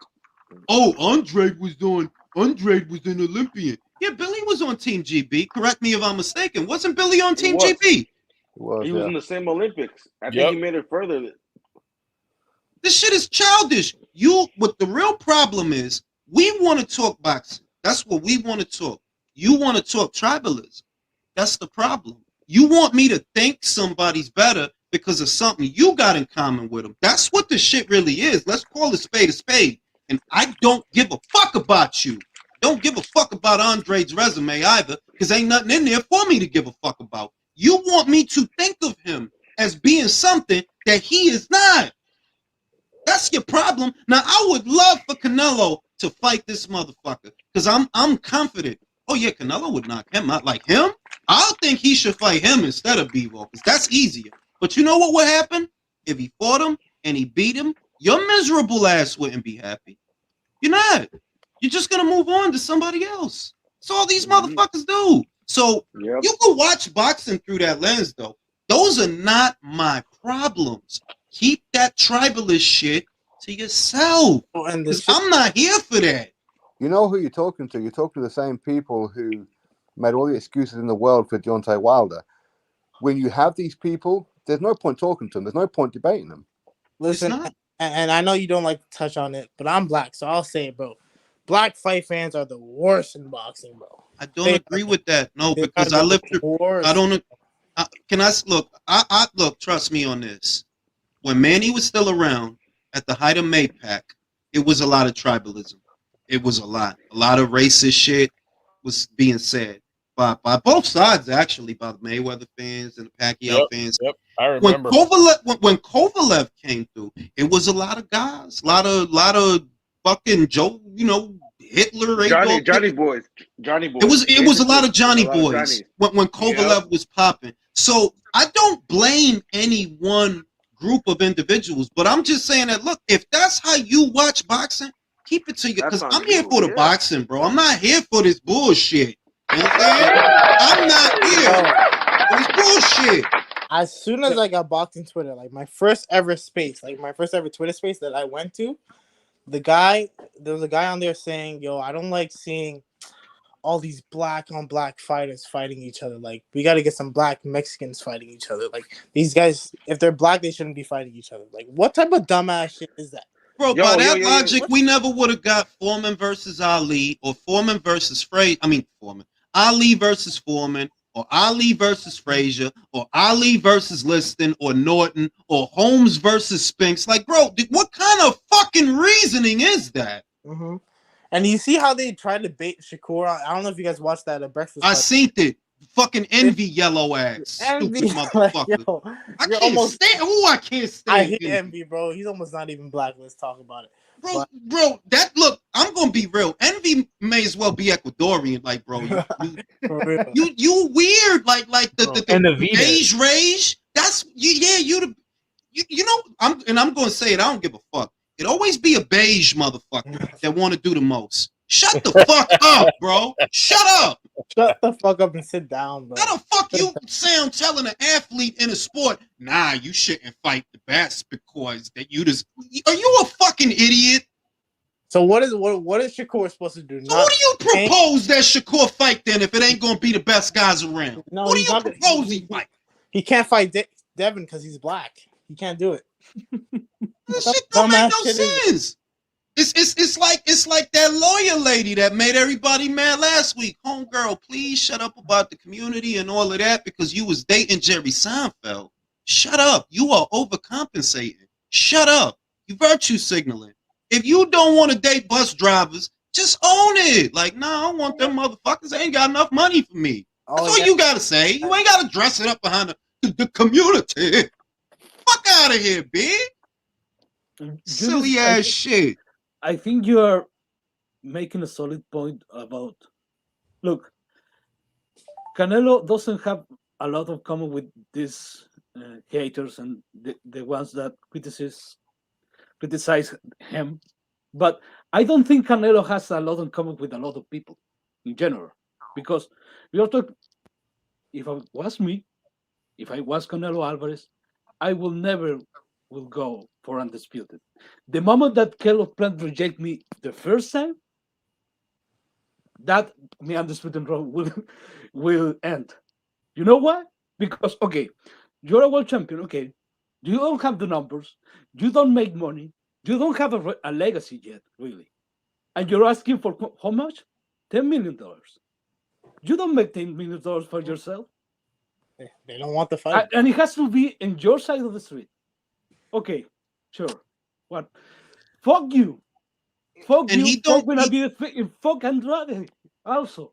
Oh, Andre was an Olympian. Yeah, Billy was on Team GB. Correct me if I'm mistaken. Wasn't Billy on He Team was. GB? He was in the same Olympics. I think he made it further. This shit is childish. What the real problem is, we want to talk boxing. That's what we want to talk. You want to talk tribalism. That's the problem. You want me to think somebody's better because of something you got in common with them. That's what the shit really is. Let's call a spade a spade. And I don't give a fuck about you. Don't give a fuck about Andre's resume either, because ain't nothing in there for me to give a fuck about. You want me to think of him as being something that he is not. That's your problem. Now, I would love for Canelo to fight this motherfucker, because I'm confident. Oh yeah, Canelo would knock him out. Like him, I think he should fight him instead of Bivol, because that's easier. But you know what would happen? If he fought him and he beat him, your miserable ass wouldn't be happy. You're not. You're just gonna move on to somebody else. That's all these motherfuckers do. So you can watch boxing through that lens, though. Those are not my problems. Keep that tribalist shit to yourself. Because I'm not here for that. You know who you're talking to? You're talking to the same people who made all the excuses in the world for Deontay Wilder. When you have these people, there's no point talking to them. There's no point debating them. Listen, and I know you don't like to touch on it, but I'm black, so I'll say it, bro. Black fight fans are the worst in boxing, bro. I don't agree with that. No, because I live through. I don't. Can I look? I look. Trust me on this. When Manny was still around at the height of Maypac, it was a lot of tribalism. It was a lot of racist shit was being said by both sides, actually, by the Mayweather fans and the Pacquiao fans. Yep, I remember. When Kovalev came through, it was a lot of guys, a lot of fucking Joe, Hitler, Johnny boys. It was a lot of Johnny boys when Kovalev was popping. So I don't blame any one group of individuals, but I'm just saying that, look, if that's how you watch boxing, keep it to you, because I'm here for the boxing, bro. I'm not here for this bullshit. You know what I'm saying? I'm not here for this bullshit. As soon as I got boxing Twitter, like my first ever Twitter space that I went to, there was a guy on there saying, yo, I don't like seeing all these black on black fighters fighting each other. Like, we got to get some black Mexicans fighting each other. Like, these guys, if they're black, they shouldn't be fighting each other. Like, what type of dumbass shit is that? Bro, by that logic, we never would have got Foreman versus Ali, or Foreman versus Fraser. I mean, Ali versus Foreman, or Ali versus Fraser, or Ali versus Liston, or Norton, or Holmes versus Spinks. Like, bro, what kind of fucking reasoning is that? Mm-hmm. And you see how they tried to bait Shakur? I don't know if you guys watched that at Breakfast. I seen it. Fucking envy yellow ass. Stupid motherfucker. Yo, I can't stand. I can't stand. I hate envy, bro. He's almost not even black. Let's talk about it. Bro, look, I'm gonna be real. Envy may as well be Ecuadorian, like, bro. You weird, like the beige rage. That's you know. I'm gonna say it. I don't give a fuck. It always be a beige motherfucker that want to do the most. Shut the fuck up, bro. Shut up. Shut the fuck up and sit down, bro. How the fuck you sound telling an athlete in a sport, nah, you shouldn't fight the best because that you just. Are you a fucking idiot? So what is Shakur supposed to do? So what do you propose that Shakur fight then if it ain't gonna be the best guys around? No, what do you propose he fight? He can't fight Devin because he's black. He can't do it. This shit don't make no sense. It's like that lawyer lady that made everybody mad last week. Homegirl, please shut up about the community and all of that because you was dating Jerry Seinfeld. Shut up. You are overcompensating. Shut up. You virtue signaling. If you don't want to date bus drivers, just own it. Like, nah, I don't want them motherfuckers. They ain't got enough money for me. That's all you gotta say. You ain't gotta dress it up behind the community. Fuck out of here, bitch. Silly ass shit. I think you're making a solid point about, look, Canelo doesn't have a lot of common with these haters and the ones that criticize him, but I don't think Canelo has a lot in common with a lot of people in general, because we are talking. If I was me, if I was Canelo Alvarez, I will never will go for undisputed. The moment that Caleb Plant reject me the first time, that me undisputed run will end. You know why? Because okay, you're a world champion. Okay, you don't have the numbers, you don't make money, you don't have a legacy yet, really, and you're asking for how much? $10 million. You don't make $10 million for yourself. They don't want the fight. And it has to be in your side of the street. Okay, sure. What? Fuck you. Fuck And you. he Fuck don't. Benavidez. Fuck Andrade. Also,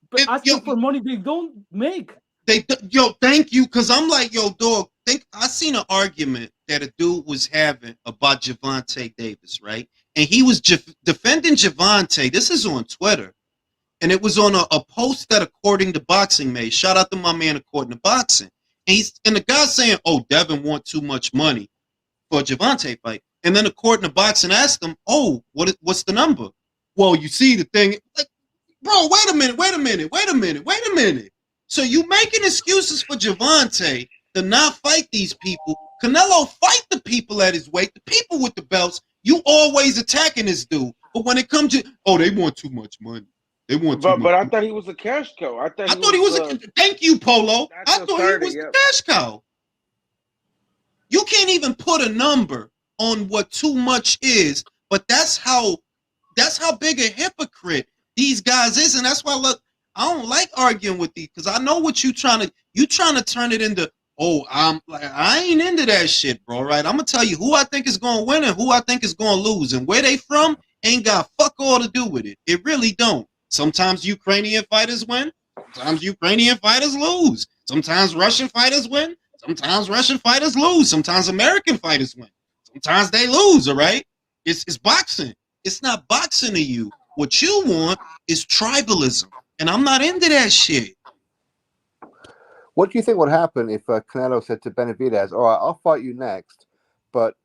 but asking for money they don't make. Thank you, because I'm like, yo, dog. I seen an argument that a dude was having about Gervonta Davis, right? And he was defending Gervonta. This is on Twitter. And it was on a post that According to Boxing made. Shout out to my man According to Boxing. And the guy saying, oh, Devin want too much money for a Gervonta fight. And then According to Boxing asked him, oh, what's the number? Well, you see the thing. Like, bro, wait a minute. So you making excuses for Gervonta to not fight these people. Canelo fight the people at his weight, the people with the belts. You always attacking this dude. But when it comes to, oh, they want too much money. They want too much. But I thought he was a cash cow. I thought he was a. Thank you, Polo. I thought he was a cash cow. You can't even put a number on what too much is, but that's how big a hypocrite these guys is, and that's why look, I don't like arguing with these because I know what you trying to turn it into. Oh, I ain't into that shit, bro. Right? I'm gonna tell you who I think is gonna win and who I think is gonna lose, and where they from ain't got fuck all to do with it. It really don't. Sometimes Ukrainian fighters win. Sometimes Ukrainian fighters lose. Sometimes Russian fighters win. Sometimes Russian fighters lose. Sometimes American fighters win. Sometimes they lose. All right. It's boxing. It's not boxing to you. What you want is tribalism, and I'm not into that shit. What do you think would happen if Canelo said to Benavidez, all right, I'll fight you next, but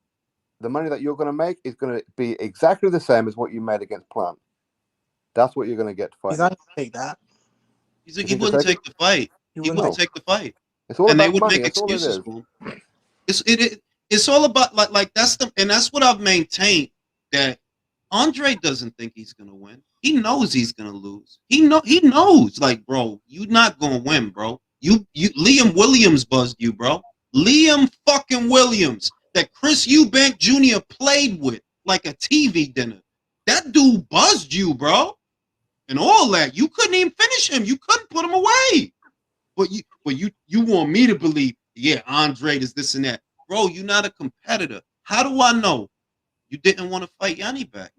the money that you're going to make is going to be exactly the same as what you made against Plant. That's what you're going to get to fight. He's not going to take that. He wouldn't take the fight. He wouldn't take the fight. It's all and about they would money. make That's excuses for him. It's all about like that's what I've maintained, that Andre doesn't think he's gonna win. He knows he's gonna lose. He knows, like, bro, you not gonna win, bro. You Liam Williams buzzed you, bro. Liam fucking Williams that Chris Eubank Jr. played with like a TV dinner. That dude buzzed you, bro. And all that. You couldn't even finish him. You couldn't put him away. But you want me to believe, yeah, Andre is this and that. Bro, you're not a competitor. How do I know you didn't want to fight Yanni back?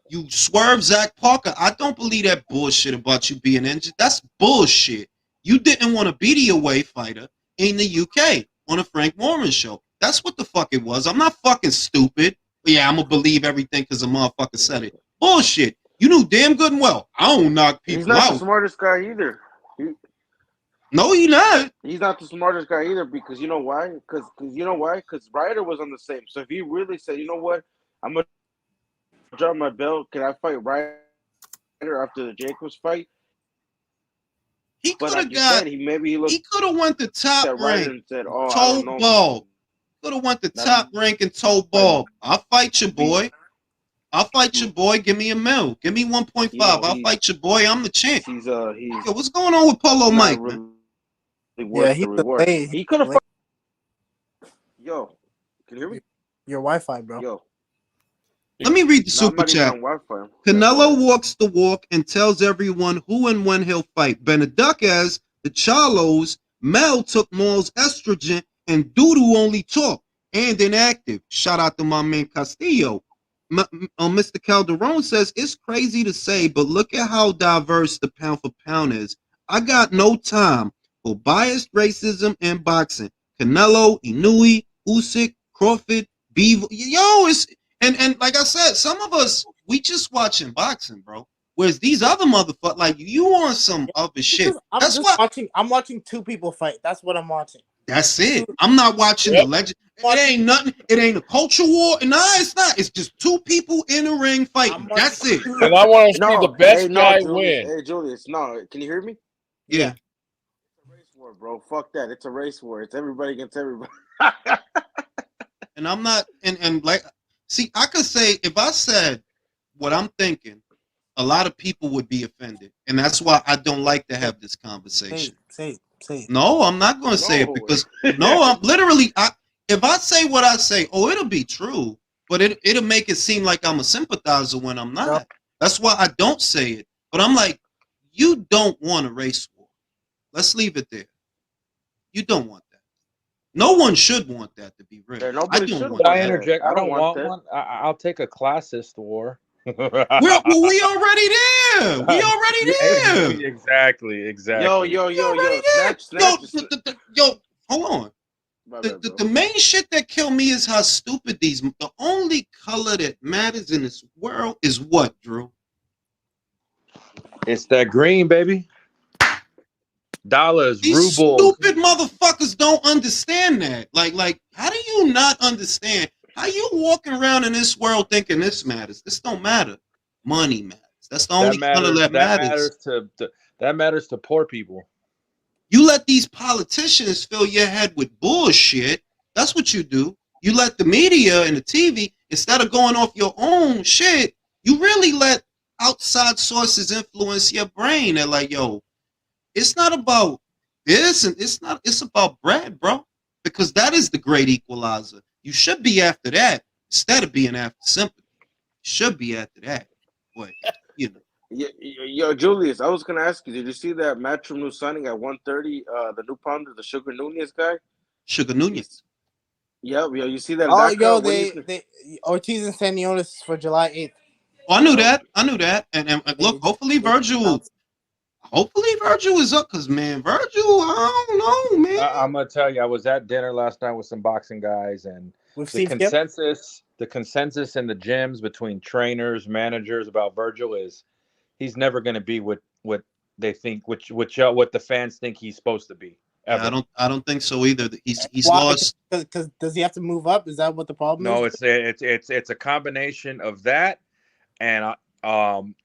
You swerve Zach Parker. I don't believe that bullshit about you being injured. That's bullshit. You didn't want to be the away fighter in the UK on a Frank Warren show. That's what the fuck it was. I'm not fucking stupid. But yeah, I'm going to believe everything because a motherfucker said it. Bullshit. You knew damn good and well. I don't knock people He's not out. the smartest guy either. No, he's not. He's not the smartest guy either because you know why? Because you know why? Because Ryder was on the same. So if he really said, you know what, I'm gonna drop my belt. Can I fight Ryder after the Jacobs fight? He But could like have you got. said, he could have went the top at Ryder rank. and said, "Oh, I Toe don't know." ball. Could have went the top rank and toe ball. I'll fight you, boy. I'll fight your boy. Give me a mil. Give me 1.5. I'll fight your boy. I'm the champ. Yo, what's going on with Polo Mike, man? Yeah, he's the late. He could have. Yo, can you hear me? Your Wi-Fi, bro. Yo. Let me read the No, I'm super not even chat. on Wi-Fi. Canelo walks the walk and tells everyone who and when he'll fight. Benavidez, the Charlos, Mel took Maul's estrogen, and Doodoo only talk and inactive. Shout out to my man Castillo. Mr. Calderon says, it's crazy to say, but look at how diverse the pound for pound is. I got no time for biased racism in boxing. Canelo, Inouye, Usyk, Crawford, Beaver. Yo, it's and like I said, some of us we just watching boxing, bro. Whereas these other motherfuckers, like you on some other shit. That's why I'm watching two people fight. That's what I'm watching. that's it. I'm not watching the legend. It ain't nothing. It ain't a culture war. Nah, it's not. It's just two people in the ring fighting. That's it. And I want to see the best guy Julius, win. Hey, Julius, no, can you hear me? Yeah. It's a race war, bro. Fuck that. It's a race war. It's everybody against everybody. And I'm not. And like, see, I could say if I said what I'm thinking, a lot of people would be offended, and that's why I don't like to have this conversation. Say it. No, I'm not going to say it because no, I'm literally. If I say what I say, it'll be true, but it'll make it seem like I'm a sympathizer when I'm not. That's why I don't say it. But I'm like, you don't want a race war. Let's leave it there. You don't want that. No one should want that, to be real. I don't want I that. interject? I don't want one. I'll take a classist war. We already there. We already there. Exactly. Yo, hold on. The main shit that kill me is how stupid the only color that matters in this world is what, Drew? It's that green, baby. Dollars, These rubles. stupid motherfuckers don't understand that. Like, how do you not understand? How you walking around in this world thinking this matters? This don't matter. Money matters. That's the only color that matters. That matters to poor people. You let these politicians fill your head with bullshit. That's what you do. You let the media and the TV, instead of going off your own shit, you really let outside sources influence your brain. They're like, yo, it's not about this and it's about bread, bro. Because that is the great equalizer. You should be after that instead of being after sympathy. You should be after that. But, you know. Yo, Julius, I was gonna ask you, did you see that Matchroom new signing at 130? The new pounder, the Sugar Nunez guy. Sugar Nunez. Yeah, you see that? Oh, yo, they Ortiz and Stanionis for July 8th. Oh, I knew that. And look, hopefully Virgil is up because, man, Virgil, I don't know, man. I'm gonna tell you, I was at dinner last night with some boxing guys, and the consensus in the gyms between trainers, managers about Virgil is he's never going to be what they think, what the fans think he's supposed to be. Yeah, I don't think so either. He's lost. Because does he have to move up? Is that what the problem is? No, it's a combination of that, and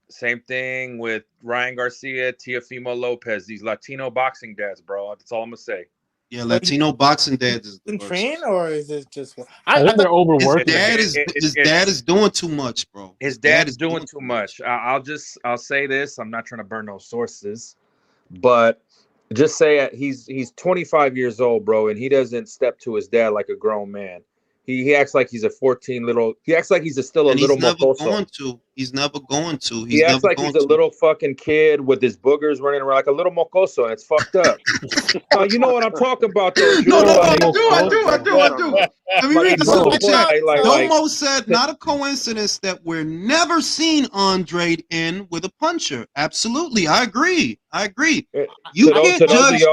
same thing with Ryan Garcia, Teofimo Lopez, these Latino boxing dads, bro. That's all I'm gonna say. Yeah, Latino boxing dads is in train, or is it just? I think they're overworked. His dad is doing too much, bro. His dad is doing too much. I'll say this. I'm not trying to burn no sources, but just say he's 25 years old, bro, and he doesn't step to his dad like a grown man. He acts like he's a 14 little. He acts like he's still a little mocoso. He's never going to. He acts like he's a little fucking kid with his boogers running around like a little mocoso, and it's fucked up. You know what I'm talking about, though. No, I do. Let me read the super chat. Domo said, not a coincidence that we're never seen Andre in with a puncher. Absolutely, I agree. You can't judge.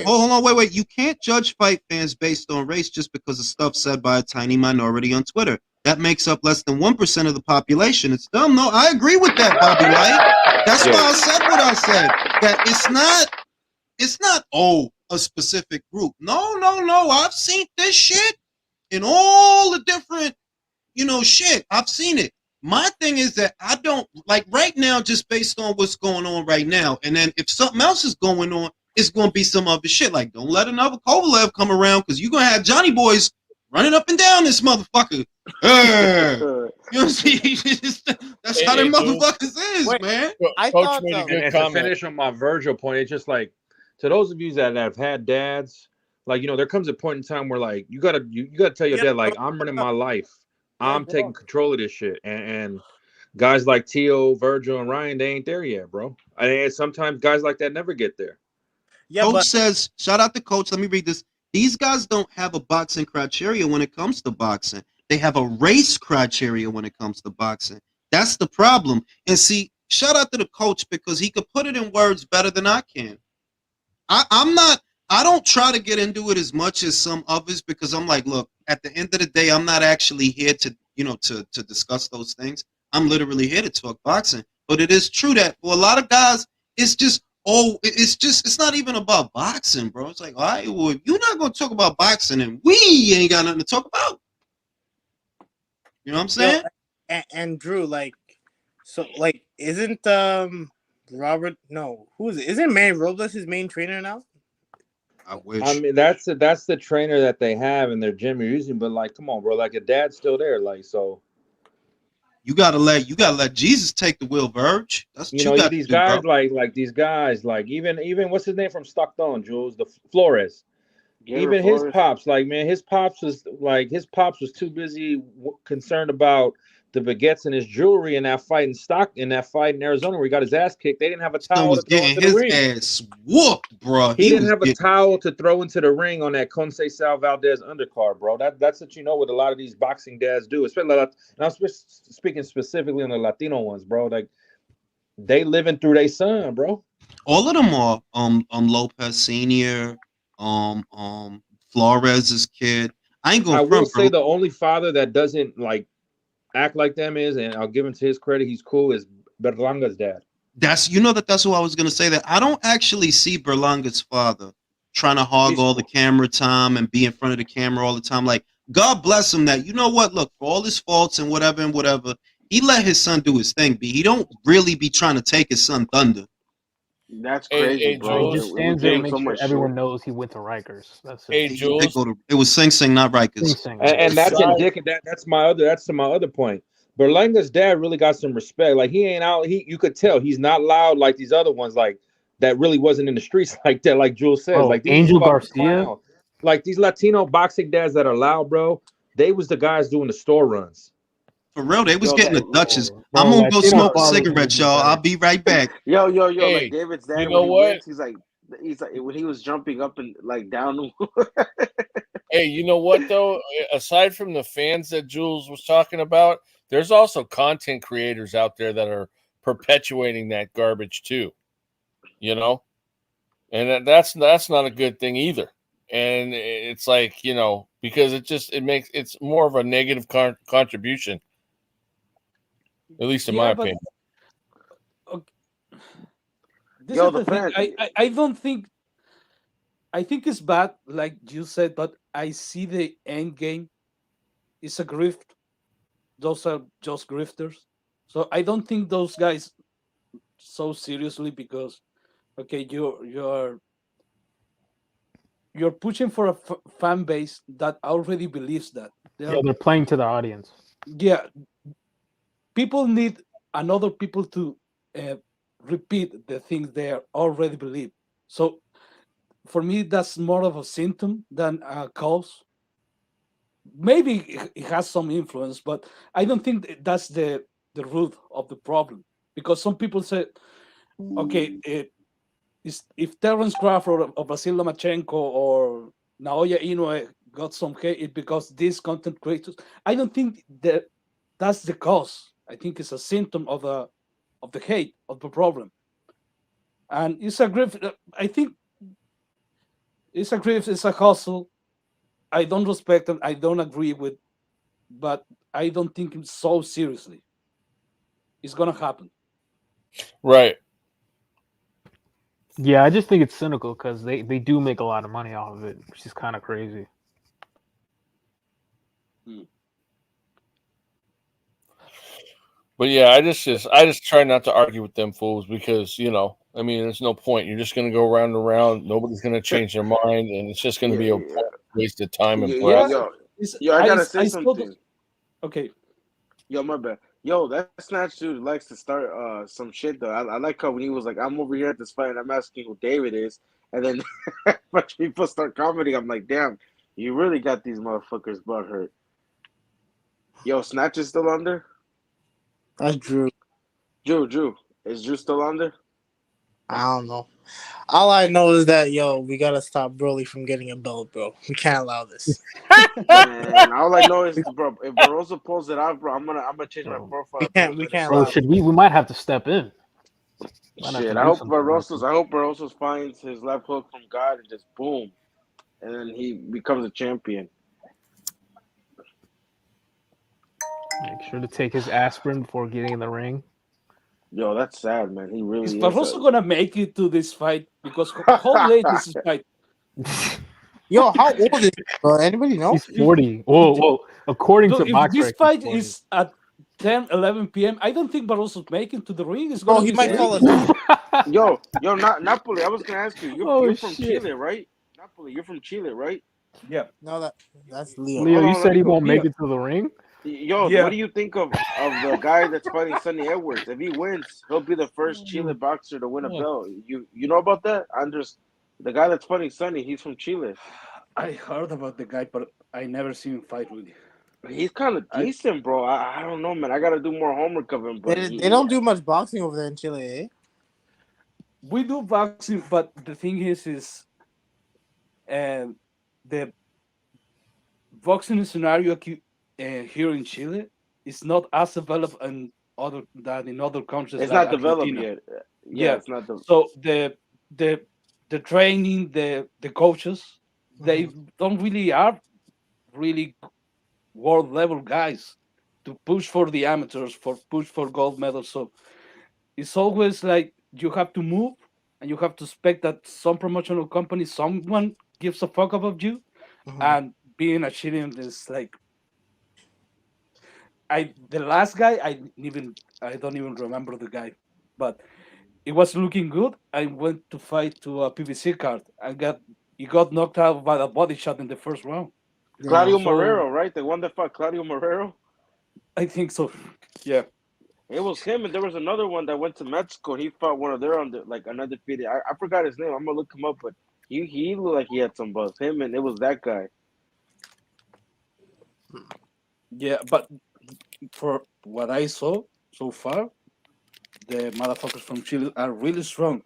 Hold on, wait. You can't judge fight fans based on race just because of stuff said by a tiny minority on Twitter. That makes up less than 1% of the population. It's dumb. No, I agree with that, Bobby White. That's why I said what I said. That it's not a specific group. No. I've seen this shit in all the different, shit. I've seen it. My thing is that I don't like right now, just based on what's going on right now. And then if something else is going on, it's going to be some other shit. Like, don't let another Kovalev come around because you're going to have Johnny boys running up and down this motherfucker. You know, see, that's how them motherfuckers is, man. Coach made a good comment. To finish on my Virgil point, it's just like, to those of you that have had dads, like, there comes a point in time where, like, you gotta tell your dad, like, I'm running my life. I'm taking control of this shit. And guys like Tio, Virgil, and Ryan, they ain't there yet, bro. And sometimes guys like that never get there. Yeah, Coach says, shout out to Coach. Let me read this. These guys don't have a boxing criteria when it comes to boxing. They have a race criteria when it comes to boxing. That's the problem. And see, shout out to the coach because he could put it in words better than I can. I don't try to get into it as much as some others because I'm like, look, at the end of the day, I'm not actually here to, to discuss those things. I'm literally here to talk boxing. But it is true that for a lot of guys, it's just it's not even about boxing, bro. It's like, all right, well, if you're not gonna talk about boxing, and we ain't got nothing to talk about. You know what I'm saying? And Drew, like, so, like, isn't Robert? No, who is it? Isn't Manny Robles his main trainer now? I wish. I mean, that's the trainer that they have in their gym you're using. But like, come on, bro. Like, your dad's still there. Like, so You gotta let Jesus take the wheel, Verge. That's what you got these to do, guys, bro. like these guys, like even what's his name from Stockton, Jules, the Flores. Gator Even his Flores. pops, like, man, his pops was too busy concerned about the baguettes and his jewelry in that fight in Arizona where he got his ass kicked. They didn't have a Son towel was to throw getting into the his ring. ass whooped, bro. He didn't was have a getting towel to throw into the ring on that Conceição Valdez undercard, bro. That's what you know what a lot of these boxing dads do. Especially, and I'm speaking specifically on the Latino ones, bro. Like, they living through their son, bro. all of them are Lopez Senior, Flores's kid. I ain't I going will front, say bro. the only father that doesn't like act like them is, and I'll give him to his credit, he's cool, is Berlanga's dad. That's who I was gonna say. That I don't actually see Berlanga's father trying to hog all the camera time and be in front of the camera all the time. Like, God bless him that, you know what, look, for all his faults and whatever, he let his son do his thing. He don't really be trying to take his son thunder. That's crazy, bro. He just We stands there give and him so makes sure much everyone shit. knows he went to Rikers. That's it. Hey, He Jules. did go to, it was Sing Sing, not Rikers. And that's indicative. That's my other point. Berlanga's dad really got some respect. Like, he ain't out. You could tell he's not loud like these other ones. Like, that really wasn't in the streets like that. Like Jules says, Oh, like these Angel fucking Garcia? clowns. Like, these Latino boxing dads that are loud, bro. They was the guys doing the store runs. For real, they was getting the Dutches. bro, I'm gonna go Latino smoke a fathers cigarette, need to do y'all. better. I'll be right back. Yo, Hey, like David's dad, you when know he what? wins, he's like when he was jumping up and like down. Hey, you know what though? Aside from the fans that Jules was talking about, there's also content creators out there that are perpetuating that garbage too. You know, and that's not a good thing either. And it's like, you know, because it's more of a negative contribution, at least in my opinion. This is the thing. I don't think. I think it's bad, like you said, but I see the end game. It's a grift. Those are just grifters. So I don't think those guys so seriously because, okay, you're pushing for a fan base that already believes that. They're playing to the audience. Yeah, people need another people to repeat the things they already believe. So for me, that's more of a symptom than a cause. Maybe it has some influence, but I don't think that's the root of the problem. Because some people say, okay, if Terence Crawford or Basil Lomachenko or Naoya Inoue got some hate, it's because these content creators. I don't think that's the cause. I think it's a symptom of the hate of the problem, and it's a grief. I think it's a grief. It's a hustle. I don't respect them. I don't agree with, but I don't think it's so seriously. It's gonna happen. Right. Yeah, I just think it's cynical because they do make a lot of money off of it, which is kind of crazy. But yeah, I just try not to argue with them fools because, you know, I mean, there's no point. You're just going to go round and round. Nobody's going to change their mind, and it's just going to be a waste of time and breath. Yo, I gotta say something. Okay. Yo, my bad. Yo, that Snatch dude likes to start some shit though. I like how when he was like, "I'm over here at this fight, and I'm asking who David is," and then a bunch of people start commenting. I'm like, "Damn, you really got these motherfuckers butt hurt." Yo, Snatch is still under. That's Drew. Drew, is Drew still under? I don't know. All I know is that we gotta stop Broly from getting a belt, bro. We can't allow this. Man, all I know is, bro, if Barroso pulls it out, bro, I'm gonna change my profile. We can't Bro, allow we might have to step in. Shit, I hope Barroso finds his left hook from God and just boom, and then he becomes a champion. Make sure to take his aspirin before getting in the ring. Yo, that's sad, man. He really Is is. Barroso gonna make it to this fight? Because how late is this fight? Yo, how old is he, bro? Anybody know? He's 40. Whoa. According So to if box this rec, fight he's 40. is at 10, 11 p.m., I don't think Barroso's making to the ring. It's Bro, gonna he be might fall sleeping. asleep. Yo, Napoli. I was gonna ask you. You're from shit. Chile, right? Napoli. You're from Chile, right? Yeah. No, that's Leo. Leo, Hold you on, said let he me go. won't make it to the ring? Yo, Yeah. what do you think of the guy that's fighting Sonny Edwards? If he wins, he'll be the first Chile boxer to win a belt. You know about that? The guy that's fighting Sonny, he's from Chile. I heard about the guy, but I never seen him fight really. He's kind of decent, bro. I don't know, man. I gotta do more homework of him. But They don't do much boxing over there in Chile, eh? We do boxing, but the thing is the boxing scenario here in Chile is not as developed in other countries. It's like not developed Argentina. yet. Yeah, it's not. So the training, the coaches, they don't really are really world level guys to push for the amateurs, push for gold medals. So it's always like you have to move and you have to expect that some promotional company, someone gives a fuck about you. And being a Chilean is like the last guy I don't even remember the guy, but it was looking good. I went to fight to a PVC card and he got knocked out by a body shot in the first round. Claudio So- Morero, right? The one that fought Claudio Morero. I think so. Yeah. It was him, and there was another one that went to Mexico. He fought one of their undefeated. I forgot his name. I'm gonna look him up, but he looked like he had some buzz. Him, and it was that guy. Yeah, but for what I saw so far, the motherfuckers from Chile are really strong,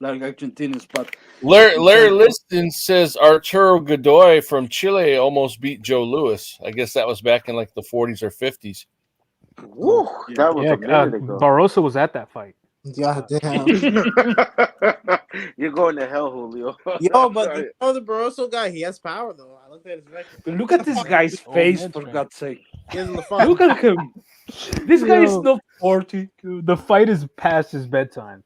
like Argentinians. But Larry Liston says Arturo Godoy from Chile almost beat Joe Louis. I guess that was back in like the 40s or 50s. Woo, that was a minute ago. Barroso was at that fight. Yeah, damn. You're going to hell, Julio. Yo, but you know the Barroso guy, he has power though. I looked at his record. look at this guy's face, for God's sake. He has LaFon. Look at him. This guy is not 40. Dude, the fight is past his bedtime.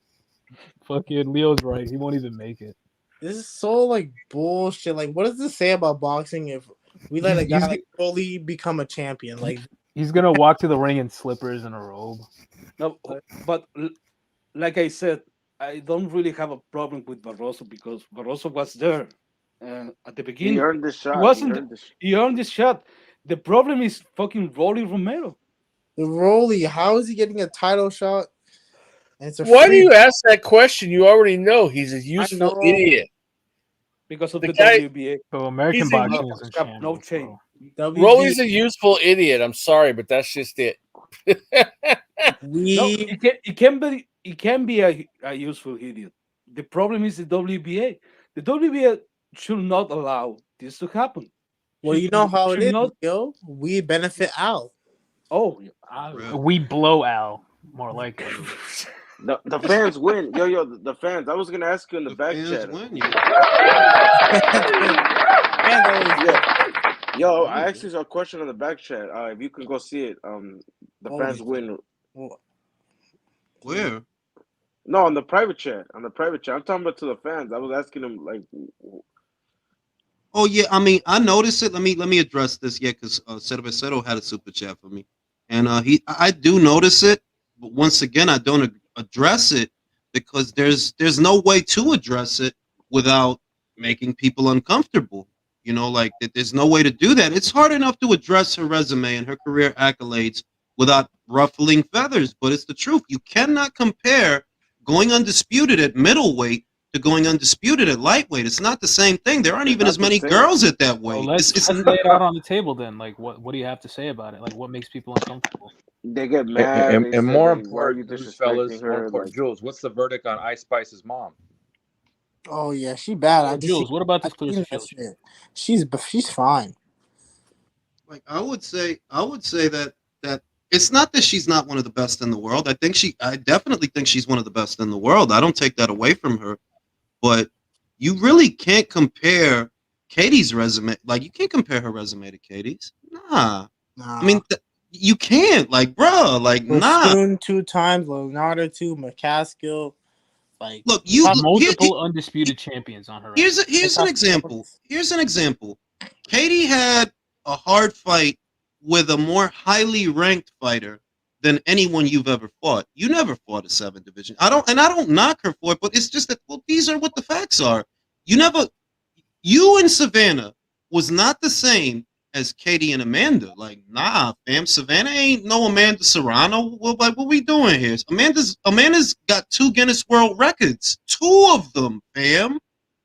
Fucking Leo's right. He won't even make it. This is so like bullshit. Like, what does this say about boxing if we let a guy like fully become a champion? Like, he's gonna walk to the ring in slippers and a robe. No, but like I said, I don't really have a problem with Barroso because Barroso was there at the beginning. He earned the shot. He earned this shot. The problem is fucking Rolly Romero. the Rolly, how is he getting a title shot? And it's a Why do free- you ask that question? You already know he's a useful idiot. Because of The the guy- WBA. So American He's a- boxing is in Got shambles, no chain. Rolly's a useful idiot. I'm sorry, but that's just it. No, he can be a useful idiot. The problem is the WBA. The WBA should not allow this to happen. Well, you know how it Should is, not- yo. We benefit Al. Oh, we blow Al more like The fans win. Yo, the fans. I was gonna ask you in the back chat. Yo, I actually saw a question on the back chat. If you can go see it. The fans win. Where? No, on the private chat. I'm talking about to the fans. I was asking them like. Oh yeah, I mean, I noticed it. Let me address this. Yeah, because Cervecero had a super chat for me, and I do notice it, but once again, I don't address it because there's no way to address it without making people uncomfortable. You know, like there's no way to do that. It's hard enough to address her resume and her career accolades without ruffling feathers, but it's the truth. You cannot compare going undisputed at middleweight to going undisputed at lightweight. It's not the same thing. There aren't even as many girls at that weight. Well, let's lay it out on the table then. Like, what do you have to say about it? Like, what makes people uncomfortable? They get mad. And more important, why are you fellas, disrespecting more her? important, Jules, what's the verdict on Ice Spice's mom? Oh yeah, she bad. I Jules, just, what about this I seen that crucifixion? shit. She's fine. Like I would say that it's not that she's not one of the best in the world. I definitely think she's one of the best in the world. I don't take that away from her, but you really can't compare Katie's resume. Like you can't compare her resume to Katie's. Nah. I mean, You can't, like, bro, like, nah. Spoon 2 times, Leonardo 2, McCaskill. Like, Look, you multiple undisputed champions on her. Here's an example. Here's an example. Katie had a hard fight with a more highly ranked fighter than anyone you've ever fought. You never fought a 7 division. I don't knock her for it, but it's just that, well, these are what the facts are. You and Savannah was not the same as Katie and Amanda. Like, nah, fam, Savannah ain't no Amanda Serrano. Well, like, what we doing here? Amanda's got 2 Guinness World Records. 2 of them, fam.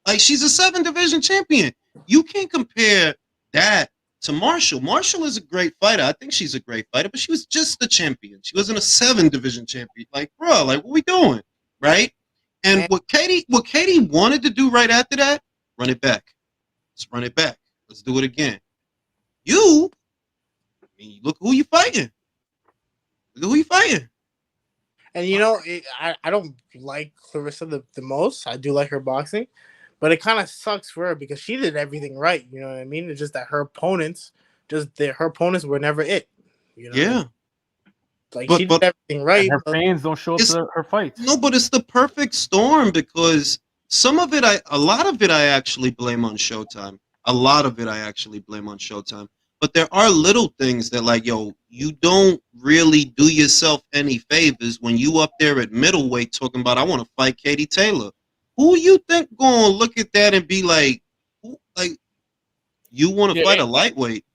Like, she's a 7 division champion. You can't compare that to Marshall. Marshall is a great fighter. I think she's a great fighter, but she was just the champion. She wasn't a 7 division champion. Like, bro, like, what we doing? Right? And what Katie wanted to do right after that, run it back. Let's run it back. Let's do it again. You, I mean, look who you fighting. Look who you fighting. And you know, I don't like Clarissa the most. I do like her boxing, but it kind of sucks for her because she did everything right. You know what I mean? It's just that her opponents, were never it. You know? Yeah. Like, she did everything right. And her fans don't show up to her fights. No, but it's the perfect storm because a lot of it I actually blame on Showtime. But there are little things that, like, yo, you don't really do yourself any favors when you up there at middleweight talking about, I want to fight Katie Taylor. Who you think gonna look at that and be like, you want to fight a lightweight?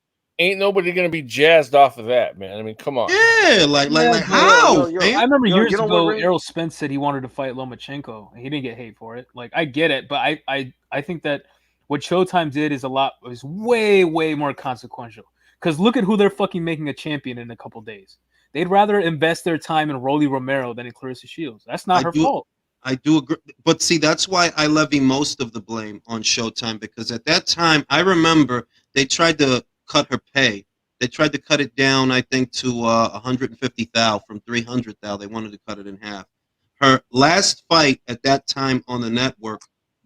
Ain't nobody gonna be jazzed off of that, man. I mean, come on. Yeah, like how? I remember years ago, Errol Spence said he wanted to fight Lomachenko, and he didn't get hate for it. Like, I get it, but I think that what Showtime did is way more consequential. Because look at who they're fucking making a champion in a couple days. They'd rather invest their time in Rolly Romero than in Clarissa Shields. That's not her fault. I do agree, but see, that's why I levy most of the blame on Showtime, because at that time, I remember they tried to cut her pay. They tried to cut it down, I think, to 150,000 from 300,000. They wanted to cut it in half. Her last fight at that time on the network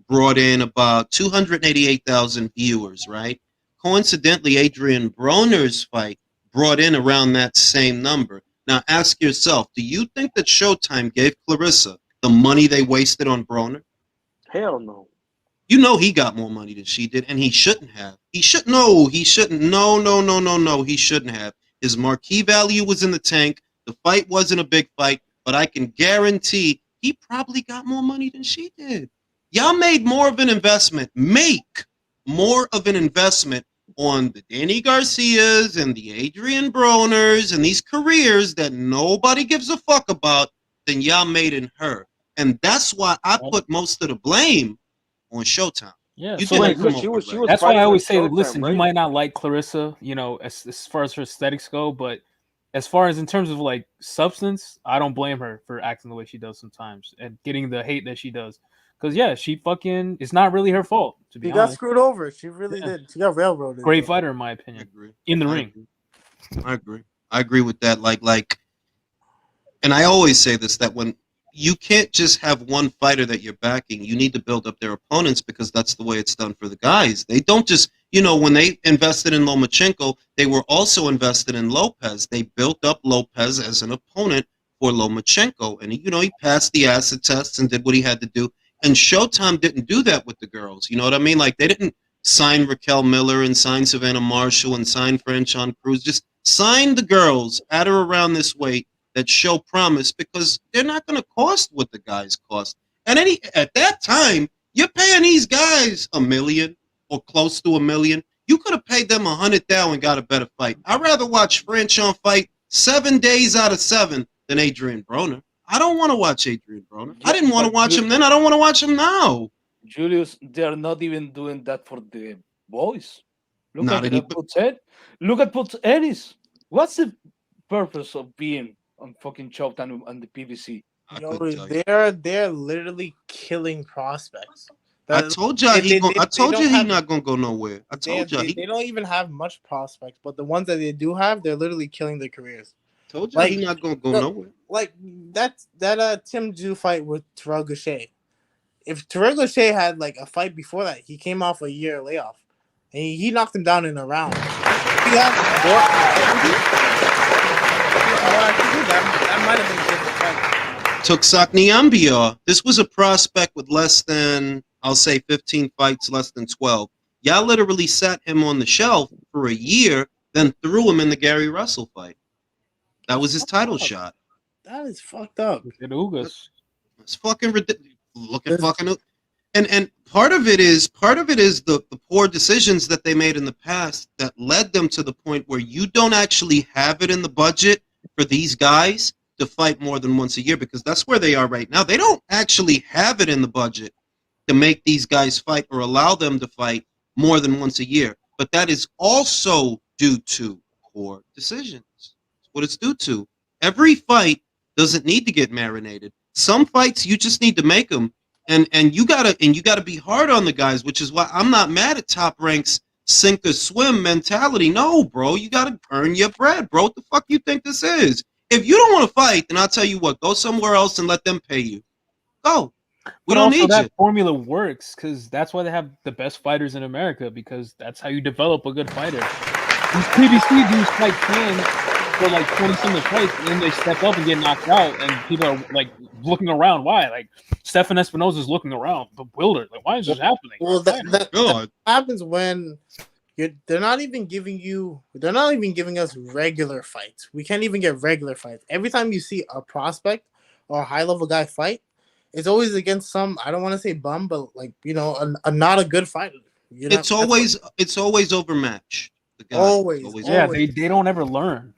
brought in about 288,000 viewers, right? Coincidentally, Adrian Broner's fight brought in around that same number. Now, ask yourself, do you think that Showtime gave Clarissa the money they wasted on Broner? Hell no. You know he got more money than she did, and he shouldn't have. He shouldn't have. He shouldn't have. His marquee value was in the tank. The fight wasn't a big fight, but I can guarantee he probably got more money than she did. Y'all made more of an investment. Make more of an investment on the Danny Garcias and the Adrian Broners and these careers that nobody gives a fuck about than y'all made in her. And that's why I put most of the blame on Showtime. Yeah, You so didn't like, come up with that's why I always say, Showtime, listen, right? you might not like Clarissa, you know, as far as her aesthetics go, but as far as in terms of like substance, I don't blame her for acting the way she does sometimes and getting the hate that she does. Because yeah, she fucking, it's not really her fault, to be She honest. got screwed over. She really did. She got railroaded. Great fighter, in my opinion. In the ring. I agree with that. Like, and I always say this, that when you can't just have one fighter that you're backing, you need to build up their opponents, because that's the way it's done for the guys. They don't just, you know, when they invested in Lomachenko, they were also invested in Lopez. They built up Lopez as an opponent for Lomachenko. And, you know, he passed the acid tests and did what he had to do. And Showtime didn't do that with the girls. You know what I mean? Like, they didn't sign Raquel Miller and sign Savannah Marshall and sign Franchon Cruz. Just sign the girls at or around this weight that show promise, because they're not going to cost what the guys cost. And at that time, you're paying these guys $1 million or close to $1 million. You could have paid them $100,000 and got a better fight. I'd rather watch Franchon fight 7 days out of 7 than Adrian Broner. I don't want to watch Adrian Broner. I didn't want to watch him then. I don't want to watch him now. Julius, they're not even doing that for the boys. Look Not at any- Putz Ed. Look at Putz Edis. What's the purpose of being on fucking Showtime and the PVC? They're literally killing prospects. I told y'all he's not gonna go nowhere. I told y'all they don't even have much prospects, but the ones that they do have, they're literally killing their careers. Told y'all he's not gonna go nowhere. Like that Tim Tszyu fight with Terrell Gausha. If Terrell Gausha had like a fight before that, he came off a year layoff, and he knocked him down in a round. That might have been a different fight. Tuksakniambia. This was a prospect with less than, I'll say, 15 fights, less than 12. Y'all literally sat him on the shelf for a year, then threw him in the Gary Russell fight. That was his title shot. That is fucked up. It's fucking ridiculous. Look at fucking. And part of it is the poor decisions that they made in the past that led them to the point where you don't actually have it in the budget for these guys to fight more than once a year, because that's where they are right now. They don't actually have it in the budget to make these guys fight or allow them to fight more than once a year. But that is also due to poor decisions. That's what it's due to. Every fight doesn't need to get marinated. Some fights you just need to make them. And you gotta be hard on the guys, which is why I'm not mad at Top Rank's sink or swim mentality. No, bro, you gotta earn your bread, bro. What the fuck you think this is? If you don't want to fight, then I'll tell you what, go somewhere else and let them pay you. Go. We don't need that you. formula works because that's why they have the best fighters in America, because that's how you develop a good fighter. These PBC dudes fight fans for like 20-something fights, and then they step up and get knocked out, and people are like looking around. Why? Like Stefan Espinosa's looking around, bewildered. Like, why is this happening? Well, that happens when they're not even giving us regular fights. We can't even get regular fights. Every time you see a prospect or a high level guy fight, it's always against some, I don't want to say bum, but like, you know, a not a good fighter. You know, It's always overmatched. The guy. Always. Yeah, they don't ever learn.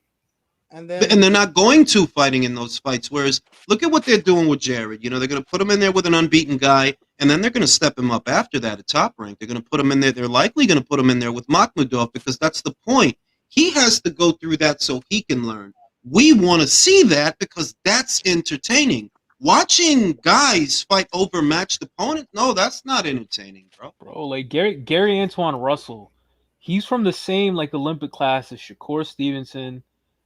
And they're not going to fighting in those fights. Whereas, look at what they're doing with Jared. You know, they're going to put him in there with an unbeaten guy, and then they're going to step him up after that at Top Rank. They're going to put him in there. They're likely going to put him in there with Makhmudov, because that's the point. He has to go through that so he can learn. We want to see that because that's entertaining. Watching guys fight overmatched opponents, no, that's not entertaining, bro. Bro, like Gary Antoine Russell, he's from the same like Olympic class as Shakur Stevenson,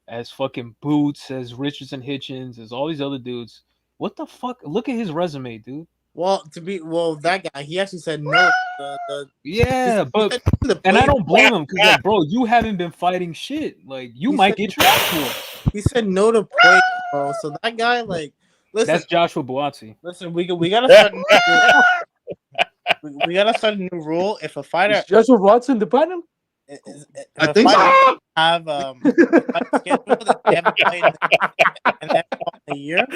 as fucking Boots, as Richardson Hitchens, as all these other dudes. What the fuck? Look at his resume, dude. Well, that guy, he actually said no. Yeah, and I don't blame him, because like, bro, you haven't been fighting shit. Like, you might get drafted. He said no to play, bro. So that guy, like, listen. That's Joshua Buatsi. Listen, we gotta start. We gotta start a new rule. If a fighter, is Joshua Watson the platinum? I think so. Have scheduled that they haven't played in a year.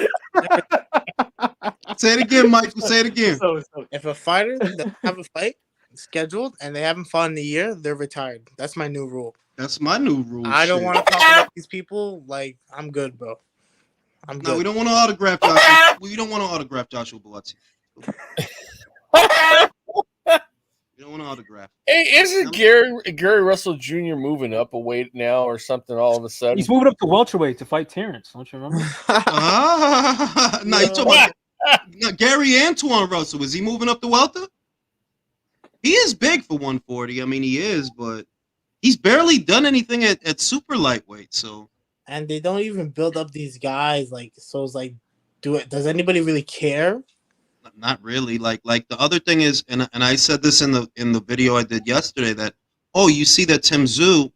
Say it again, Michael. Say it again. So if a fighter doesn't have a fight scheduled and they haven't fought in a year, they're retired. That's my new rule. That's my new rule. I don't want to talk about these people. Like, I'm good, bro. I'm good. No, we don't want to autograph Joshua. We don't want to autograph Joshua Buatsi. You don't want to autograph. Hey, isn't Gary Russell Jr. moving up a weight now or something all of a sudden? He's moving up to welterweight to fight Terrence. Don't you remember? No, you talking about Gary Antoine Russell. Is he moving up to welter? He is big for 140. I mean, he is, but he's barely done anything at super lightweight. So, and they don't even build up these guys. Like, so it's like, does anybody really care? Not really. Like the other thing is, and I said this in the video I did yesterday, that you see that Tim Tszyu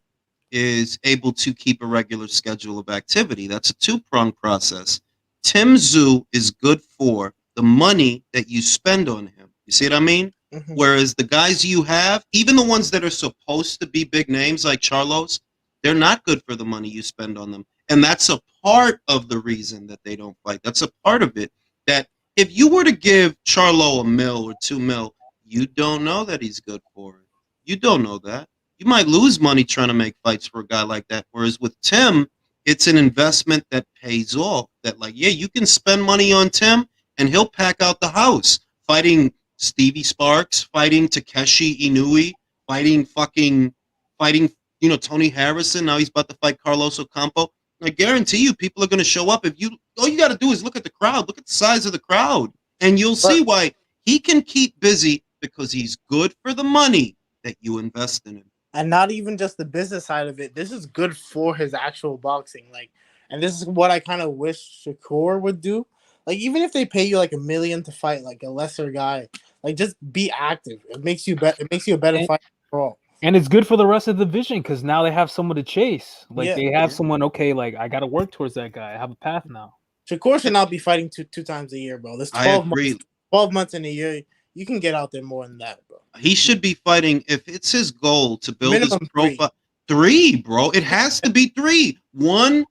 is able to keep a regular schedule of activity. That's a two-pronged process. Tim Tszyu is good for the money that you spend on him. You see what I mean? Mm-hmm. Whereas the guys you have, even the ones that are supposed to be big names like Charlos, they're not good for the money you spend on them. And that's a part of the reason that they don't fight. That's a part of it. That if you were to give Charlo $1 million or $2 million, you don't know that he's good for it. You don't know that. You might lose money trying to make fights for a guy like that. Whereas with Tim, it's an investment that pays off. That you can spend money on Tim and he'll pack out the house. Fighting Stevie Sparks, fighting Takeshi Inoue, fighting Tony Harrison. Now he's about to fight Carlos Ocampo. I guarantee you, people are going to show up. All you got to do is look at the crowd, look at the size of the crowd, and you'll see why he can keep busy, because he's good for the money that you invest in him. And not even just the business side of it. This is good for his actual boxing. And this is what I kind of wish Shakur would do. Like, even if they pay you like $1 million to fight like a lesser guy, like, just be active. It makes you a better fighter overall. And it's good for the rest of the division because now they have someone to chase. Like Yeah. they have someone. Okay, like I got to work towards that guy. I have a path now. Shakur should not be fighting two times a year, bro. There's 12 months. 12 months in a year. You can get out there more than that, bro. He should be fighting if it's his goal to build Minimum his profile. Three, bro. It has to be three. One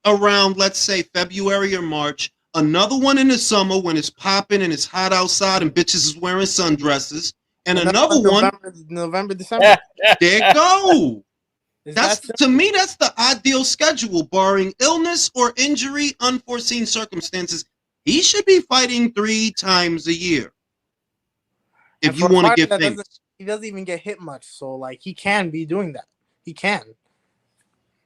around, let's say, February or March. Another one in the summer when it's popping and it's hot outside and bitches is wearing sundresses. And another one November, December. There you go. Is That's that to me. That's the ideal schedule, barring illness or injury, unforeseen circumstances. He should be fighting 3 times a year. If And you for a want to fighter get that famous, he doesn't even get hit much, so like he can be doing that. He can.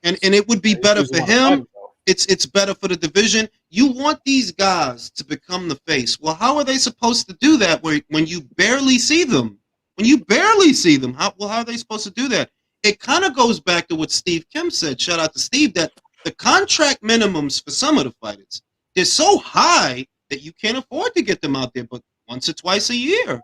and it would be better for him. It's better for the division. You want these guys to become the face. Well, how are they supposed to do that when you barely see them? When you barely see them, how are they supposed to do that? It kind of goes back to what Steve Kim said. Shout out to Steve, that the contract minimums for some of the fighters, they're so high that you can't afford to get them out there but once or twice a year.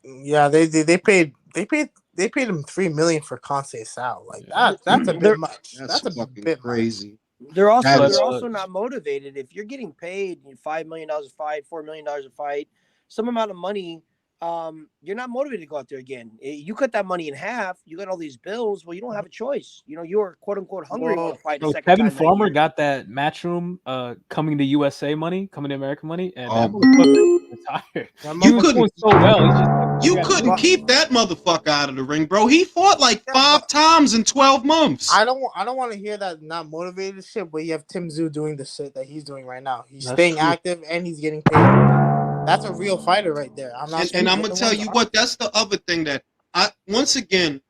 Yeah, they paid him $3 million for Conceição. Like that's a bit much. That's a fucking bit crazy. They're also not motivated. If you're getting paid $5 million a fight, $4 million a fight, some amount of money, you're not motivated to go out there again. You cut that money in half. You got all these bills. Well, you don't have a choice. You know, you're quote unquote hungry to fight a So second Kevin time. Farmer got that Matchroom coming to USA money, coming to American money, and that motherfucker retired. He was doing so well. He's just like, You couldn't keep that motherfucker out of the ring, bro. He fought like 5 times in 12 months. I don't want to hear that not motivated shit, but you have Tim Tszyu doing the shit that he's doing right now. He's That's staying true. active and he's getting paid. That's a real fighter right there. I'm not. And I'm gonna tell you what. That's the other thing that once again,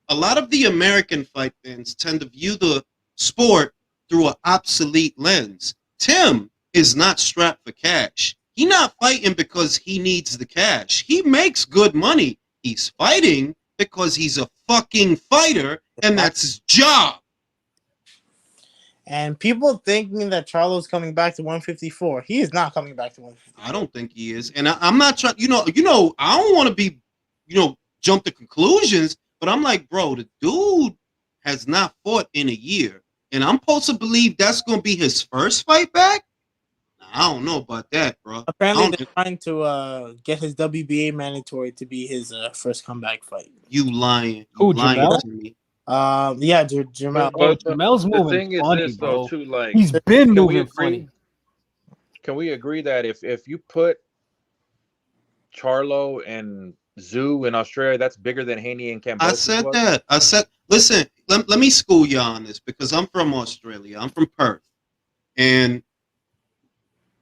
a lot of the American fight fans tend to view the sport through an obsolete lens. Tim is not strapped for cash. He's not fighting because he needs the cash. He makes good money. He's fighting because he's a fucking fighter, and that's his job. And people thinking that Charlo's coming back to 154. He is not coming back to 154. I don't think he is, and I'm not trying. You know, I don't want to be, jump to conclusions, but I'm like, bro, the dude has not fought in a year, and I'm supposed to believe that's going to be his first fight back. I don't know about that, bro. Apparently, they're trying to get his WBA mandatory to be his first comeback fight. You lying? Who, lying Jamel? to me? Yeah, Jamel. But Jamel's the moving thing is funny, this, bro. though, too. Like, He's been can we moving agree- funny. Can we agree that if you put Charlo and Zoo in Australia, that's bigger than Haney and Cambodia? I said that. I said, listen, let me school you on this because I'm from Australia. I'm from Perth. And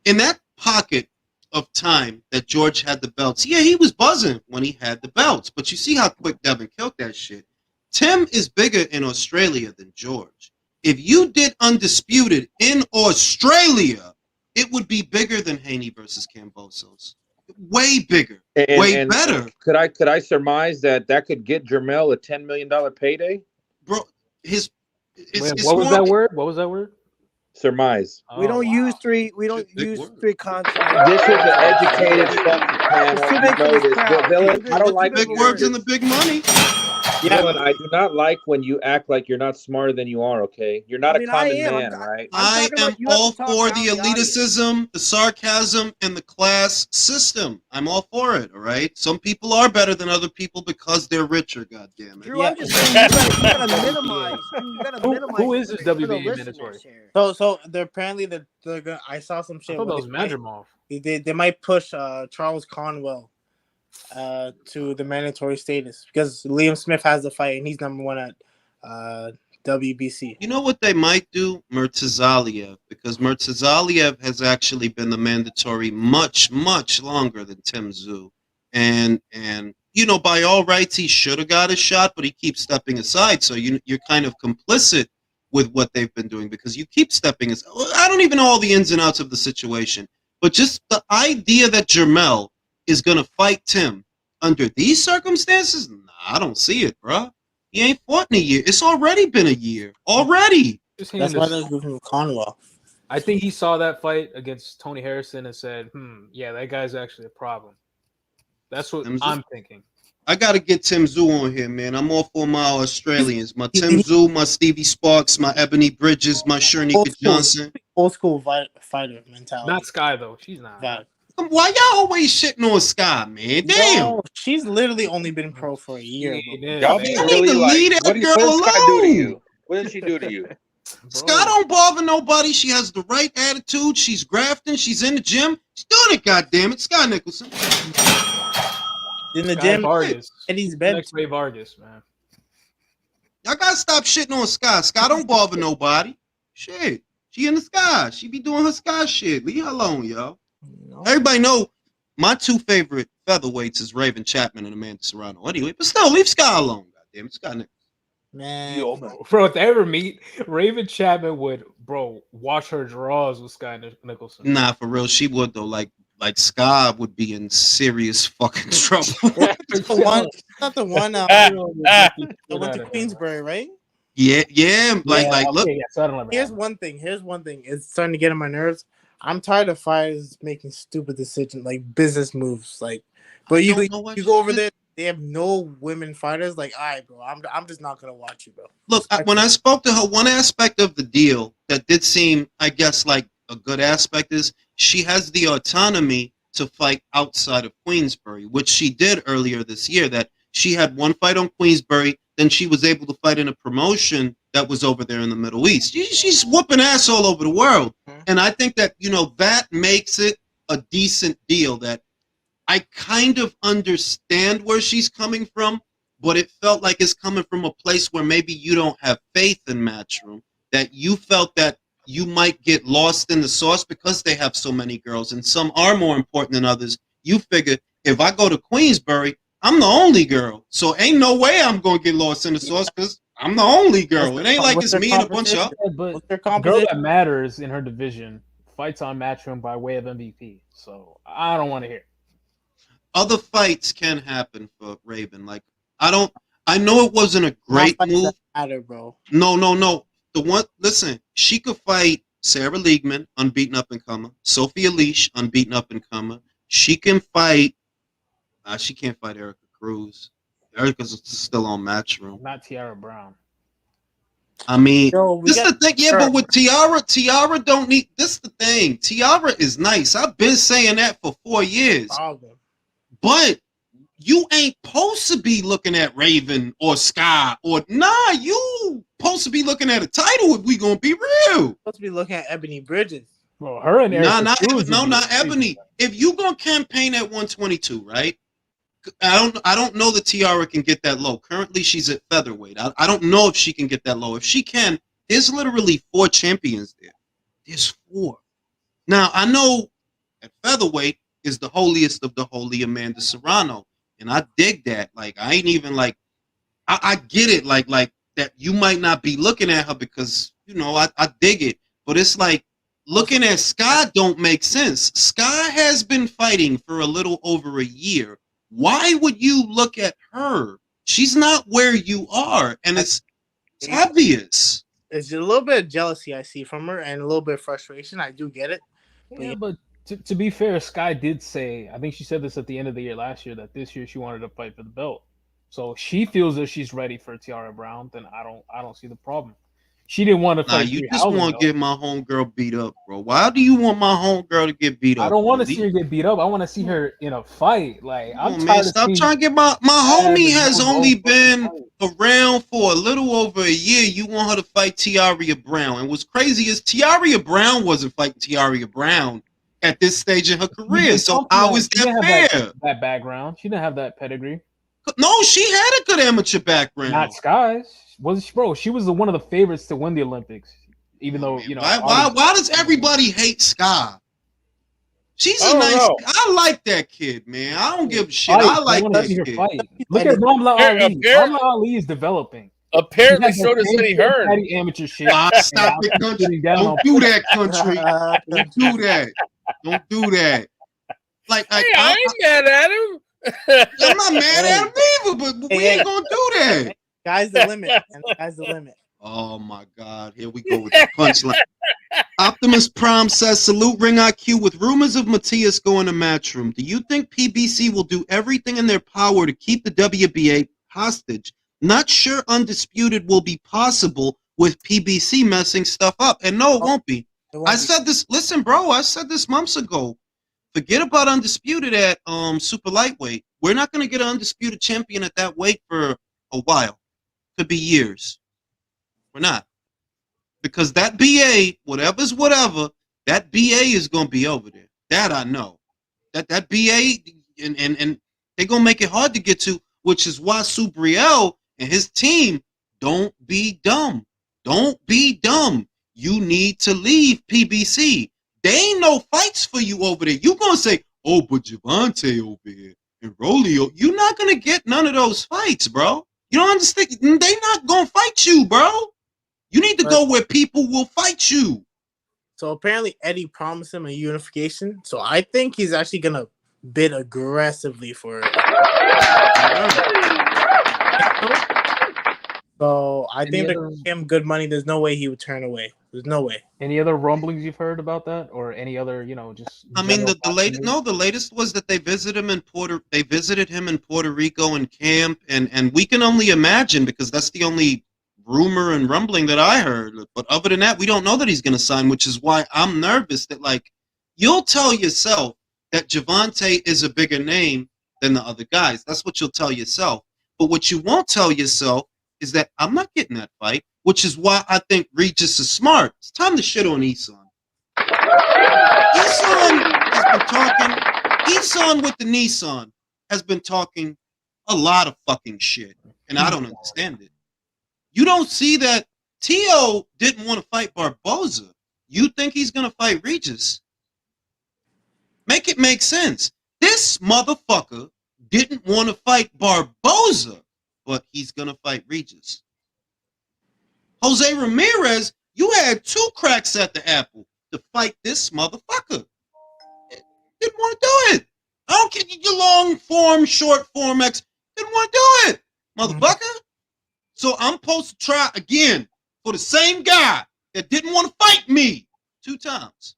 in that pocket of time that George had the belts, yeah, he was buzzing when he had the belts. But you see how quick Devin killed that shit. Tim is bigger in Australia than George. If you did Undisputed in Australia, it would be bigger than Haney versus Cambosos. Way bigger. Way better. Could I surmise that could get Jermel a $10 million payday? Bro, it's what was that word? What was that word? Surmise. We don't use three. We don't use three concepts. This is an educated fucking panel. It's too You big for know this this. crowd. Dylan, I don't like big words and the big money. Dylan, I do not like when you act like you're not smarter than you are, okay? You're not I mean, a common I am. man, right? I am all for the elitism, the sarcasm, and the class system. I'm all for it, all right? Some people are better than other people because they're richer, goddammit. Drew, I'm just saying you gotta minimize. You gotta minimize. Who is this for the WBA listeners mandatory? here. So they're apparently they're gonna. I saw some shit. I thought where that was Madrimov. They might push Charles Conwell to the mandatory status because Liam Smith has the fight and he's #1 at WBC. You know what they might do? Murtazaliev, because Murtazaliev has actually been the mandatory much, much longer than Tim Tszyu. And by all rights, he should have got a shot, but he keeps stepping aside. So you're kind of complicit with what they've been doing because you keep stepping aside. I don't even know all the ins and outs of the situation, but just the idea that Jermel is going to fight Tim under these circumstances, nah, I don't see it, bro. He ain't fought in a year. It's already been a year. Already. That's why they're giving him Conwell. I think he saw that fight against Tony Harrison and said, yeah, that guy's actually a problem. That's what I'm thinking. I gotta get Tim Zoo on here, man. I'm all for my Australians. My Tim Zoo, my Stevie Sparks, my Ebony Bridges, my Shernika Johnson. Old school fighter mentality. Not Sky though. She's not. Why y'all always shitting on Sky, man? Damn. Bro, she's literally only been pro for a year. Y'all be really like, what did Sky do to you? What did she do to you? Sky don't bother nobody. She has the right attitude. She's grafting. She's in the gym. She's doing it, goddammit. Sky Nicholson. In the Sky gym, Vargas. Eddie's bed. X-Ray Vargas, man. Y'all gotta stop shitting on Sky. Sky don't bother nobody. Shit. She in the sky. She be doing her Sky shit. Leave her alone, y'all. Everybody know my two favorite featherweights is Raven Chapman and Amanda Serrano. Anyway, but still, leave Sky alone. Goddamn it, Sky Nicholson. Man, Bro, if they ever meet, Raven Chapman would, watch her draws with Sky Nicholson. Nah, for real, she would though. Like Sky would be in serious fucking trouble. Not the one. That went to Queensbury, right? Yeah. Like, look. Here's one thing. It's starting to get on my nerves. I'm tired of fighters making stupid decisions, like business moves. Like, but you go over there, they have no women fighters. Like, all right, bro, I'm just not gonna watch you, bro. Look, when I spoke to her, one aspect of the deal that did seem, I guess, like a good aspect is she has the autonomy to fight outside of Queensbury, which she did earlier this year. That she had one fight on Queensbury, then she was able to fight in a promotion that was over there in the Middle East. She's whooping ass all over the world. And I think that, that makes it a decent deal. That I kind of understand where she's coming from, but it felt like it's coming from a place where maybe you don't have faith in Matchroom, that you felt that you might get lost in the sauce because they have so many girls and some are more important than others. You figure if I go to Queensbury, I'm the only girl. So ain't no way I'm going to get lost in the sauce because I'm the only girl. It ain't like it's me and a bunch of... But the girl that matters in her division fights on Matchroom by way of MVP. So I don't want to hear it. Other fights can happen for Raven. Like, I know it wasn't a great move. Matter, bro. No. Listen, she could fight Sarah Liegman, unbeaten up and comer. Sophia Leash, unbeaten up and comer. She can fight... she can't fight Erica Cruz. Erica's still on Matchroom. Not Tiara Brown. I mean, this is the thing. Yeah, but with Tiara don't need... This is the thing. Tiara is nice. I've been saying that for 4 years. But you ain't supposed to be looking at Raven or Sky or... Nah, you supposed to be looking at a title if we gonna be real. Supposed to be looking at Ebony Bridges. Well, her and Erica not Ebony. If you gonna campaign at 122, right? I don't know that Tiara can get that low. Currently, she's at featherweight. I don't know if she can get that low. If she can, there's literally 4 champions there. There's 4. Now, I know at featherweight is the holiest of the holy Amanda Serrano, and I dig that. Like, I ain't even like, I get it. Like that you might not be looking at her because, I dig it. But it's like, looking at Sky don't make sense. Sky has been fighting for a little over a year. Why would you look at her? She's not where you are, and it's obvious. It's a little bit of jealousy I see from her, and a little bit of frustration. I do get it. But to be fair, Sky did say, I think she said this at the end of the year last year, that this year she wanted to fight for the belt. So she feels that she's ready for Tiara Brown. Then I don't see the problem. She didn't want to fight. You just want to get my homegirl beat up, bro. Why do you want my homegirl to get beat up? I don't want to see her get beat up. I want to see her in a fight. Like, Stop trying to get my homie has only been around for a little over a year. You want her to fight Tiara Brown. And what's crazy is Tiara Brown wasn't fighting Tiara Brown at this stage in her career. So how is that fair? That background. She didn't have that pedigree. No, she had a good amateur background. Not Sky's. She was one of the favorites to win the Olympics, even though why does everybody hate Sky? She's a nice. I like that kid, man. I don't give a shit. I like that kid. Look at Romero Ali. Romero Ali is developing. Apparently, so does Eddie Hearn. Amateur shit. Stop it, country. Don't do that, country. Don't do that. Don't do that. Like, I ain't mad at him. I'm not mad at him either, but we ain't gonna do that. Sky's the limit. And sky's the limit. Oh my God! Here we go with the punchline. Optimus Prime says, salute Ring IQ. With rumors of Matias going to Matchroom, do you think PBC will do everything in their power to keep the WBA hostage? Not sure Undisputed will be possible with PBC messing stuff up. And no, it won't be. I said this, listen, bro, I said this months ago. Forget about Undisputed at super lightweight. We're not going to get an Undisputed champion at that weight for a while. Could be years. We're not. Because that BA, whatever's whatever, that BA is going to be over there. That I know. That BA, and they're going to make it hard to get to, which is why Subriel and his team, don't be dumb. Don't be dumb. You need to leave PBC. There ain't no fights for you over there. You going to say, oh, but Javante over here and Rolio, you're not going to get none of those fights, bro. You don't understand. They not going to fight you, bro. You need to go where people will fight you. So apparently Eddie promised him a unification. So I think he's actually going to bid aggressively for it. So I think they're going to give him good money. There's no way he would turn away. There's no way. Any other rumblings you've heard about that, or any other, just? I mean, the latest was that they visited him in Puerto Rico in camp, and we can only imagine because that's the only rumor and rumbling that I heard. But other than that, we don't know that he's going to sign, which is why I'm nervous that you'll tell yourself that Javante is a bigger name than the other guys. That's what you'll tell yourself. But what you won't tell yourself is that I'm not getting that fight, which is why I think Regis is smart. It's time to shit on Eson. Eson has been talking. Eson with the Nissan has been talking a lot of fucking shit, and I don't understand it. You don't see that Tio didn't want to fight Barboza. You think he's going to fight Regis? Make it make sense. This motherfucker didn't want to fight Barboza, but he's going to fight Regis. Jose Ramirez, you had 2 cracks at the apple to fight this motherfucker. Didn't want to do it. I don't care your long form, short form X. Didn't want to do it, motherfucker. So I'm supposed to try again for the same guy that didn't want to fight me 2 times.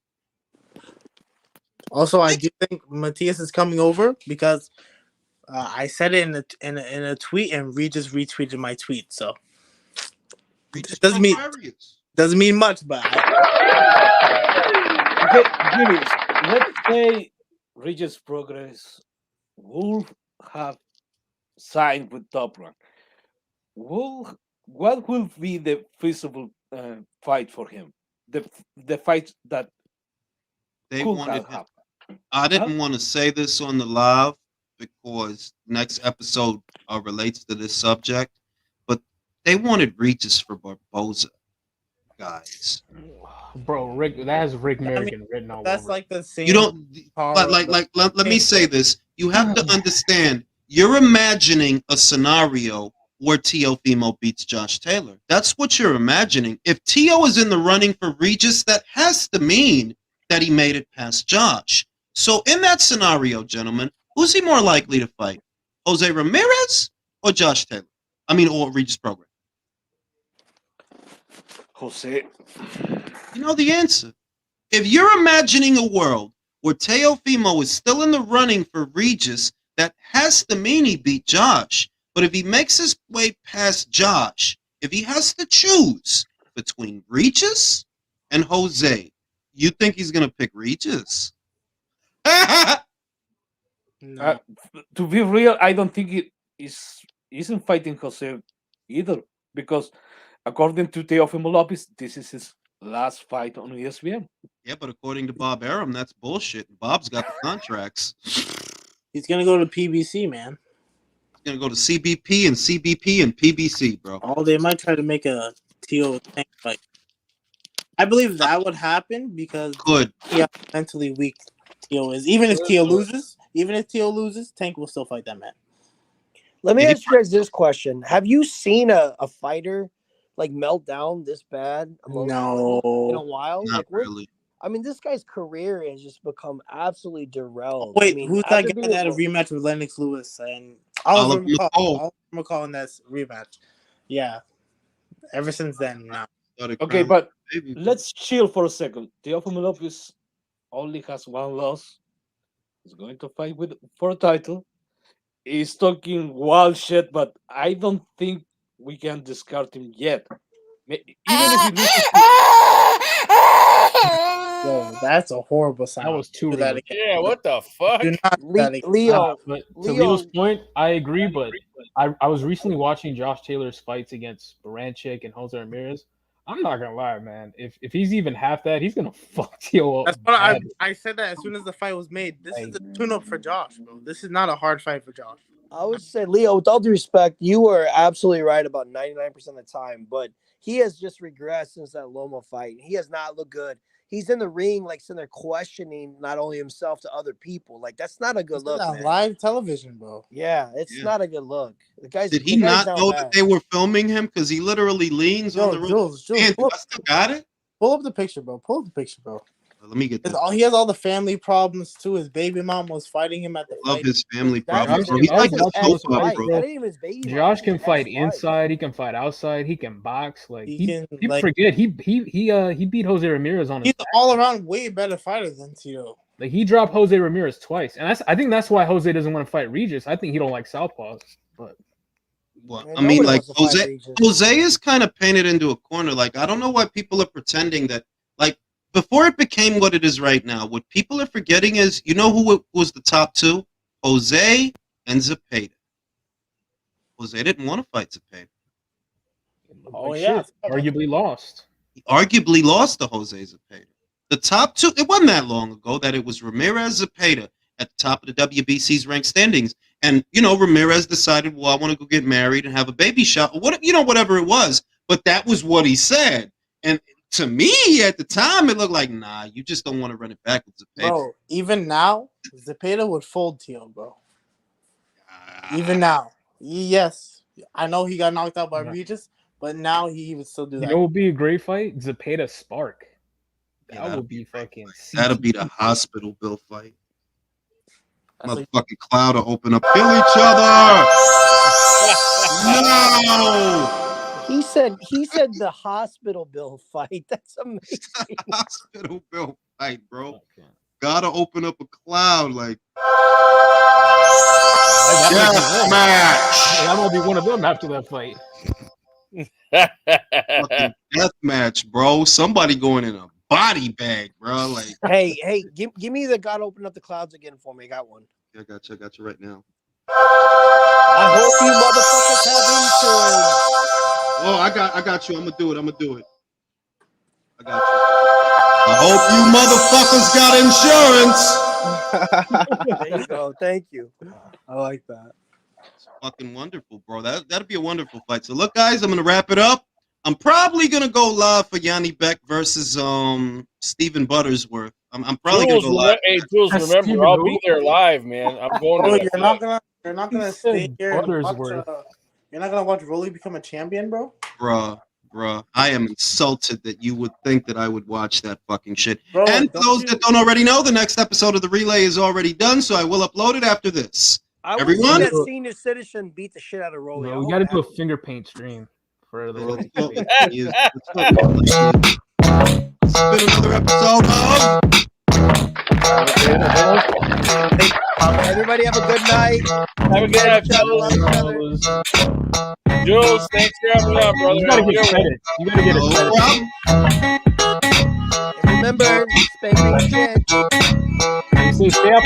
Also, I do think Matias is coming over because I said it in a tweet, and Regis retweeted my tweet. So it doesn't mean much, but okay, Jimmy, let's say Regis Progress will have signed with Top Rank. What will be the feasible fight for him? The fight that they could wanted. have happened. I didn't want to say this on the live because next episode relates to this subject, but they wanted Regis for Barboza, guys. Bro, Rick, that has Rick Merrigan written all that's over. like the same. You don't let me say this. You have to understand. You're imagining a scenario where Teofimo beats Josh Taylor. That's what you're imagining. If Teo is in the running for Regis, that has to mean that he made it past Josh. So in that scenario, gentlemen, who's he more likely to fight? Jose Ramirez or Josh Taylor? Or Regis Program? Jose. You know the answer. If you're imagining a world where Teofimo is still in the running for Regis, that has to mean he beat Josh. But if he makes his way past Josh, if he has to choose between Regis and Jose, you think he's going to pick Regis? No. To be real, I don't think it isn't fighting Jose either, because according to Teofimo Lopez, this is his last fight on ESPN. Yeah, but according to Bob Arum, that's bullshit. Bob's got the contracts. He's gonna go to PBC, man. He's gonna go to CBP and PBC, bro. Oh, they might try to make a Teo Tank fight. I believe that would happen because mentally weak Teo is. Even if Teo loses, Tank will still fight that man. Let me ask you guys this question: have you seen a fighter melt down this bad? No, in a while. Not really. This guy's career has just become absolutely derailed. Wait, who's that guy that had a rematch with Lennox Lewis and Oliver McCall in that rematch? Yeah, ever since then, no. Okay, but let's chill for a second. Teofimo Lopez only has one loss. He's going to fight for a title. He's talking wild shit, but I don't think we can discard him yet. Even if he loses, Yo, that's a horrible sound. That was too Do that real. again. Yeah, what the fuck? Do not do that again. Leo, But to Leo's point, I agree. But I was recently watching Josh Taylor's fights against Baranchik and Jose Ramirez. I'm not gonna lie, man. If he's even half that, he's gonna fuck Teo up. That's what I said that as soon as the fight was made. This is the tune-up for Josh, bro. This is not a hard fight for Josh. I would say, Leo, with all due respect, you were absolutely right about 99% of the time, but he has just regressed since that Loma fight. He has not looked good. He's in the ring, like sitting there questioning not only himself to other people. Like, that's not a good look, on man. live television, bro. Yeah, it's not a good look. The guy's Did he not know that they were filming him? Because he literally leans on the roof. Jules, Man, I still got it. Pull up the picture, bro. Pull up the picture, bro. Let me get this. He has all the family problems too. His baby mom was fighting him at the Love fight. his family That's problems. his- He's like that's a his soap opera, ex-wife. bro. That ain't even his baby. Josh can fight inside. He can fight outside. He can box. Like can, people like- forget he beat Jose Ramirez on his. He's all around way better fighter than Tito. Like he dropped Jose Ramirez twice, and I think that's why Jose doesn't want to fight Regis. I think he don't like southpaws. But I mean, like Jose is kind of painted into a corner. Like, I don't know why people are pretending that, like, before it became what it is right now, what people are forgetting is, you know who was the top two? Jose and Zepeda. Jose didn't want to fight Zepeda. Oh, like, yeah. shit, arguably lost. He arguably lost to Jose Zepeda. The top two, it wasn't that long ago that it was Ramirez Zepeda at the top of the WBC's ranked standings. And, you know, Ramirez decided, well, I want to go get married and have a baby shower. What, you know, whatever it was. But that was what he said. And to me, at the time, it looked like, nah, you just don't want to run it back with Zepeda. Bro, even now, Zepeda would fold Tio, bro. Even now. Yes. I know he got knocked out by Regis, but now he would still do that. You know what would be a great fight? Zapata Spark. That Yeah, would be fucking. That'll be the hospital bill fight. Motherfucking Clout to open up, kill each other. No. He said the hospital bill fight. That's amazing. Hospital bill fight, bro. Gotta open up a cloud, like. Yes, match. That might be one of them after that fight. Fucking death match, bro. Somebody going in a body bag, bro. Like, hey, give me the God open up the clouds again for me. I got one. I got you right now. I hope you motherfuckers have insurance. Oh, I got you. I'm gonna do it. I got you. I hope you motherfuckers got insurance. There you go. Thank you. I like that. It's fucking wonderful, bro. That'd be a wonderful fight. So look, guys, I'm gonna wrap it up. I'm probably gonna go live for Yanni Beck versus Stephen Buttersworth. I'm probably gonna go live. Hey, Jules, remember, I'll be there live, man. I'm going to Bro, you're not gonna stay here and watch, Buttersworth. you're not gonna watch Rolly become a champion, bro? Bruh, I am insulted that you would think that I would watch that fucking shit. Bro, And for those that don't already know, the next episode of the relay is already done, so I will upload it after this. I Everyone, that senior citizen beat the shit out of Rolly. Bro, we got to do a finger paint stream for the. It's been another episode of. Everybody have a good night. Have a good night, fellas. Jules, thanks for having me on, brother. You gotta get credit. You gotta get it. And remember, spanking shit. Stay up.